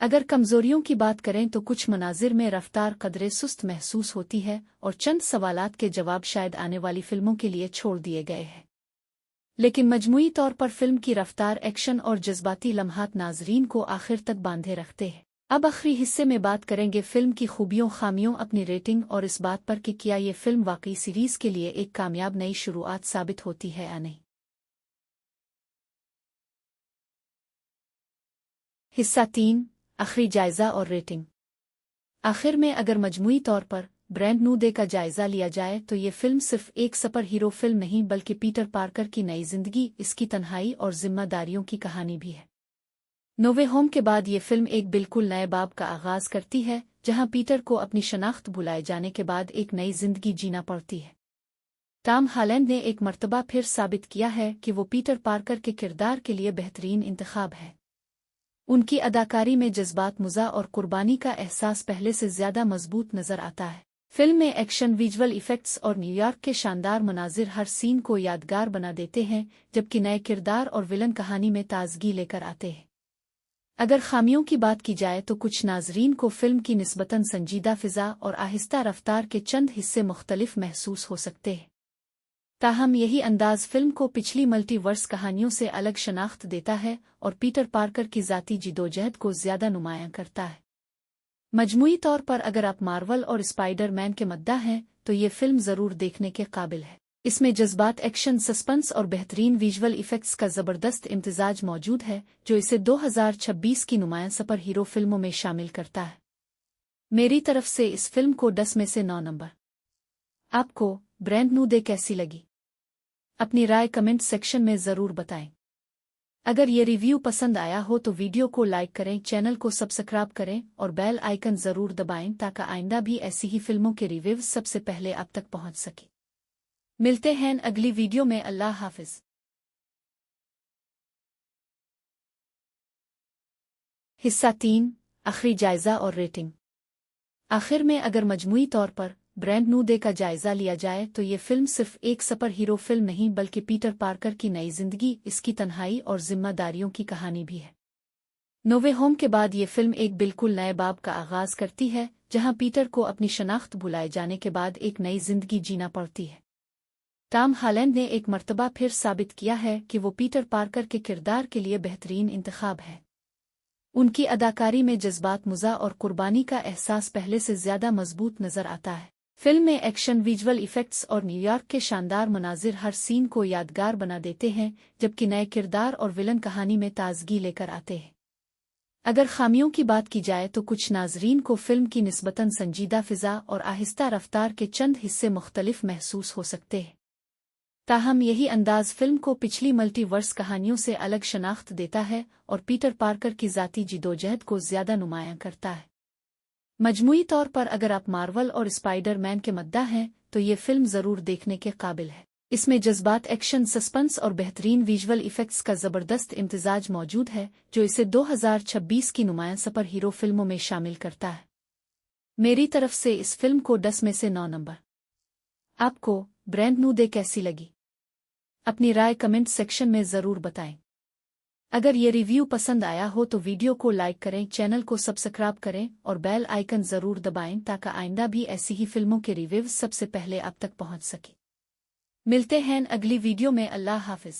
अगर कमज़ोरियों की बात करें तो कुछ मनाजिर में रफ्तार कदरे सुस्त महसूस होती है और चंद सवालात के जवाब शायद आने वाली फिल्मों के लिए छोड़ दिए गए हैं। लेकिन मजमूई तौर पर फिल्म की रफ्तार, एक्शन और जज्बाती लम्हात नाजरीन को आखिर तक बांधे रखते हैं। अब आखिरी हिस्से में बात करेंगे फिल्म की खूबियों, खामियों, अपनी रेटिंग और इस बात पर कि क्या ये फिल्म वाकई सीरीज के लिए एक कामयाब नई शुरुआत साबित होती है या नहीं। हिस्सा 3, आखिरी जायजा और रेटिंग। आखिर में अगर मजमूई तौर पर ब्रांड न्यू डे का जायजा लिया जाए तो ये फिल्म सिर्फ एक सुपर हीरो फिल्म नहीं बल्कि पीटर पार्कर की नई जिंदगी, इसकी तन्हाई और जिम्मेदारियों की कहानी भी है। नो वे होम के बाद ये फिल्म एक बिल्कुल नए बाब का आगाज करती है, जहां पीटर को अपनी शनाख्त भुलाए जाने के बाद एक नई जिंदगी जीना पड़ती है। टॉम हॉलैंड ने एक मर्तबा फिर साबित किया है कि वो पीटर पार्कर के किरदार के लिए बेहतरीन इंतखाब है। उनकी अदाकारी में जज्बात, मुज़ा और कुर्बानी का एहसास पहले से ज्यादा मजबूत नजर आता है। फिल्म में एक्शन, विजुअल इफेक्ट्स और न्यूयॉर्क के शानदार मनाजिर हर सीन को यादगार बना देते हैं, जबकि नए किरदार और विलन कहानी में ताजगी लेकर आते हैं। अगर खामियों की बात की जाए तो कुछ नाजरीन को फिल्म की निस्बतन संजीदा फिजा और आहिस्ता रफ्तार के चंद हिस्से मुख्तलिफ महसूस हो सकते हैं। ताहम यही अंदाज फिल्म को पिछली मल्टीवर्स कहानियों से अलग शनाख्त देता है और पीटर पार्कर की ज़ाती जिदोजहद को ज़्यादा नुमायां करता है। मजमूई तौर पर अगर आप मार्वल और स्पाइडर मैन के मद्दा हैं तो ये फिल्म ज़रूर देखने के काबिल है। इसमें जज्बात, एक्शन, सस्पेंस और बेहतरीन विजुअल इफेक्ट्स का ज़बरदस्त इम्तिजाज मौजूद है, जो इसे 2026 की नुमायां सुपर हीरो फिल्मों में शामिल करता है। मेरी तरफ से इस फिल्म को 10 में से 9 नंबर। आपको ब्रांड न्यू डे कैसी लगी? अपनी राय कमेंट सेक्शन में ज़रूर बताएं। अगर ये रिव्यू पसंद आया हो तो वीडियो को लाइक करें, चैनल को सब्सक्राइब करें और बेल आइकन ज़रूर दबाएं ताकि आइंदा भी ऐसी ही फिल्मों के रिव्यूज़ सबसे पहले आप तक पहुंच सके। मिलते हैं अगली वीडियो में। अल्लाह हाफिज। हिस्सा 3, आखिरी जायजा और रेटिंग। आखिर में अगर मजमूई तौर पर ब्रांड न्यू डे का जायजा लिया जाए तो ये फिल्म सिर्फ एक सुपर हीरो फिल्म नहीं बल्कि पीटर पार्कर की नई जिंदगी, इसकी तन्हाई और जिम्मेदारियों की कहानी भी है। नो वे होम के बाद ये फिल्म एक बिल्कुल नए बाब का आगाज करती है, जहां पीटर को अपनी शनाख्त भुलाए जाने के बाद एक नई जिंदगी जीना पड़ती है। टॉम हॉलैंड ने एक मर्तबा फिर साबित किया है कि वो पीटर पार्कर के किरदार के लिए बेहतरीन इंतखाब है। उनकी अदाकारी में जज्बात, मुज़ा और कुर्बानी का एहसास पहले से ज्यादा मजबूत नजर आता है। फिल्म में एक्शन, विजुअल इफेक्ट्स और न्यूयॉर्क के शानदार मनाजिर हर सीन को यादगार बना देते हैं, जबकि नए किरदार और विलन कहानी में ताजगी लेकर आते हैं। अगर खामियों की बात की जाए तो कुछ नाजरीन को फिल्म की निस्बतन संजीदा फिजा और आहिस्ता रफ्तार के चंद हिस्से मुख्तलिफ महसूस हो सकते हैं। ताहम यही अंदाज फिल्म को पिछली मल्टीवर्स कहानियों से अलग शनाख्त देता है और पीटर पार्कर की ज़ाती जिदोजहद को ज़्यादा नुमायां करता है। मजमूई तौर पर अगर आप मार्वल और स्पाइडर मैन के मद्दा हैं तो ये फिल्म ज़रूर देखने के काबिल है। इसमें जज्बात, एक्शन, सस्पेंस और बेहतरीन विजुअल इफेक्ट्स का ज़बरदस्त इम्तिजाज मौजूद है, जो इसे 2026 की नुमायां सुपर हीरो फिल्मों में शामिल करता है। मेरी तरफ से इस फिल्म को 10 में से 9 नंबर। आपको ब्रांड न्यू डे कैसी लगी? अपनी राय कमेंट सेक्शन में ज़रूर बताएं। अगर ये रिव्यू पसंद आया हो तो वीडियो को लाइक करें, चैनल को सब्सक्राइब करें और बेल आइकन ज़रूर दबाएं ताकि आइंदा भी ऐसी ही फिल्मों के रिव्यूज़ सबसे पहले आप तक पहुंच सके। मिलते हैं अगली वीडियो में। अल्लाह हाफिज।